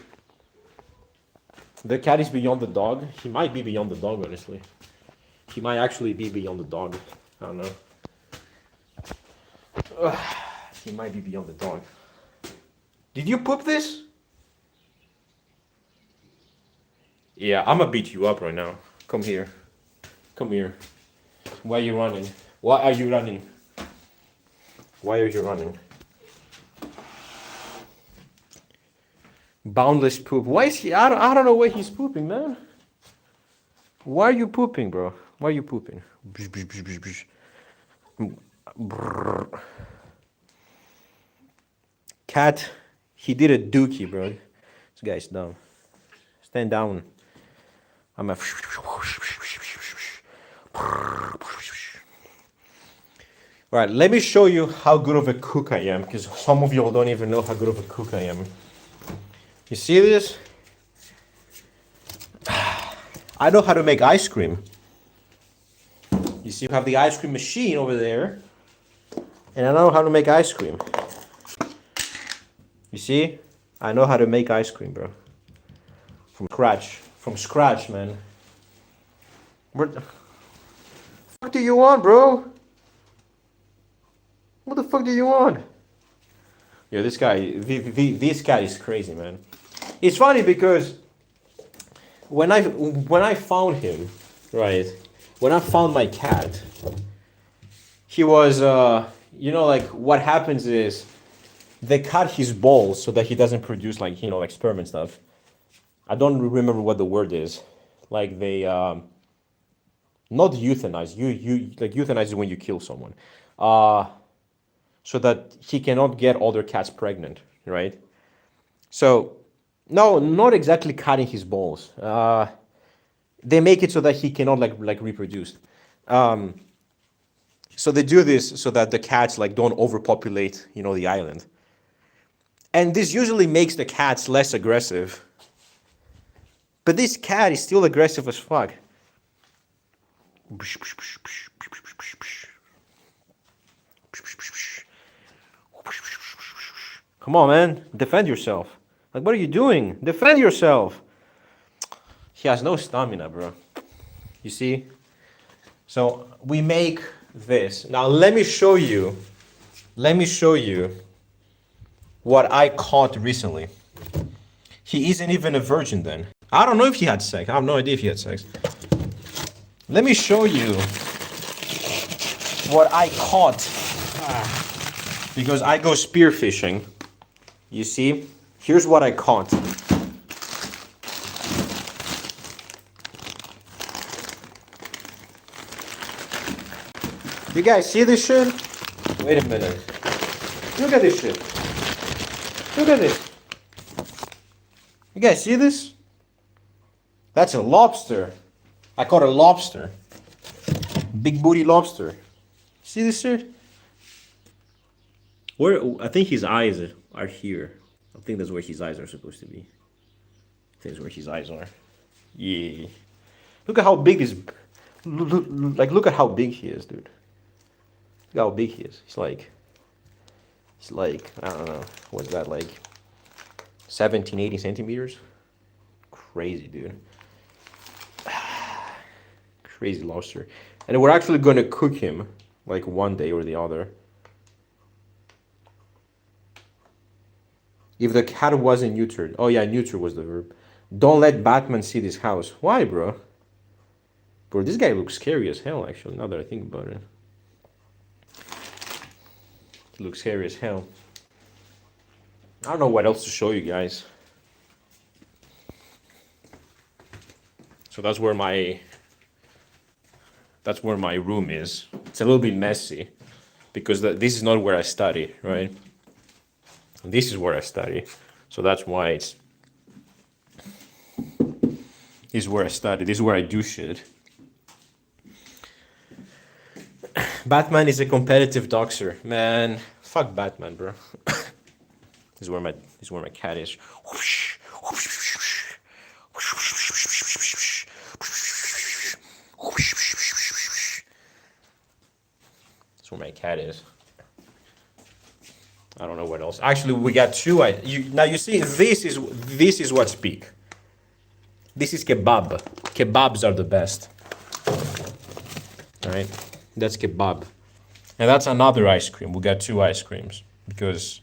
The cat is beyond the dog. He might be beyond the dog, honestly. He might actually be beyond the dog. I don't know. He might be beyond the dog. Did you poop this? Yeah, I'm gonna beat you up right now. Come here. Come here. Why are you running? Why are you running? Why are you running? Boundless poop. Why is he? I don't know why he's pooping, man. Why are you pooping, bro? Why are you pooping? Cat, he did a dookie, bro. This guy's dumb. Stand down. I'm a... Alright, let me show you how good of a cook I am, because some of y'all don't even know how good of a cook I am. You see this? I know how to make ice cream. You see, you have the ice cream machine over there. And I know how to make ice cream. You see? I know how to make ice cream, bro. From scratch. From scratch, man. What the fuck do you want, bro? What the fuck do you want? Yeah, this guy, this guy is crazy, man. It's funny because when I found him, right? When I found my cat, he was, like what happens is they cut his balls so that he doesn't produce like, like sperm and stuff. I don't remember what the word is. Like they, not euthanize. You like euthanize is when you kill someone. So that he cannot get other cats pregnant, right? So, no, not exactly cutting his balls. They make it so that he cannot like reproduce. So they do this so that the cats like don't overpopulate, the island. And this usually makes the cats less aggressive. But this cat is still aggressive as fuck. Come on, man. Defend yourself. Like, what are you doing? Defend yourself. He has no stamina, bro. You see? So we make this. Now let me show you. Let me show you what I caught recently. He isn't even a virgin then. I don't know if he had sex. I have no idea if he had sex. Let me show you what I caught. Because I go spearfishing. You see? Here's what I caught. You guys see this shit? Wait a minute. Look at this shit. Look at this. You guys see this? That's a lobster. I caught a lobster. Big booty lobster. See this shit? Where I think his eyes are here. I think that's where his eyes are supposed to be. I think that's where his eyes are. Yeah. Look at how big this. Look at how big he is, dude. Look how big he is. He's like, I don't know. What's that, like 17, 18 centimeters? Crazy, dude. Crazy lobster. And we're actually going to cook him like one day or the other. If the cat wasn't neutered. Oh yeah, neuter was the verb. Don't let Batman see this house. Why, bro? Bro, this guy looks scary as hell, actually, now that I think about it. He looks scary as hell. I don't know what else to show you guys. So that's where my room is. It's a little bit messy because this is not where I study, right? This is where I study. So that's why this is where I study. This is where I do shit. Batman is a competitive doxer. Man, fuck Batman, bro. This is where my cat is. That's where my cat is. I don't know what else. Actually, we got two. Now you see, this is what's peak. This is kebab. Kebabs are the best. All right, that's kebab, and that's another ice cream. We got two ice creams because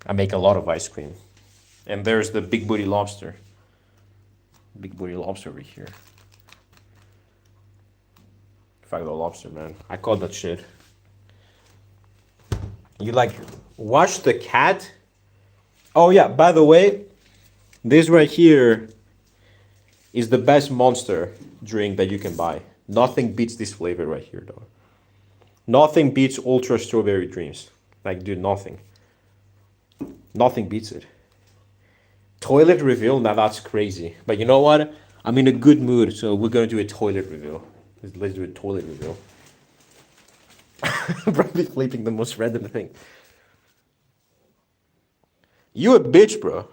I make a lot of ice cream. And there's the big booty lobster. Big booty lobster over here. Fuck the lobster, man. I caught that shit. You like watch the cat? Oh yeah, by the way, this right here is the best Monster drink that you can buy. Nothing beats this flavor right here, though. Nothing beats Ultra Strawberry Dreams. Like, dude, nothing. Nothing beats it. Toilet reveal? Now that's crazy. But you know what? I'm in a good mood, so we're gonna do a toilet reveal. Let's do a toilet reveal. Probably flipping the most random thing. You a bitch, bro.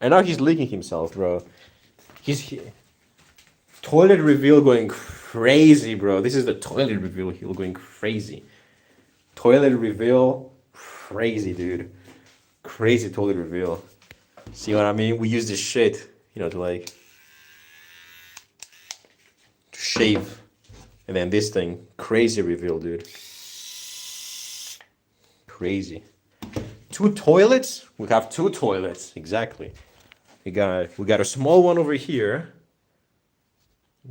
And now he's licking himself, bro. He's here. Toilet reveal going crazy, bro. This is the toilet reveal heel going crazy. Toilet reveal, crazy, dude. Crazy toilet reveal. See what I mean? We use this shit, to like to shave. And then this thing, crazy reveal, dude. Crazy. 2 toilets? We have 2 toilets, exactly. We got a small one over here.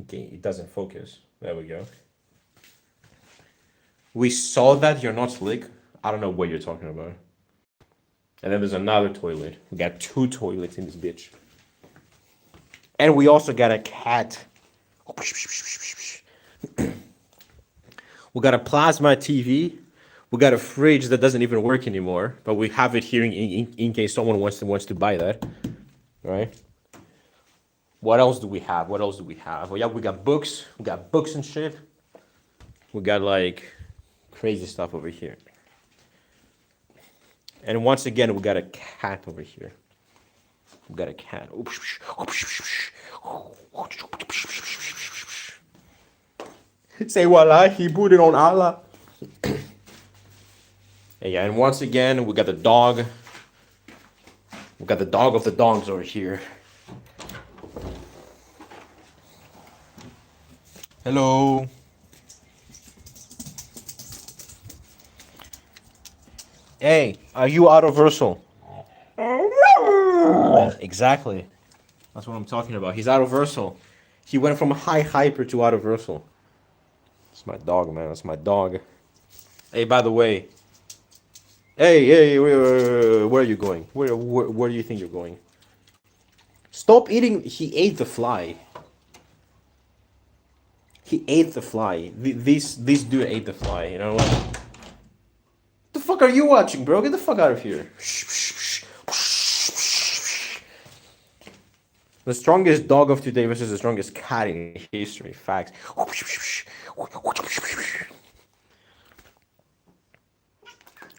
Okay, it doesn't focus. There we go. We saw that you're not slick. I don't know what you're talking about. And then there's another toilet. We got 2 toilets in this bitch. And we also got a cat. We got a plasma TV. We got a fridge that doesn't even work anymore, but we have it here in case someone wants to buy that. Right? What else do we have? What else do we have? Well, yeah, we got books. We got books and shit. We got like crazy stuff over here. And once again, we got a cat over here. We got a cat. Say voila, he booted on Allah. Yeah, and once again, we got the dog. We got the dog of the dogs over here. Hello. Hey, are you out of Versal? Exactly. That's what I'm talking about. He's out of Versal. He went from high hyper to out of Versal. That's my dog, man. That's my dog. Hey, by the way. Hey, where are you going? Where do you think you're going? Stop eating. He ate the fly. He ate the fly. This dude ate the fly. You know what? The fuck are you watching, bro? Get the fuck out of here. The strongest dog of today versus the strongest cat in history. Facts.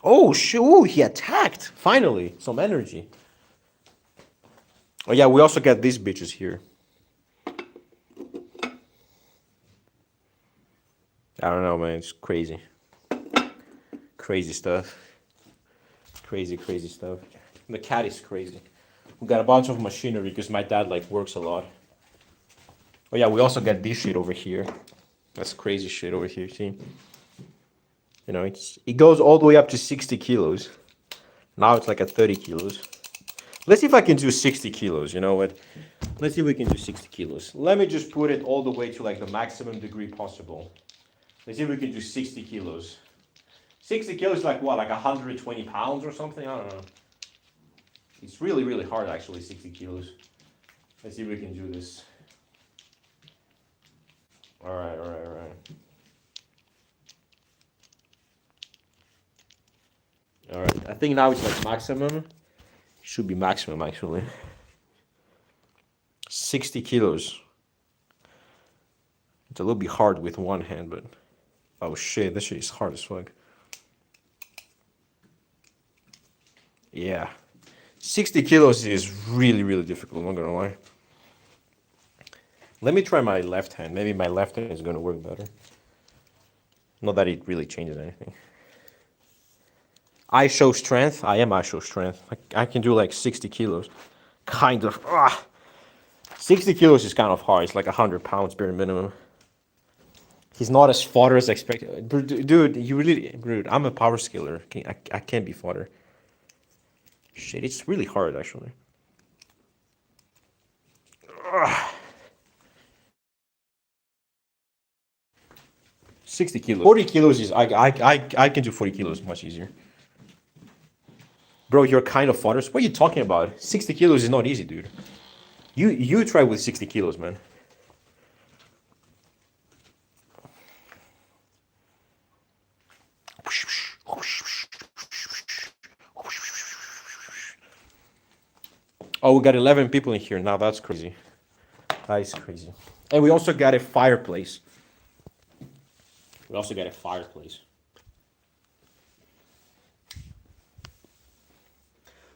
Oh, shoot. He attacked. Finally. Some energy. Oh, yeah. We also got these bitches here. I don't know, man. It's crazy. Crazy stuff. Crazy stuff. The cat is crazy. We got a bunch of machinery because my dad like works a lot. Oh yeah, we also got this shit over here. That's crazy shit over here, see? You know, it goes all the way up to 60 kilos. Now it's like at 30 kilos. Let's see if I can do 60 kilos, you know what? Let's see if we can do 60 kilos. Let me just put it all the way to like the maximum degree possible. Let's see if we can do 60 kilos. 60 kilos is like what, like 120 pounds or something? I don't know. It's really hard actually, 60 kilos. Let's see if we can do this. Alright. Alright, I think now it's like maximum. Should be maximum actually. 60 kilos. It's a little bit hard with one hand, but oh shit, this shit is hard as fuck. Yeah. 60 kilos is really difficult, I'm not gonna lie. Let me try my left hand. Maybe my left hand is gonna work better. Not that it really changes anything. I show strength. I show strength. I can do like 60 kilos. Kind of. 60 kilos is kind of hard. It's like 100 pounds bare minimum. He's not as fodder as expected. Dude, dude, I'm a power skiller. I can't be fodder. Shit, it's really hard actually. 60 kilos. 40 kilos is I can do 40 kilos much easier. Bro, you're kind of fodder. What are you talking about? 60 kilos is not easy, dude. You try with 60 kilos, man. Oh, we got 11 people in here. Now that's crazy. That is crazy. And we also got a fireplace.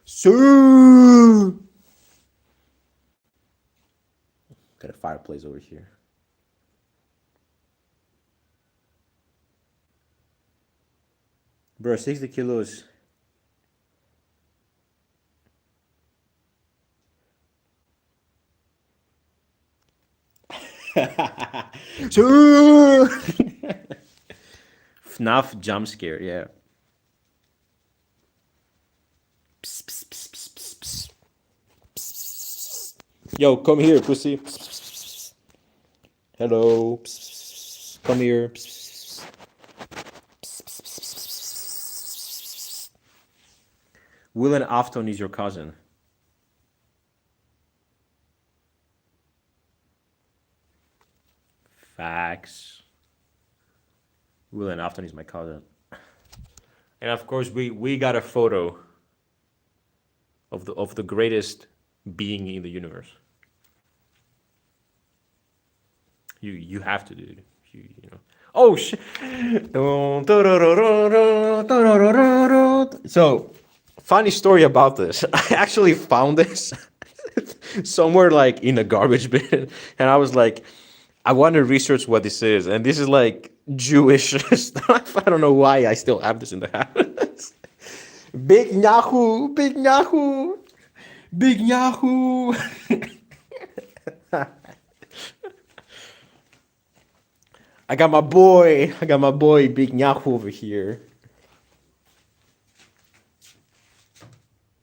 So got a fireplace over here. Bro, 60 kilos. FNAF jump scare, yeah. Psst, psst, psst, psst, psst, psst. Yo, come here, pussy. Psst, psst, psst. Hello. Psst, psst, psst. Come here. Psst, psst, psst. Psst, psst, psst, psst. Will and Afton is your cousin. Facts. Will and Afton is my cousin. And of course, we got a photo of the greatest being in the universe. You have to, dude. You know. Oh shit. So, funny story about this. I actually found this somewhere like in a garbage bin, and I was like, I want to research what this is, and this is like Jewish stuff. I don't know why I still have this in the house. Big Yahoo, Big Yahoo, Big Yahoo. I got my boy Big Yahoo over here.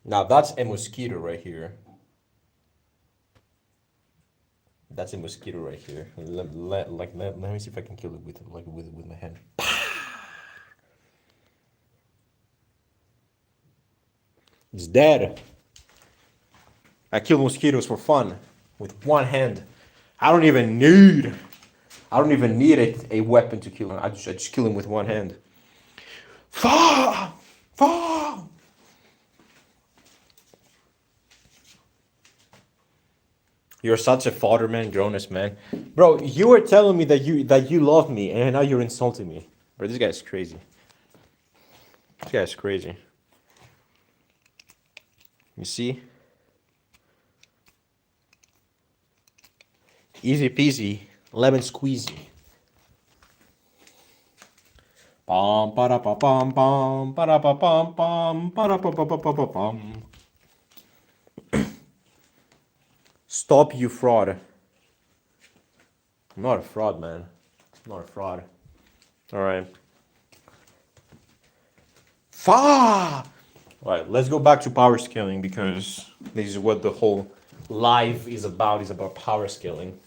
Now that's a mosquito right here. That's a mosquito right here. Let me see if I can kill it with my hand. It's dead. I kill mosquitoes for fun with one hand. I don't even need a weapon to kill him. I just kill him with one hand. Fall! Fall! You're such a father, man, grown-ass man. Bro, you were telling me that you love me, and now you're insulting me. Bro, this guy's crazy. This guy's crazy. You see? Easy peasy, lemon squeezy. Bum para pa bum bum para pa bum bum para pa pa pa pa bum. Stop, you fraud. I'm not a fraud, man. I'm not a fraud. All right. All right, let's go back to power scaling because this is what the whole live is about. Is about power scaling.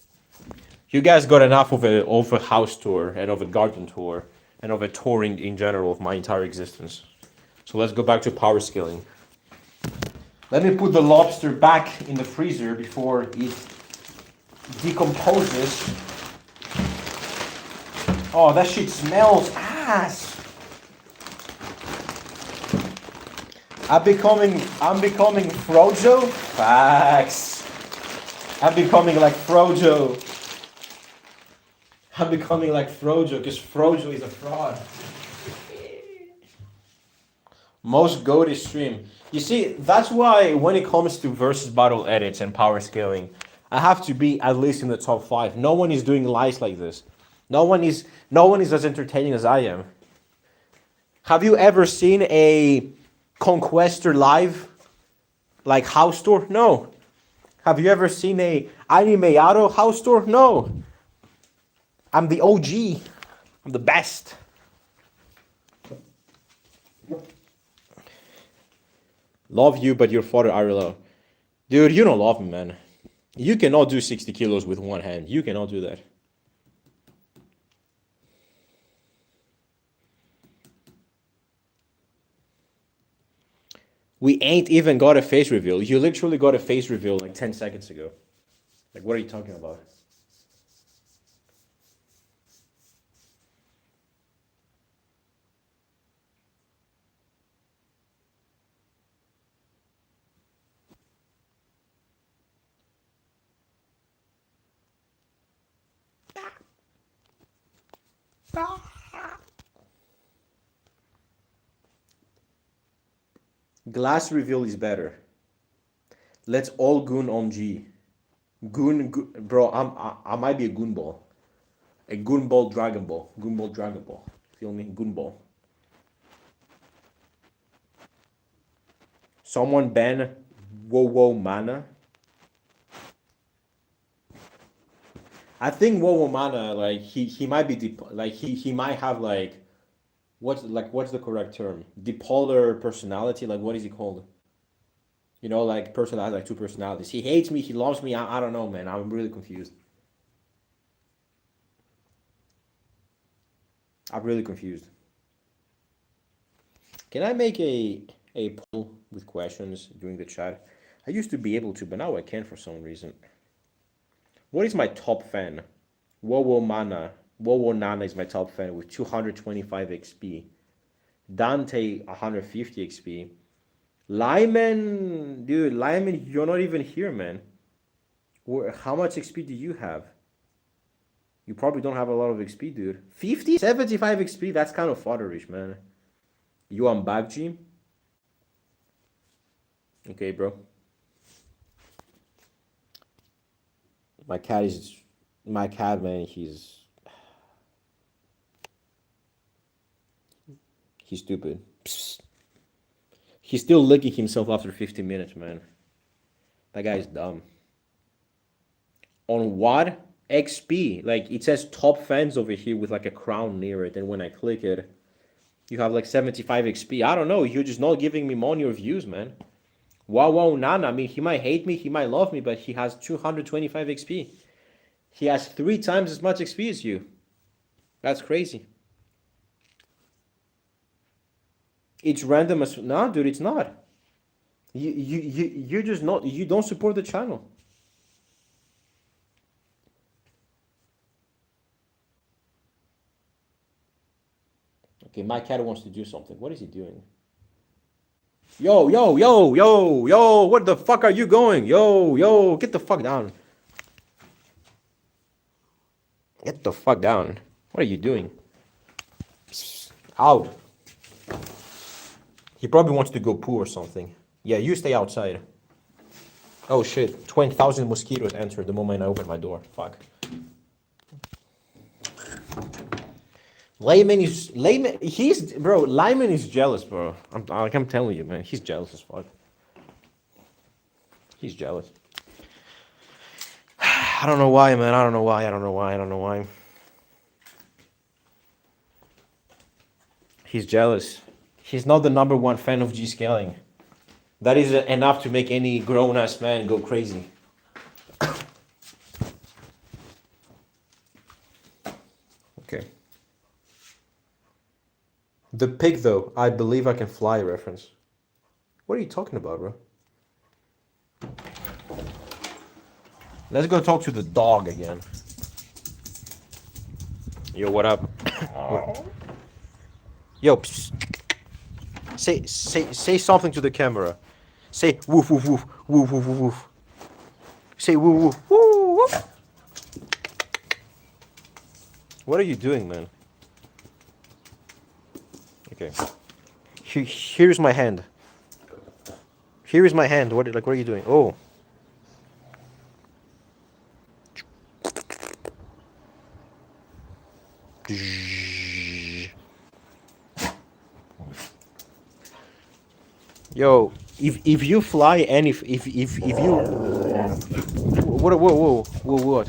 You guys got enough of a house tour and of a garden tour and of a touring in general of my entire existence. So let's go back to power scaling. Let me put the lobster back in the freezer before it decomposes. Oh, that shit smells ass. I'm becoming Frojo. Facts. I'm becoming like Frojo. I'm becoming like Frojo because Frojo is a fraud. Most goated stream. You see, that's why when it comes to versus battle edits and power scaling, I have to be at least in the top 5. No one is doing lives like this. No one is as entertaining as I am. Have you ever seen a Conquester live? Like house tour? No. Have you ever seen a Animeado house tour? No. I'm the OG. I'm the best. Love you, but your father IRL. Dude, you don't love me, man. You cannot do 60 kilos with one hand. You cannot do that. We ain't even got a face reveal. You literally got a face reveal like 10 seconds ago. Like, what are you talking about? Glass reveal is better. Let's all goon on G. Goon, bro. I might be a goon ball. A goon ball, dragon ball. Goon ball, dragon ball. Feel me? Goon ball. Someone ban Wo Mana. I think Wo Mana, like he might be like he might have like what's the correct term? Bipolar personality. Like what is he called? You know, like personality, like two personalities. He hates me. He loves me. I don't know, man. I'm really confused. I'm really confused. Can I make a poll with questions during the chat? I used to be able to, but now I can't for some reason. What is my top fan? Wowo Mana. Wowo Nana is my top fan with 225 XP. Dante 150 XP. Lyman, dude, Lyman, you're not even here, man. How much XP do you have? You probably don't have a lot of XP, dude. 50? 75 XP? That's kind of fodderish, man. You on Bagji? Okay, bro. My cat, man, he's stupid. Psst. He's still licking himself after 50 minutes, man. That guy's dumb. On what? XP. Like, it says top fans over here with like a crown near it, and when I click it, you have like 75 XP. I don't know, you're just not giving me money or views, man. Wow, Nana. I mean, he might hate me, he might love me, but he has 225 XP. He has 3 times as much XP as you. That's crazy. It's random as... No, dude, it's not. You're just not... You don't support the channel. Okay, my cat wants to do something. What is he doing? Yo, what the fuck are you going? Yo, get the fuck down. Get the fuck down. What are you doing? Out. He probably wants to go poo or something. Yeah, you stay outside. Oh shit, 20,000 mosquitoes entered the moment I opened my door. Fuck. Lyman is jealous, bro. I'm telling you, man. He's jealous as fuck. He's jealous. I don't know why, man. I don't know why. He's jealous. He's not the #1 fan of G scaling. That is enough to make any grown-ass man go crazy. Okay. The pig, though, I believe I can fly reference. What are you talking about, bro? Let's go talk to the dog again. Yo, what up? Yo, psst. Say something to the camera. Say woof woof woof woof woof woof. Say woof woof woof woof. What are you doing, man? Okay. Here's my hand. Here is my hand. What are you doing? Oh. Yo, if you fly and if you what?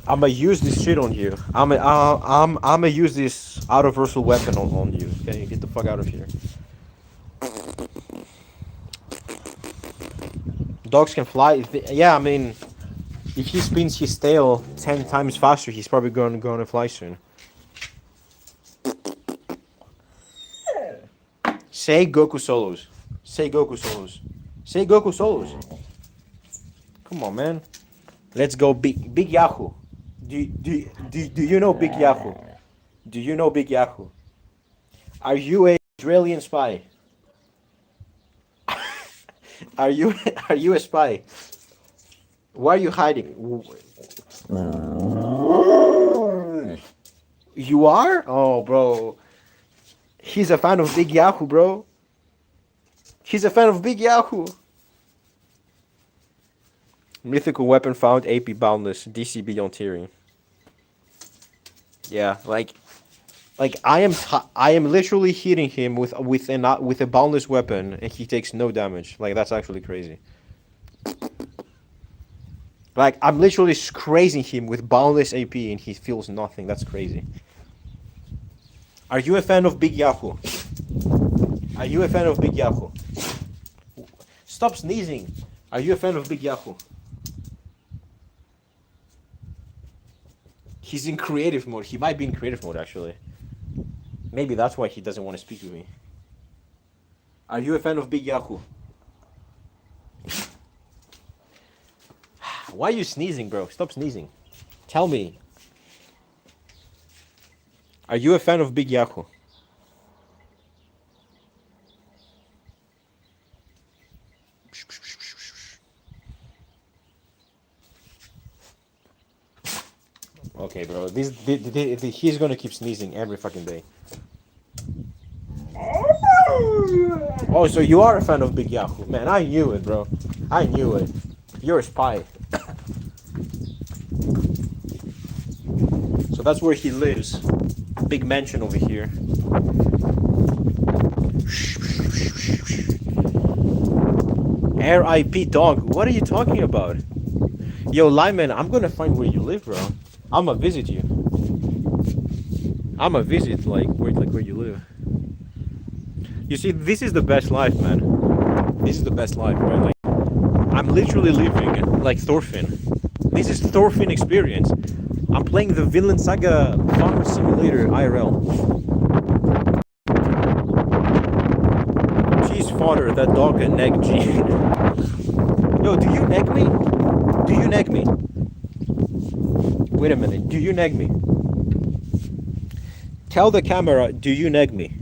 I'ma use this shit on you. I'ma use this universal weapon on you. Okay, get the fuck out of here. Dogs can fly. Yeah, I mean, if he spins his tail 10 times faster, he's probably gonna fly soon. Say Goku solos. Say Goku solos. Say Goku solos. Come on, man. Let's go, Big Yahoo. Do you know Big Yahoo? Do you know Big Yahoo? Are you a Israeli spy? Are you a spy? Why are you hiding? You are? Oh, bro. He's a fan of Big Yahoo, bro. He's a fan of Big Yahoo. Mythical weapon found, AP boundless, DC beyond tiering. Yeah, like, Like I am literally hitting him with a boundless weapon, and he takes no damage. Like that's actually crazy. Like I'm literally crazing him with boundless AP, and he feels nothing. That's crazy. Are you a fan of Big Yahoo? Are you a fan of Big Yahoo? Stop sneezing. Are you a fan of Big Yahoo? He's in creative mode. He might be in creative mode actually. Maybe that's why he doesn't want to speak with me. Are you a fan of Big Yahoo? Why are you sneezing, bro? Stop sneezing. Tell me. Are you a fan of Big Yahoo? Okay, bro. He's gonna keep sneezing every fucking day. Oh, so you are a fan of Big Yahoo. Man, I knew it, bro. I knew it. You're a spy. So that's where he lives. Big mansion over here. R.I.P. dog. What are you talking about? Yo, Lyman, I'm gonna find where you live, bro. I'ma visit you. I'ma visit where you live. You see, this is the best life, man. This is the best life, right? Like, I'm literally living like Thorfinn. This is Thorfinn experience. I'm playing the Vinland Saga Farmer Simulator IRL. Cheese fodder, that dog and neg G. Yo, do you neg me? Do you neg me? Wait a minute, do you neg me? Tell the camera, do you neg me?